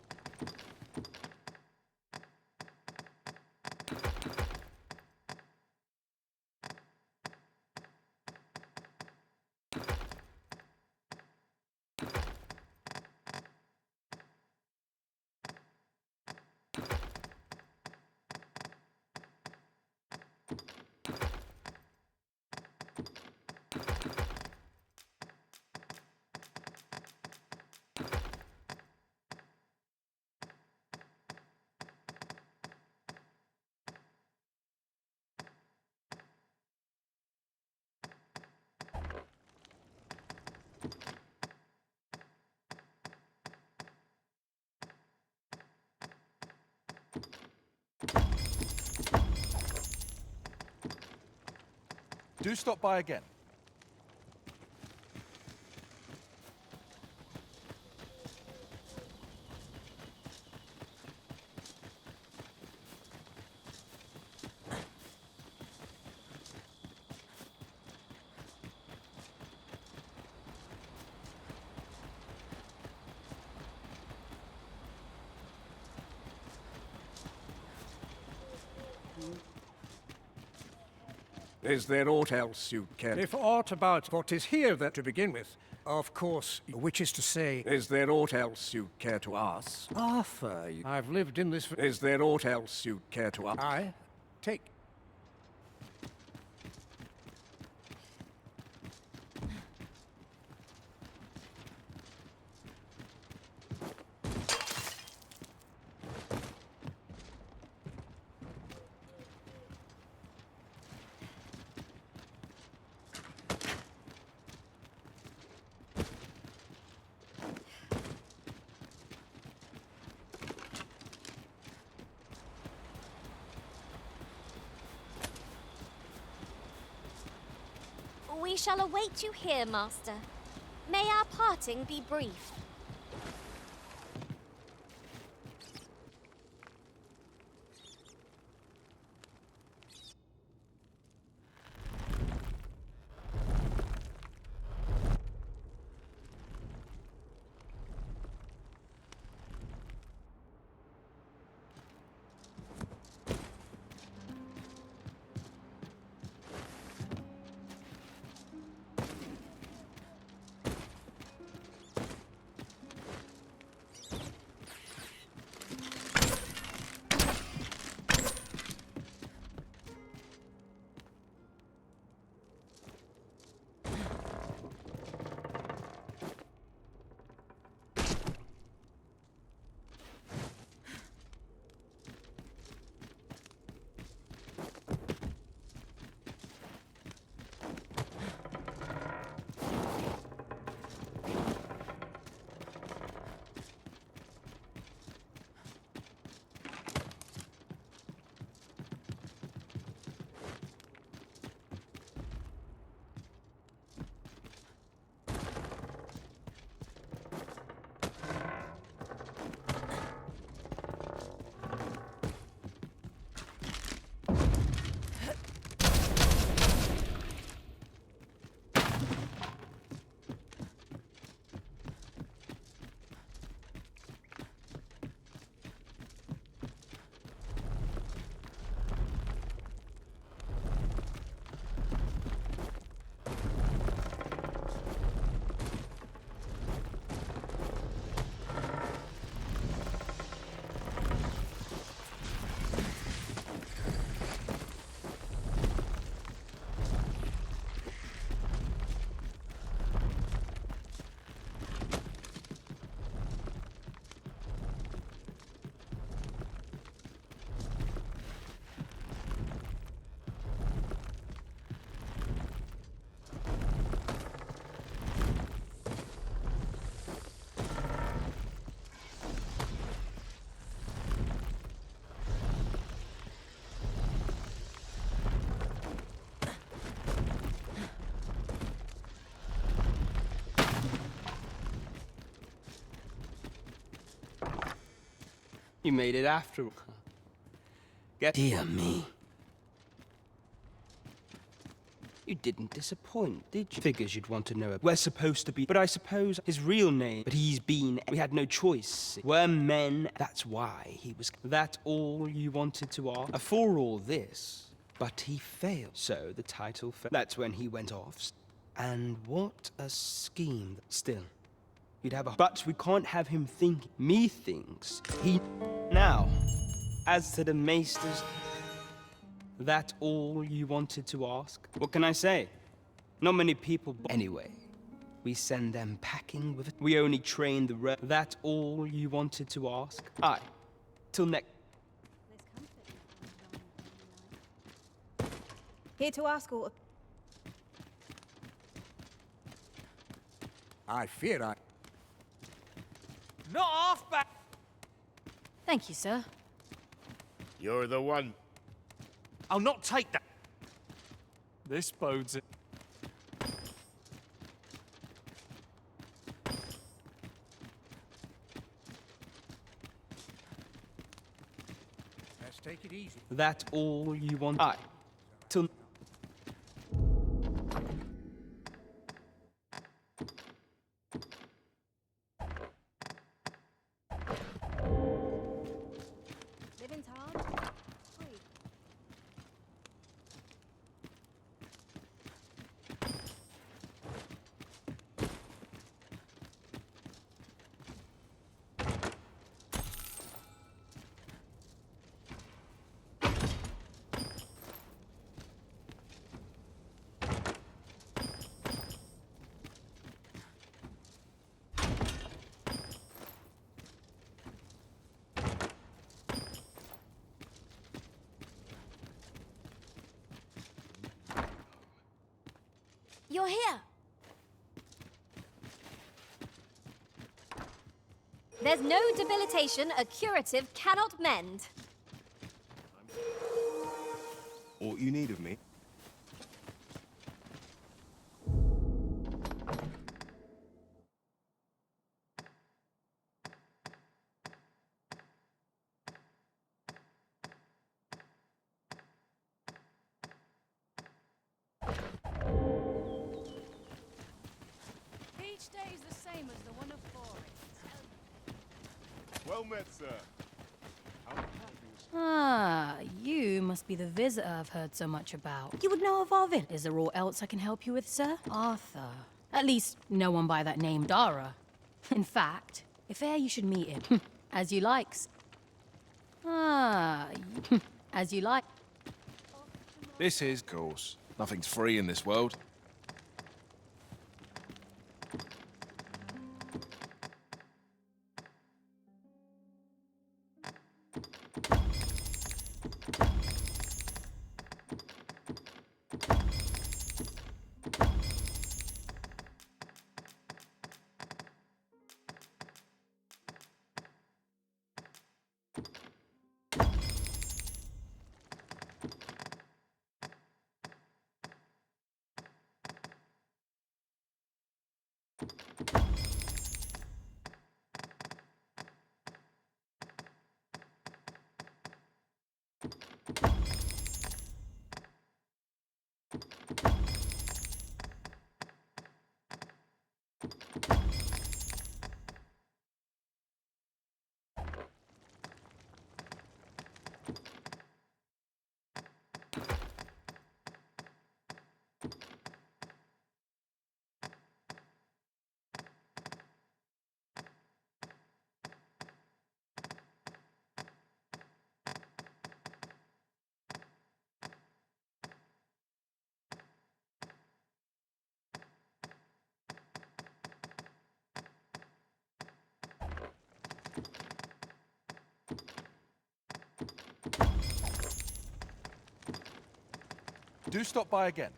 S18: Do stop by again.
S6: Is there aught else you care? If aught about what is here that to begin with, of course, which is to say, is there aught else you care to ask? Arthur, I've lived in this... Is there aught else you care to ask? I take...
S10: shall await you here, Master. May our parting be brief.
S3: You made it after all. Dear me. You didn't disappoint, did you? Figures you'd want to know. We're supposed to be, but I suppose his real name. But he's been. We had no choice. We're men. That's why he was. That all you wanted to ask? For all this, but he failed. So the title fell. That's when he went off. And what a scheme. Still, you'd have a. But we can't have him think. Me thinks he. Now, as to the maesters. That all you wanted to ask? What can I say? Not many people. Anyway, we send them packing with it. We only train the That all you wanted to ask? Aye. Till next.
S16: Here to ask all.
S6: I fear I.
S15: Not half back.
S12: Thank you, sir.
S11: You're the one.
S15: I'll not take that.
S4: This bodes it.
S6: Let's take it easy.
S3: That all you want? Aye. Till.
S16: Living's hard. Free.
S10: You're here. There's no debilitation a curative cannot mend.
S21: All you need of me?
S16: today's the same as the one before it.
S11: Well met, sir.
S12: Ah, you must be the visitor I've heard so much about. You would know of our village. Is there aught else I can help you with, sir? Arthur. At least, no one by that name, Dara. In fact, if e'er you should meet him, as you like. As you like.
S18: This is, of course. Nothing's free in this world.
S19: Do stop by again.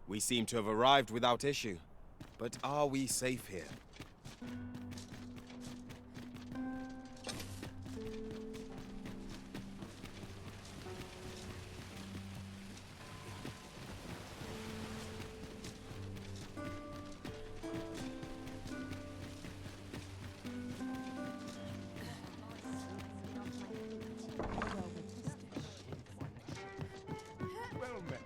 S22: We seem to have arrived without issue. But are we safe here?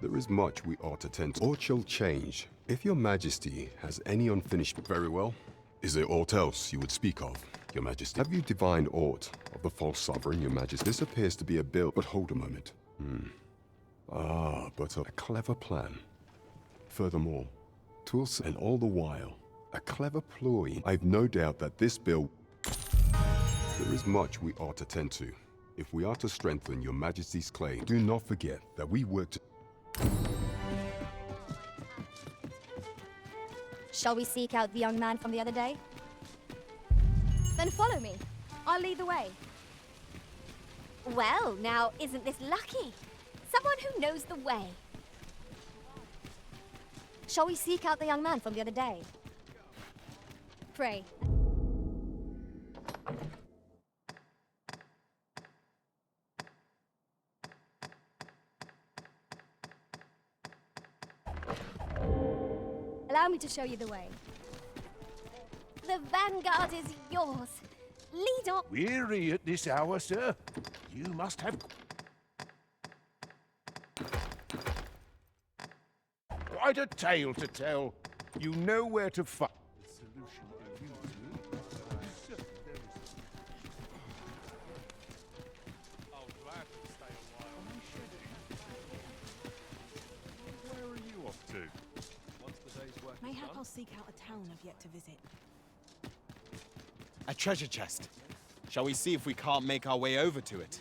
S9: There is much we ought to tend to, or shall change. If your majesty has any unfinished, very well. Is there aught else you would speak of, your majesty? Have you divined aught of the false sovereign, your majesty? This appears to be a bill, but hold a moment. But a clever plan. Furthermore, and all the while, a clever ploy. I've no doubt that this bill... There is much we ought to tend to. If we are to strengthen your majesty's claim, do not forget that we work to...
S10: Shall we seek out the young man from the other day? Then follow me. I'll lead the way. Well, now, isn't this lucky? Someone who knows the way. Shall we seek out the young man from the other day? Pray. Allow me to show you the way. The vanguard is yours. Lead on.
S11: Weary at this hour, sir? You must have quite a tale to tell. You know where to find the solution to Where are you off to?
S16: Mayhap I'll seek out a town I've yet to visit.
S22: A treasure chest. Shall we see if we can't make our way over to it?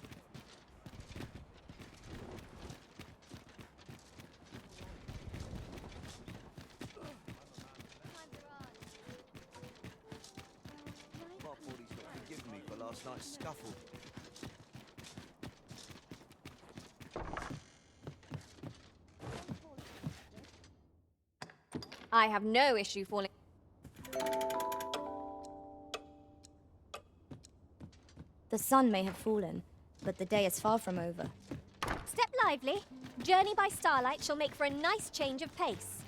S17: Body's not forgiven me for last night's scuffle.
S10: I have no issue falling. The sun may have fallen, but the day is far from over. Step lively. Journey by starlight shall make for a nice change of pace.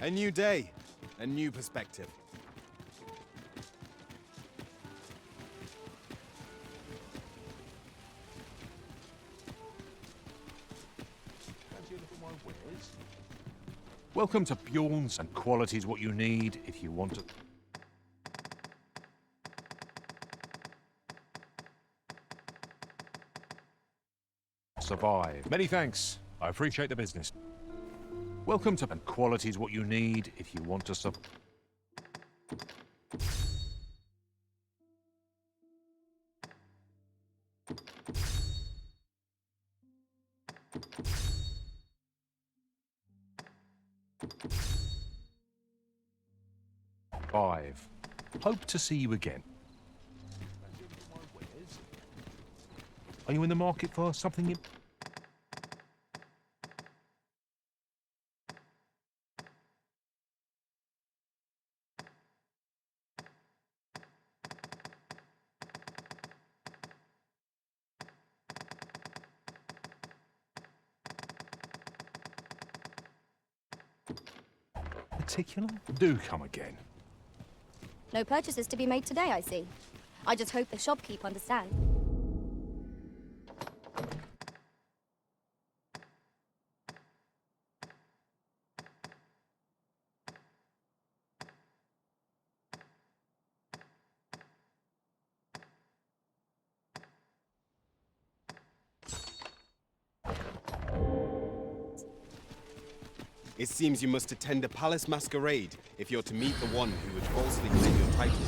S22: A new day, a new perspective.
S11: Welcome to Bjorn's, and quality is what you need if you want to. Survive. Many thanks. I appreciate the business. Welcome to, and quality is what you need if you want to survive. Hope to see you again. Are you in the market for something? Particular? Do come again.
S10: No purchases to be made today, I see. I just hope the shopkeep understands.
S22: It seems you must attend a palace masquerade if you're to meet the one who would falsely claim your title.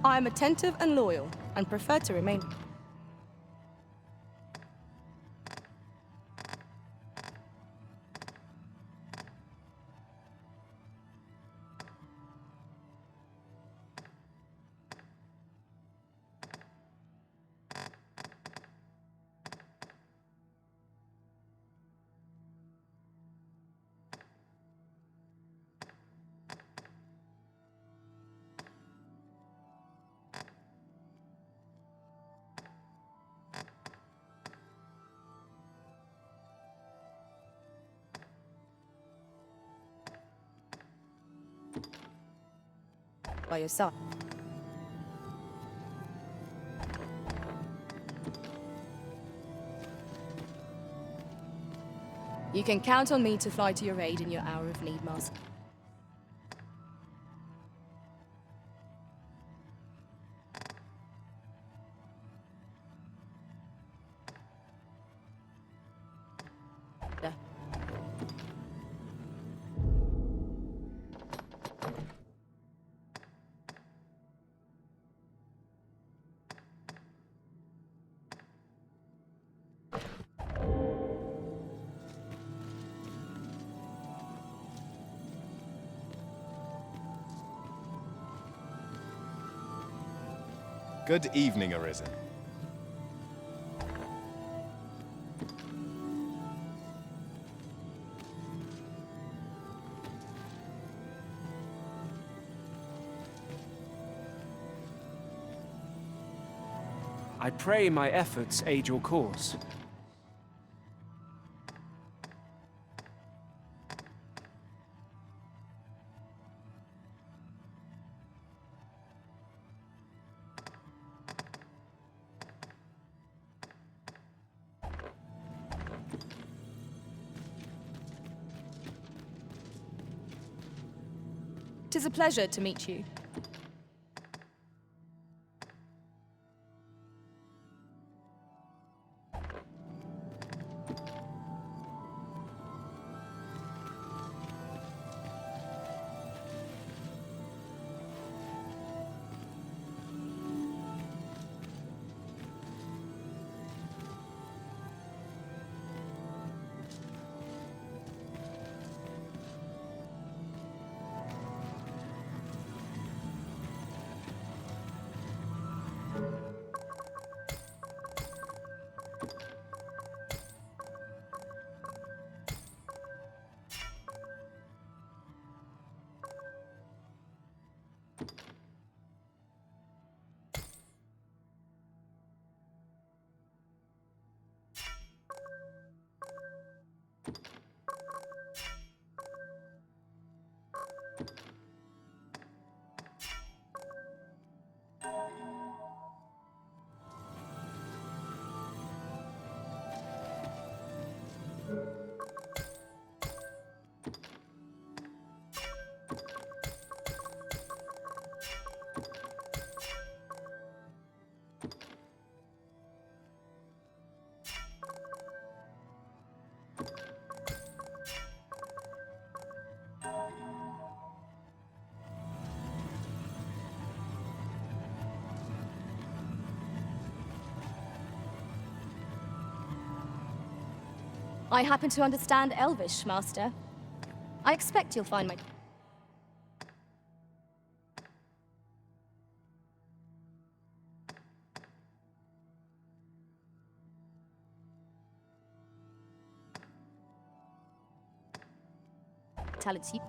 S19: I am attentive and loyal, and prefer to remain. By your side. You can count on me to fly to your aid in your hour of need, Master.
S22: Good evening, Arisen.
S14: I pray my efforts aid your cause.
S19: Tis a pleasure to meet you.
S10: I happen to understand Elvish, Master. I expect you'll find my... talents you...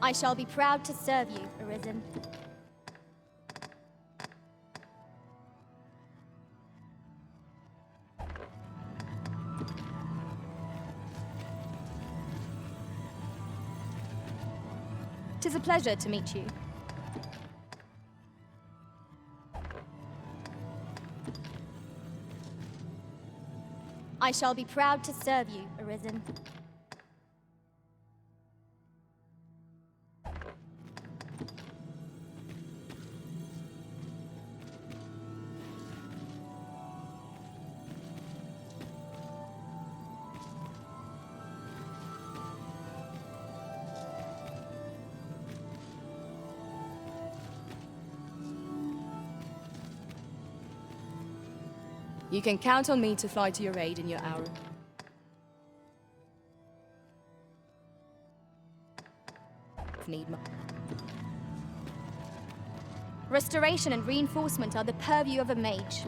S10: I shall be proud to serve you, Arisen. Tis a pleasure to meet you. I shall be proud to serve you, Arisen.
S19: You can count on me to fly to your aid in your hour. Need my...
S10: Restoration and reinforcement are the purview of a mage.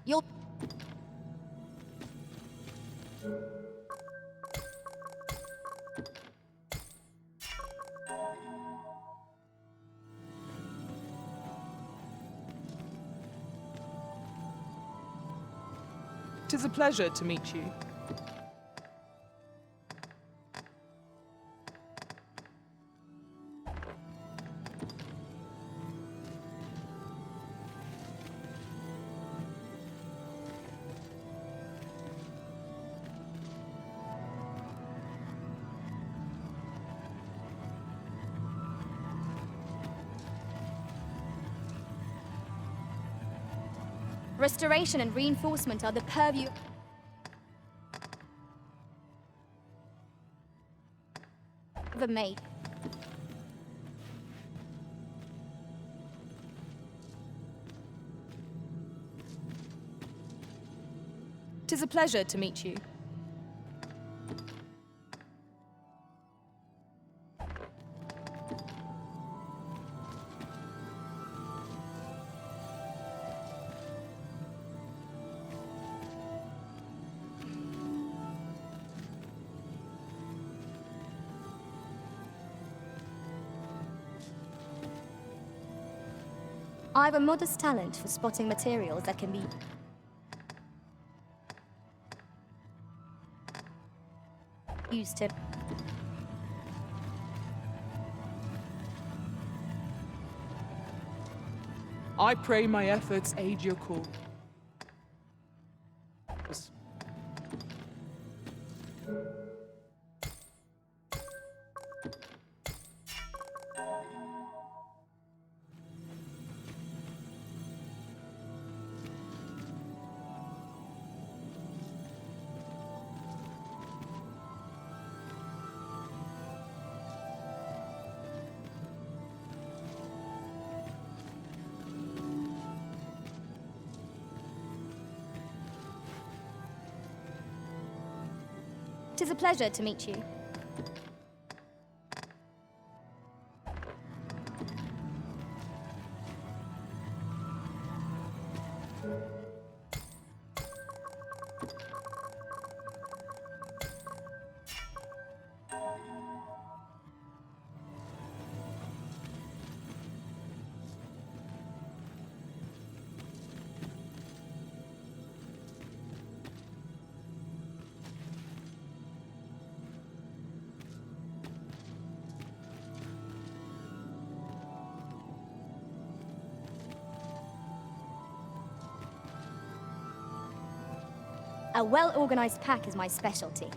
S10: You'll...
S20: Tis a pleasure to meet you.
S10: Restoration and reinforcement are the purview of a maid.
S19: Tis a pleasure to meet you.
S10: I have a modest talent for spotting materials that can be used to
S20: I pray my efforts aid your cause.
S10: Tis a pleasure to meet you. A well-organized pack is my specialty.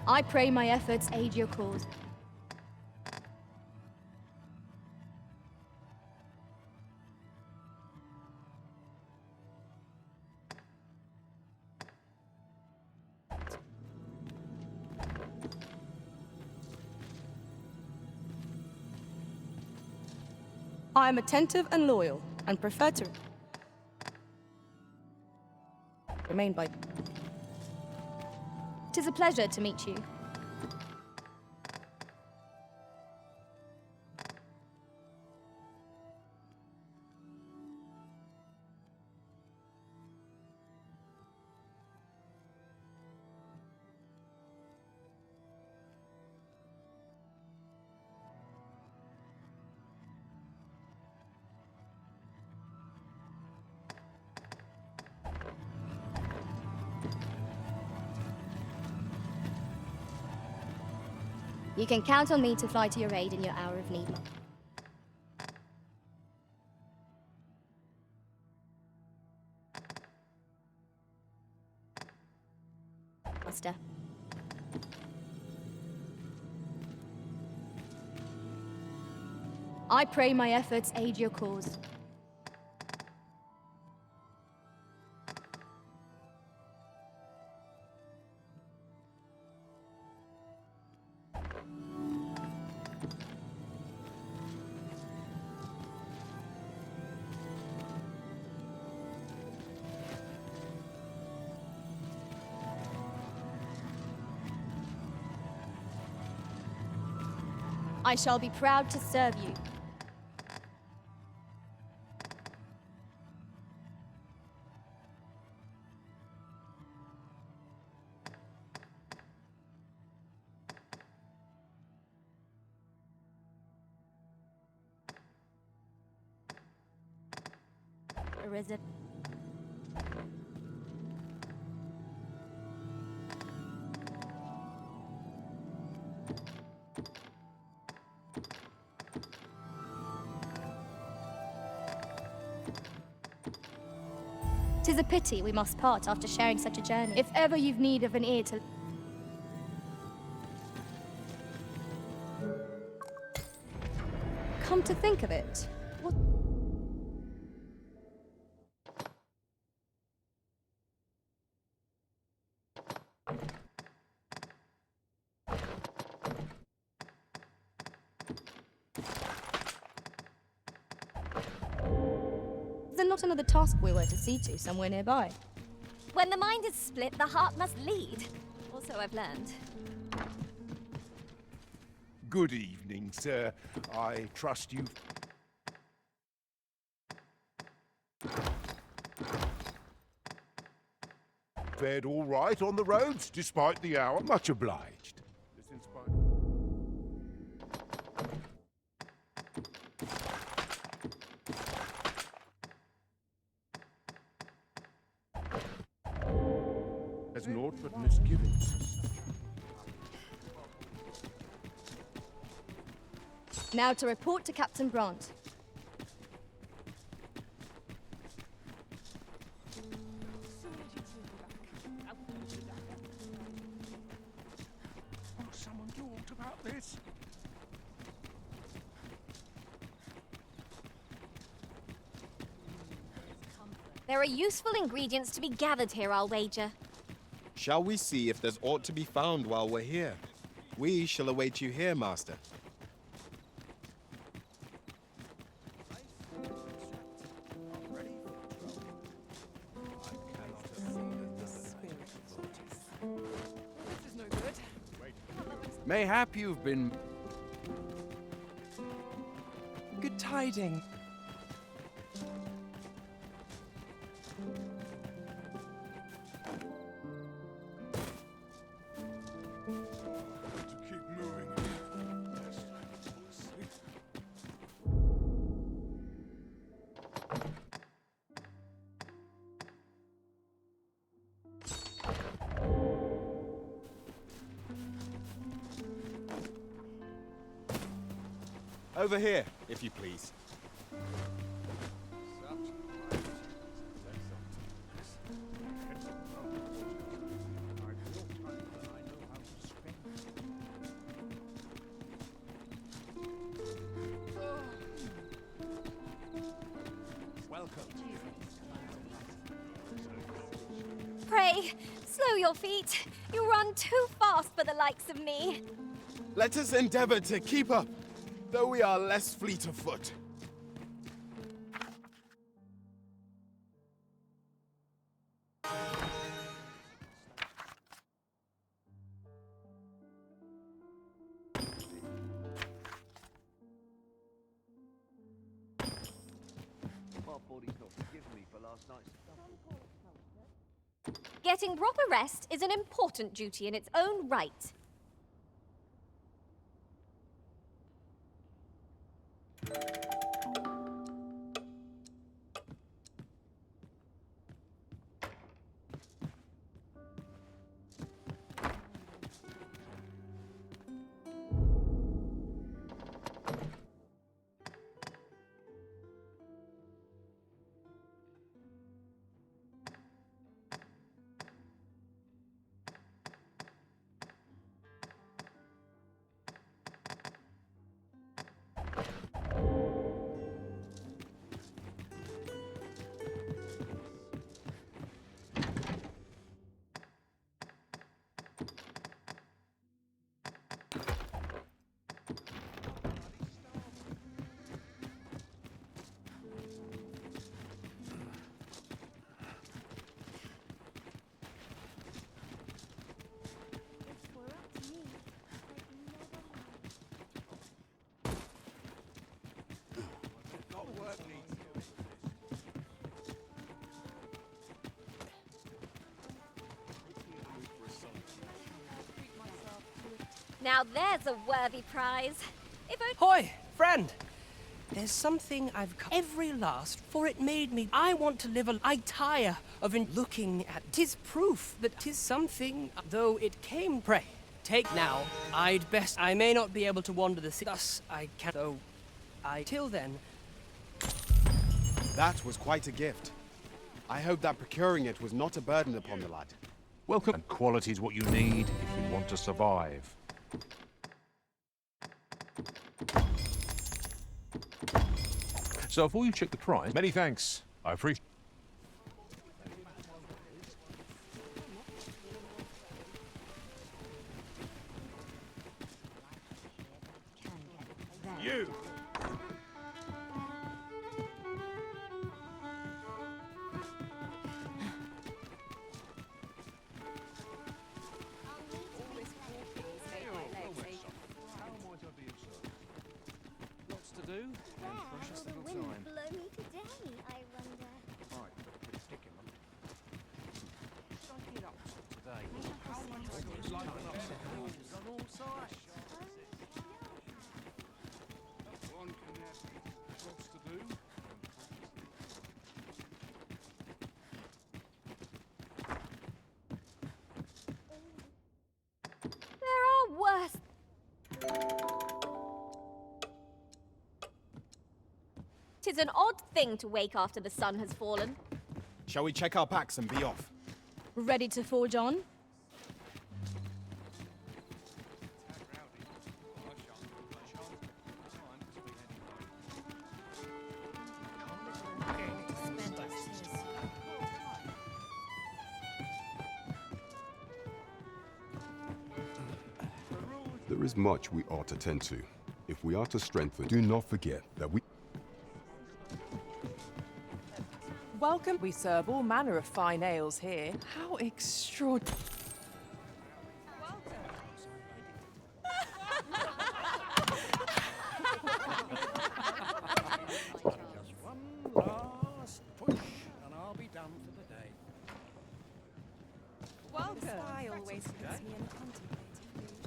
S10: I pray my efforts aid your cause.
S19: I am attentive and loyal, and prefer to remain by.
S10: Tis a pleasure to meet you. You can count on me to fly to your aid in your hour of need. Master. I pray my efforts aid your cause. I shall be proud to serve you. Arisen.
S5: 'Tis a pity we must part after sharing such a journey. If ever you've need of an ear to... Come to think of it, what... Is there not another task we were to see to somewhere nearby?
S10: When the mind is split, the heart must lead. Also, I've learned.
S11: Good evening, sir. I trust you. Fared all right on the roads, despite the hour. Much obliged. This inspired... Has naught but misgivings.
S5: Now to report to Captain Bront.
S11: Oh, someone talked about this.
S10: There are useful ingredients to be gathered here, I'll wager.
S22: Shall we see if there's aught to be found while we're here? We shall await you here, Master.
S13: Mayhap you've been...
S20: Good tidings.
S11: To keep moving.
S22: Over here, if you please.
S10: Pray, slow your feet. You run too fast for the likes of me.
S22: Let us endeavor to keep up, though we are less fleet of foot.
S10: Getting proper rest is an important duty in its own right. Now there's a worthy prize. If only...
S3: Hoy, friend! There's something I've come every last, for it made me. I want to live a. I tire of looking at. 'Tis proof that 'tis something, though it came. Pray, take now. I'd best. I may not be able to wander the sea. Thus I can. Though, till then.
S22: That was quite a gift. I hope that procuring it was not a burden upon the lad.
S1: Welcome. And quality is what you need if you want to survive. So before you check the price, many thanks. I appreciate.
S11: You!
S13: Lots to do, and precious
S5: Will the
S13: little
S5: wind
S13: time.
S5: blow me today, I wonder?
S13: Right, but a predicament. Should I get up to today? How much I got like an upset on all sides? One can have lots to do.
S10: There are worse. Tis an odd thing to wake after the sun has fallen.
S22: Shall we check our packs and be off?
S19: Ready to forge on?
S9: There is much we ought to tend to. If we are to strengthen, do not forget that we...
S20: Welcome. We serve all manner of fine ales here. How extraordinary.
S6: Just one last push, and I'll be done for the day.
S20: Welcome.
S16: I always puts me in contemplative mood.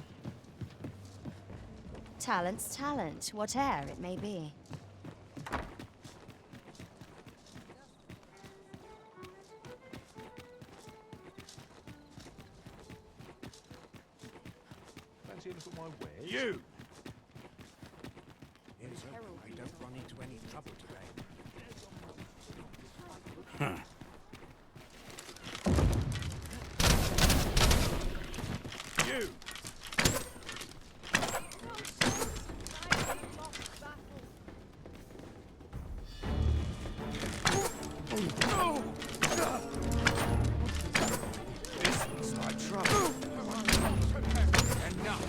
S7: Talent's talent, whate'er it may be.
S1: Fancy a look at my wares?
S11: You!
S6: Here's hoping I don't run into any trouble today.
S11: You!
S6: This looks like trouble. Enough.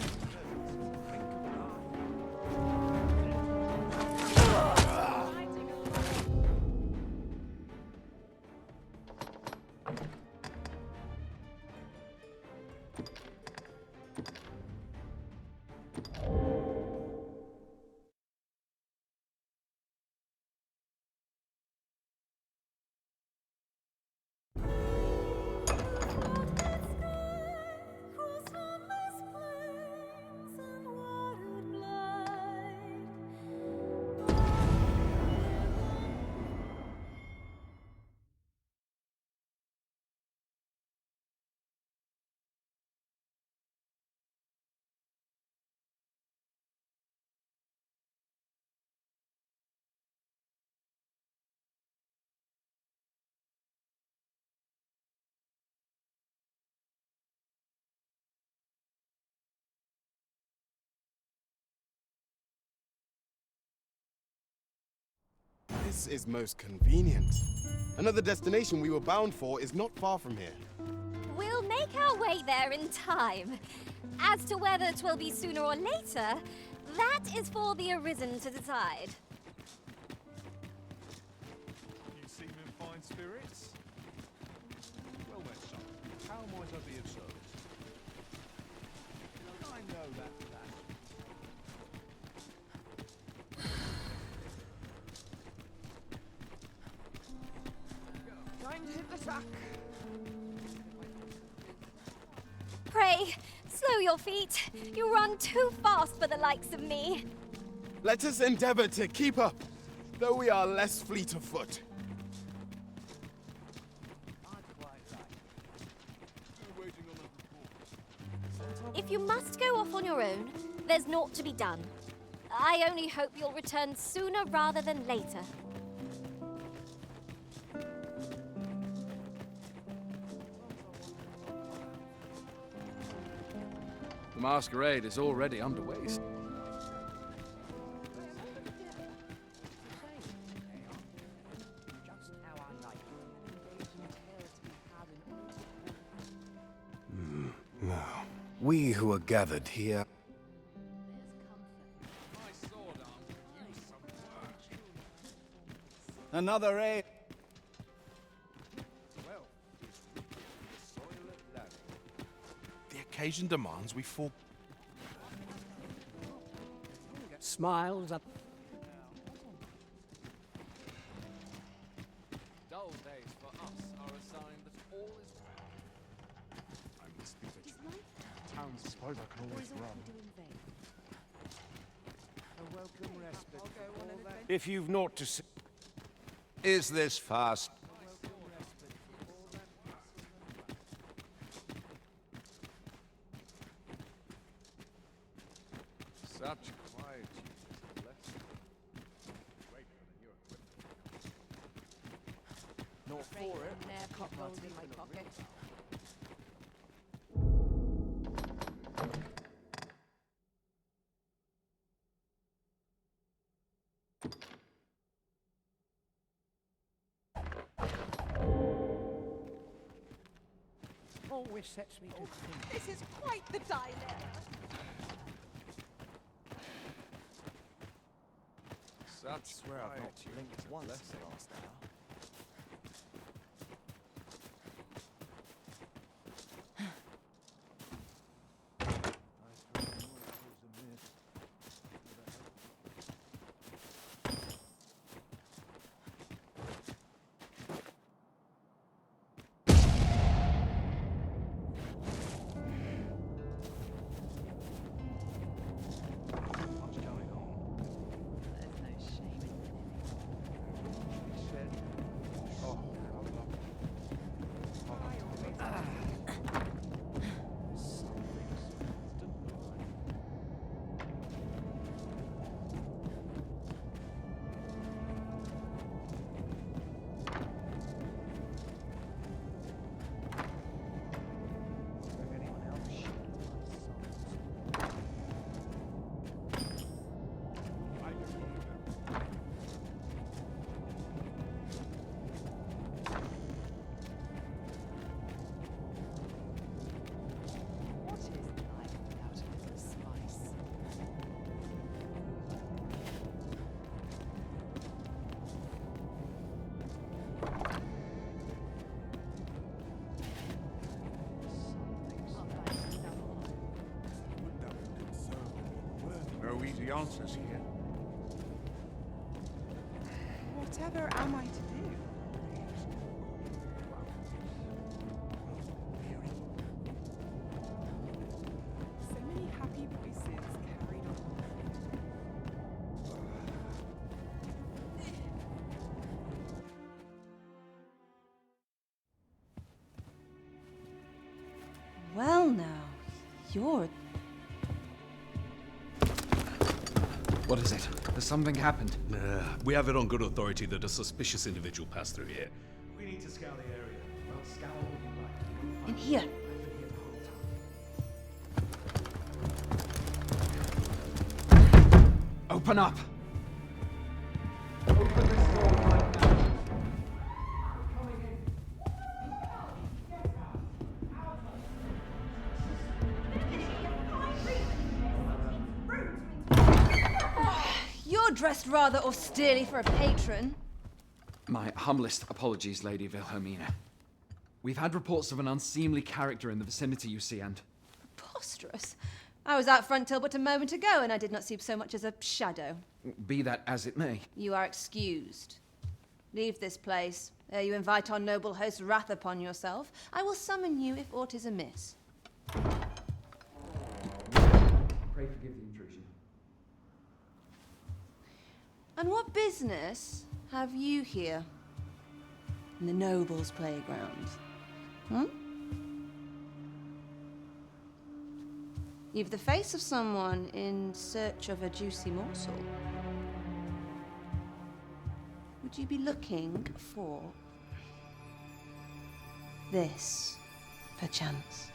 S22: This is most convenient. Another destination we were bound for is not far from here.
S10: We'll make our way there in time. As to whether 'twill be sooner or later, that is for the Arisen to decide.
S1: You seem in fine spirits. Well then, son, how might I be of service? I know that.
S15: Time to hit the sack.
S10: Pray, slow your feet. You run too fast for the likes of me.
S22: Let us endeavor to keep up, though we are less fleet of foot.
S10: If you must go off on your own, there's naught to be done. I only hope you'll return sooner rather than later.
S13: The masquerade is already underway.
S2: Now, we who are gathered here.
S21: Another A.
S18: The occasion demands we fall.
S8: Smiles up.
S13: Dull days for us are a sign that all is
S1: I must be vigilant. Towns suppose I can always run.
S15: A welcome respite.
S6: If you've naught to say.
S11: Is this fast?
S13: such quiet.
S20: Not for it. Cut my teeth in my pocket.
S15: Always sets me to think.
S16: This is quite the dilemma.
S13: Such
S4: swear I've not
S13: quiet.
S4: blinked once the last hour.
S6: No easy answers here.
S16: Whatever am I to do? So many happy voices carried on.
S23: Well now, you're...
S24: What is it? Has something happened?
S25: We have it on good authority that a suspicious individual passed through here.
S17: We need to scour the area. Well, scour what you like.
S23: In here.
S24: Open up!
S17: Open this door right now. We're coming in.
S23: You're dressed rather austerely for a patron.
S24: My humblest apologies, Lady Wilhelmina. We've had reports of an unseemly character in the vicinity, you see, and...
S23: Preposterous. I was out front till but a moment ago, and I did not see so much as a shadow.
S24: Be that as it may.
S23: You are excused. Leave this place, ere you invite our noble host's wrath upon yourself. I will summon you if aught is amiss.
S24: Pray forgive the intrusion.
S23: And what business have you here? In the nobles' playgrounds? Hmm? You've the face of someone in search of a juicy morsel. Would you be looking for this, perchance?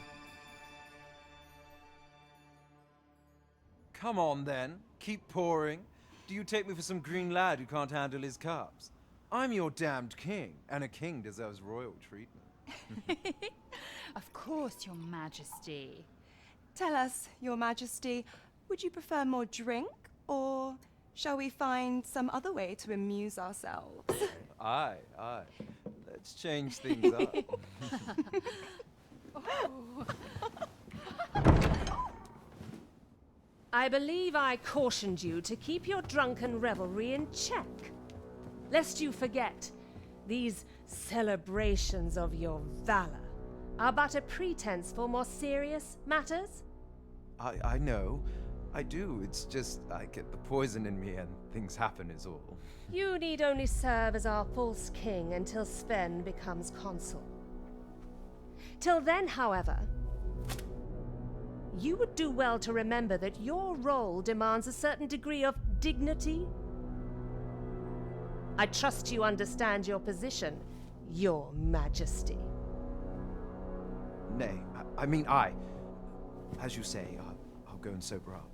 S3: Come on, then. Keep pouring. Do you take me for some green lad who can't handle his cups? I'm your damned king, and a king deserves royal treatment.
S5: Of course, Your Majesty.
S12: Tell us, Your Majesty, would you prefer more drink, or shall we find some other way to amuse ourselves?
S3: Aye. Let's change things up.
S14: I believe I cautioned you to keep your drunken revelry in check, lest you forget these celebrations of your valor are but a pretense for more serious matters.
S3: I know. I do. It's just I get the poison in me and things happen is all.
S14: You need only serve as our false king until Sven becomes consul. Till then, however, you would do well to remember that your role demands a certain degree of dignity. I trust you understand your position, Your Majesty.
S3: Nay, I mean I. As you say, I'll go and sober up.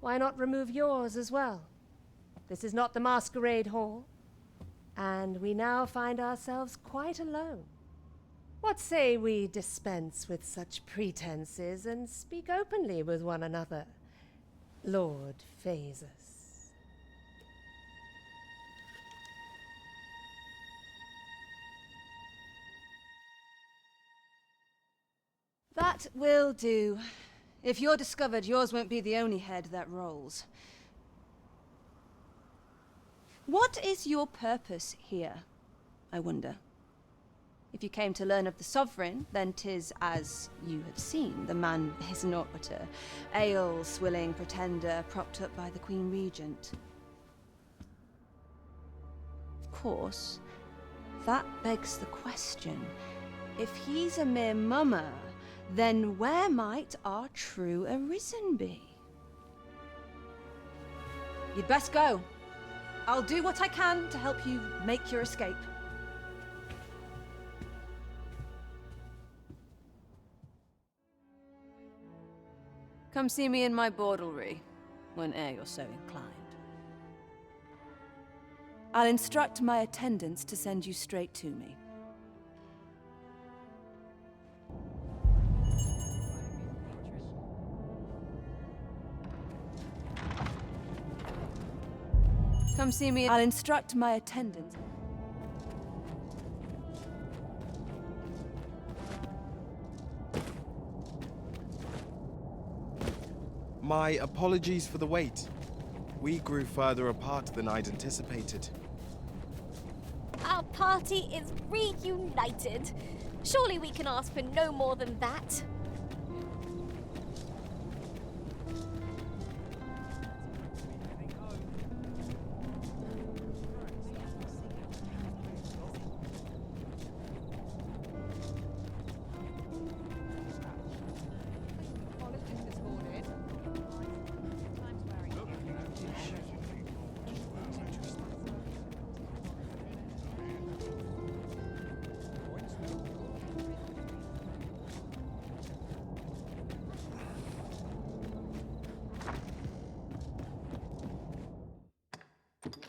S14: Why not remove yours as well? This is not the masquerade hall, and we now find ourselves quite alone. What say we dispense with such pretenses and speak openly with one another, Lord Phasus?
S23: That will do. If you're discovered, yours won't be the only head that rolls. What is your purpose here, I wonder? If you came to learn of the Sovereign, then 'tis as you have seen. The man is naught but a ale-swilling pretender propped up by the Queen Regent. Of course, that begs the question. If he's a mere mummer, then where might our true Arisen be? You'd best go. I'll do what I can to help you make your escape. Come see me in my bordlery, whene'er you're so inclined. I'll instruct my attendants to send you straight to me. Come see me. I'll instruct my attendants.
S22: My apologies for the wait. We grew further apart than I'd anticipated.
S10: Our party is reunited. Surely we can ask for no more than that.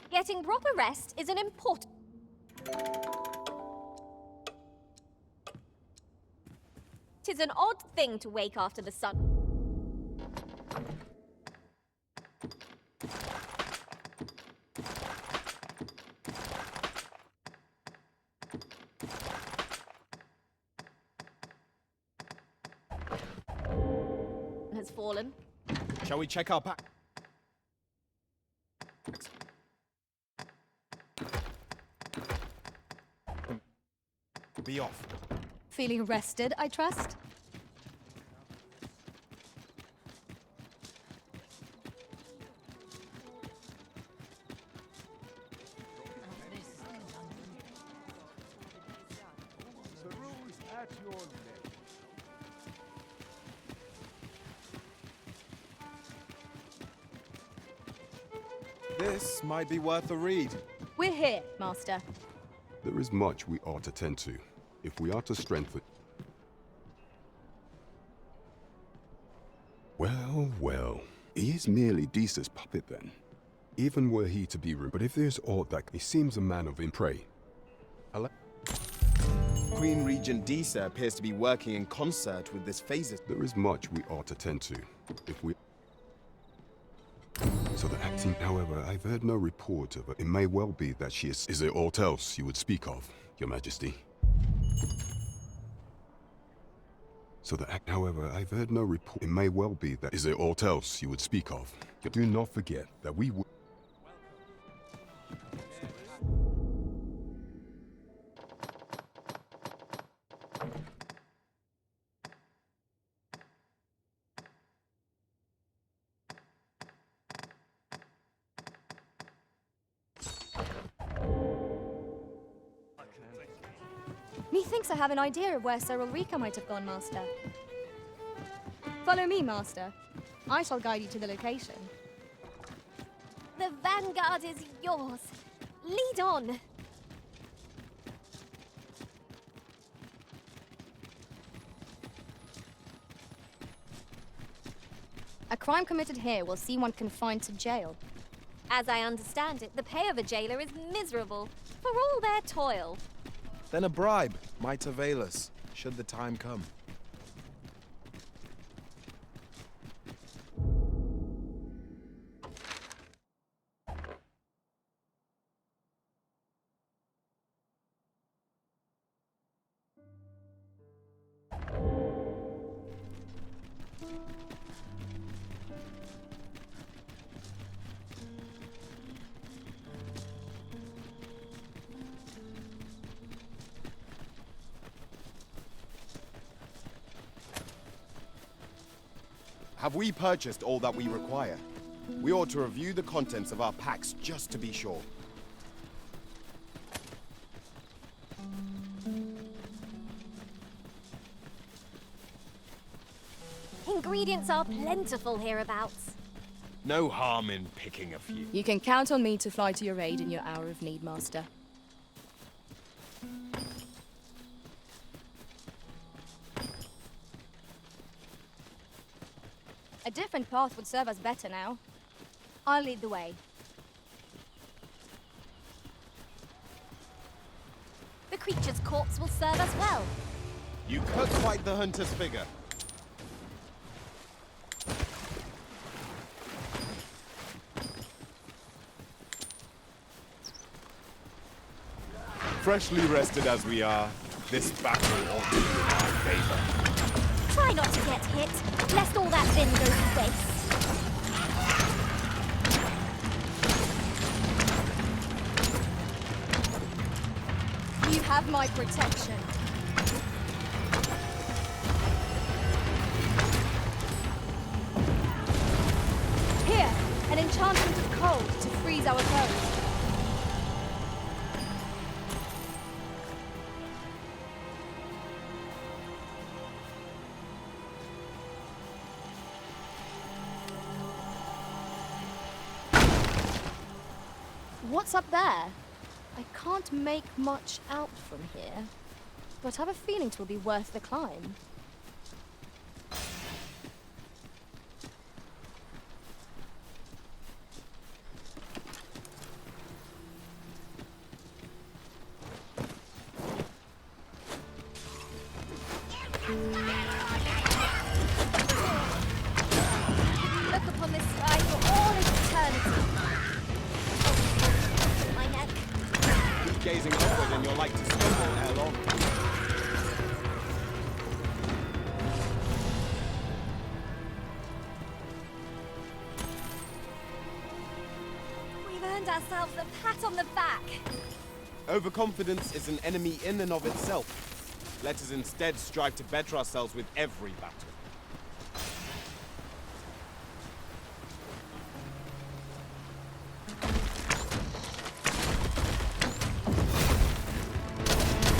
S10: Getting proper rest is an important... Tis an odd thing to wake after the sun. Has fallen.
S22: Shall we check our pack? Be off.
S10: Feeling rested, I trust?
S11: The rules at your neck.
S22: This might be worth a read.
S10: We're here, Master.
S2: There is much we ought to tend to, if we are to strengthen. Well, well. He is merely Desa's puppet then. Even were he to be but if there's aught that he seems a man of prey.
S22: Queen Regent Disa appears to be working in concert with this phaser.
S2: There is much we ought to tend to, if we... So the acting, however, I've heard no report of her. It may well be that she is... Is there aught else you would speak of, Your Majesty? So the act, however, I've heard no report. It may well be that... Is there aught else you would speak of? Do not forget that we would...
S10: Methinks I have an idea of where Sir Ulrika might have gone, Master. Follow me, Master. I shall guide you to the location. The vanguard is yours. Lead on. A crime committed here will see one confined to jail. As I understand it, the pay of a jailer is miserable for all their toil.
S22: Then a bribe might avail us, should the time come. Have we purchased all that we require? We ought to review the contents of our packs just to be sure.
S10: Ingredients are plentiful hereabouts.
S22: No harm in picking a few.
S23: You can count on me to fly to your aid in your hour of need, Master.
S10: A different path would serve us better now. I'll lead the way. The creature's corpse will serve us well.
S22: You cut quite the hunter's figure. Freshly rested as we are, this battle ought to be in our favor.
S10: Try not to get hit, lest all that vim go to waste. You have my protection. Here, an enchantment of cold to freeze our foes. What's up there? I can't make much out from here, but I have a feeling it will be worth the climb. Look upon this sky for all eternity. My neck.
S22: Keep gazing upward and you're like to stumble ere long.
S10: We've earned ourselves a pat on the back.
S22: Overconfidence is an enemy in and of itself. Let us instead strive to better ourselves with every battle.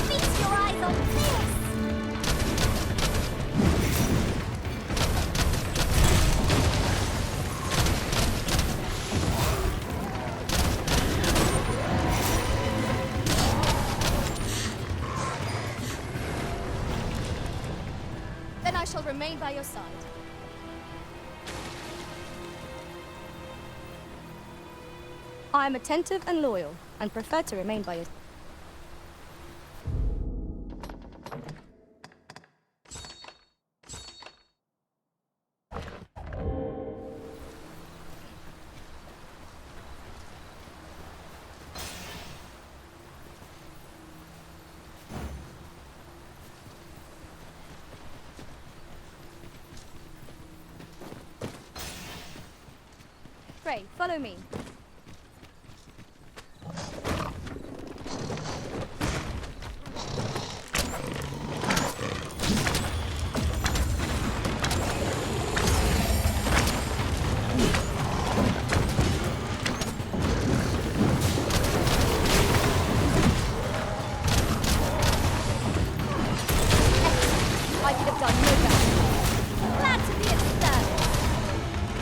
S10: Feast your eyes on this! remain by your side. I am attentive and loyal, and prefer to remain by your side. Pray, follow me. I could have done no better. Glad to be of service.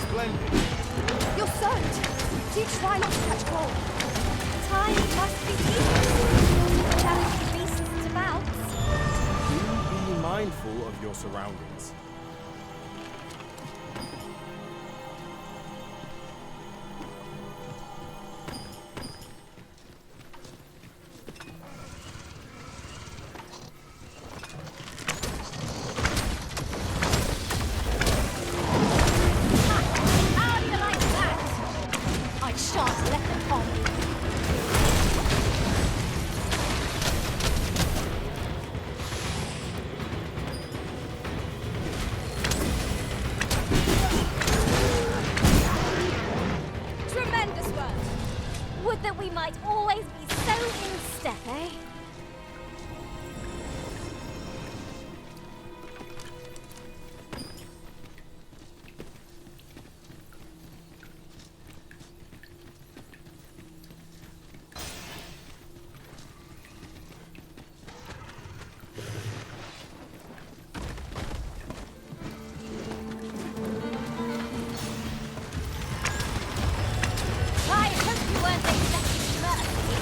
S22: Splendid.
S10: You're soaked. Do try not to catch cold. Time must be eaten. Challenge the beasts to bouts.
S22: Do be mindful of your surroundings.
S10: How do you like that? I shan't let them harm you. Tremendous work. Would that we might always be so in step, eh? I hope you weren't expecting mercy.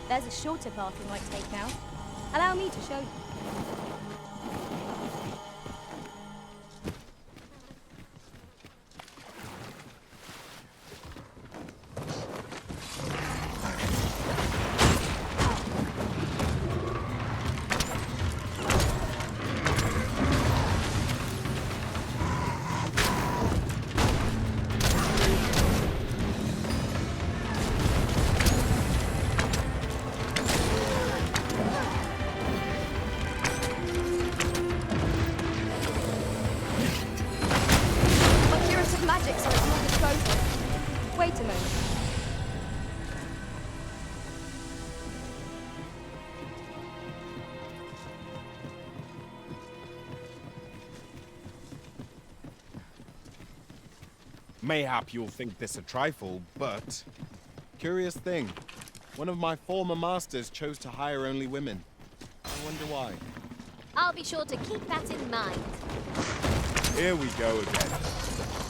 S10: There's a shorter path we might take now. Allow me to show you. My curative magics are at your disposal. Wait a moment.
S22: Mayhap you'll think this a trifle, but... Curious thing. One of my former masters chose to hire only women. I wonder why.
S10: I'll be sure to keep that in mind.
S22: Here we go again.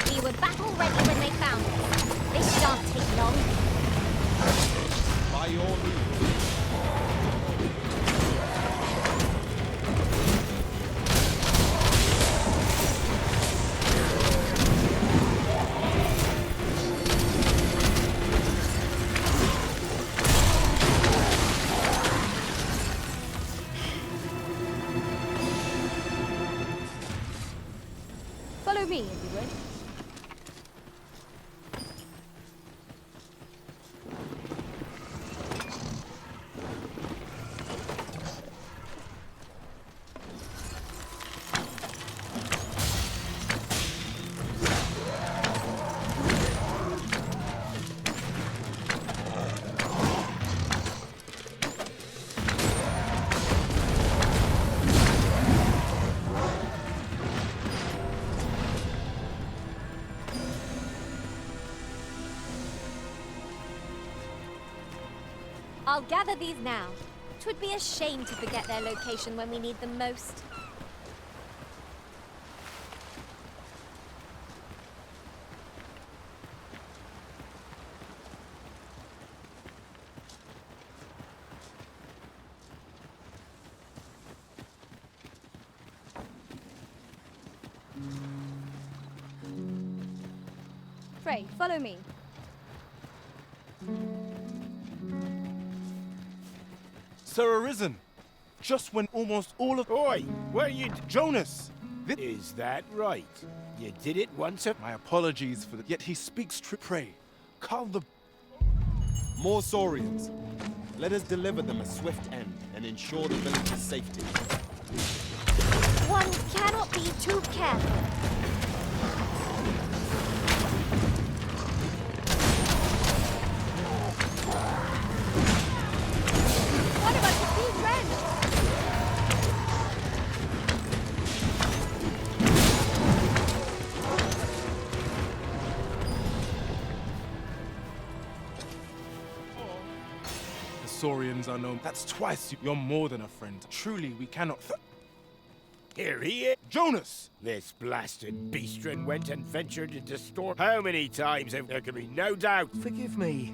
S10: We were battle ready when they found us. This shan't take long.
S22: By your leave.
S10: Follow me, if you would. I'll gather these now. 'Twould be a shame to forget their location when we need them most. Frey, follow me.
S22: Sir Arisen! Just when almost all of—
S11: Oi! Where you—
S22: Jonas!
S11: Is that right? You did it once.
S22: My apologies for the— Yet he speaks true. Pray, calm the— More Saurians. Let us deliver them a swift end and ensure the village's safety.
S10: One cannot be too careful. What about the big wrench?
S22: The Saurians are known. That's twice. You're more than a friend. Truly, we cannot—
S11: Here he is.
S22: Jonas!
S11: This blasted beastren went and ventured into storm. How many times have there can be no doubt?
S22: Forgive me.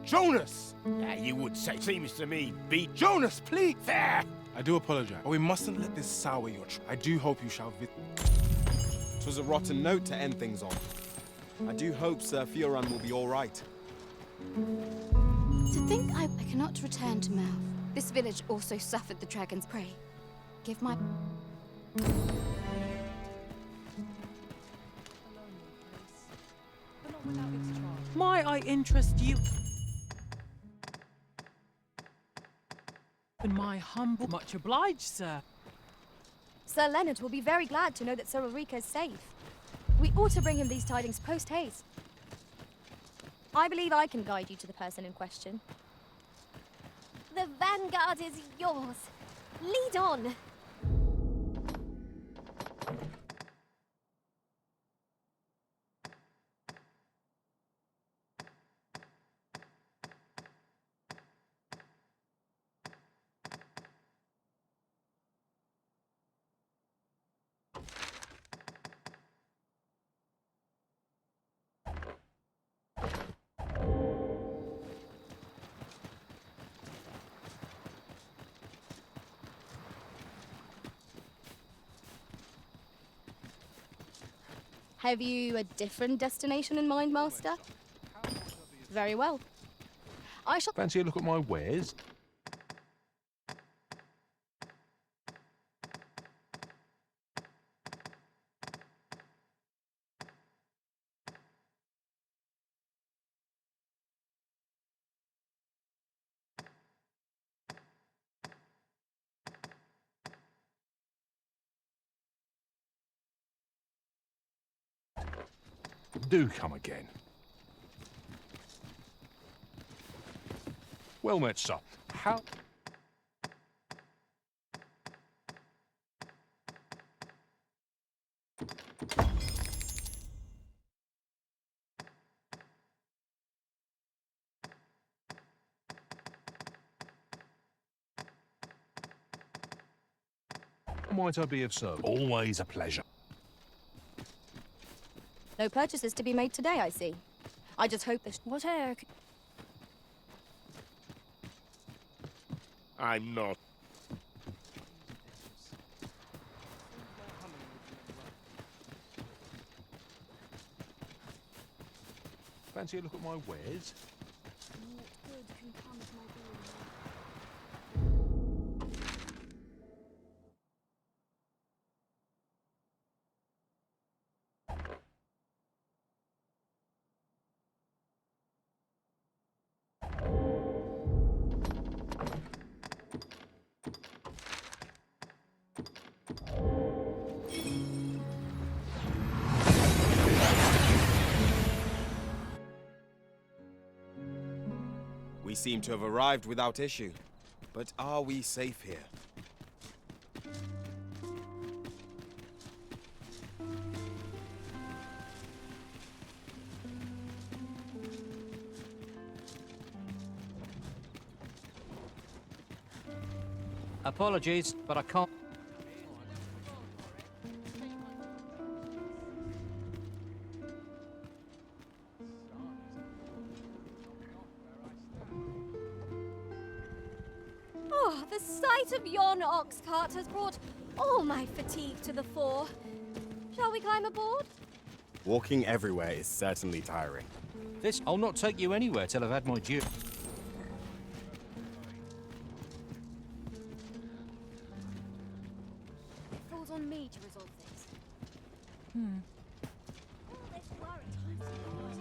S22: Jonas!
S11: You would say. Seems to me, beat
S22: Jonas, please!
S11: fair.
S22: I do apologize, but we mustn't let this sour your I do hope you shall 'Twas a rotten note to end things on. I do hope Sir Fioran will be all right.
S16: To think I cannot return to Mouth. This village also suffered the dragon's prey. Give my...
S20: Might I interest you in my humble... Much obliged, sir.
S10: Sir Leonard will be very glad to know that Sir Ulrika is safe. We ought to bring him these tidings post-haste. I believe I can guide you to the person in question. The vanguard is yours. Lead on. Have you a different destination in mind, Master? Very well. I shall...
S1: Fancy a look at my wares? Do come again. Well met, sir. How... might I be of service? Always a pleasure.
S10: No purchases to be made today, I see. I just hope this... What air...
S11: I'm not.
S1: Fancy a look at my wares?
S22: We seem to have arrived without issue. But are we safe here?
S13: Apologies, but I can't.
S10: Oh, the sight of yon ox cart has brought all my fatigue to the fore. Shall we climb aboard?
S7: Walking everywhere is certainly tiring.
S13: I'll not take you anywhere till I've had my due.
S10: It falls on me to resolve this. All this worry times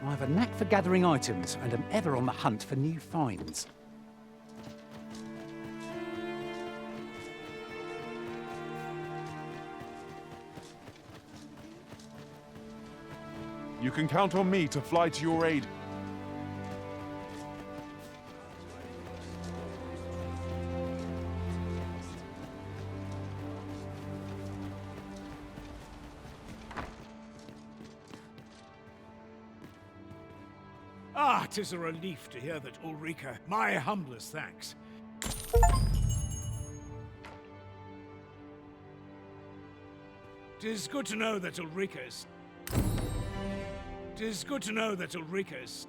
S9: I have a knack for gathering items and am ever on the hunt for new finds.
S11: You can count on me to fly to your aid.
S6: Ah, 'tis a relief to hear that Ulrika. My humblest thanks. 'Tis good to know that Ulrika is... 'Tis good to know that Ulrika is...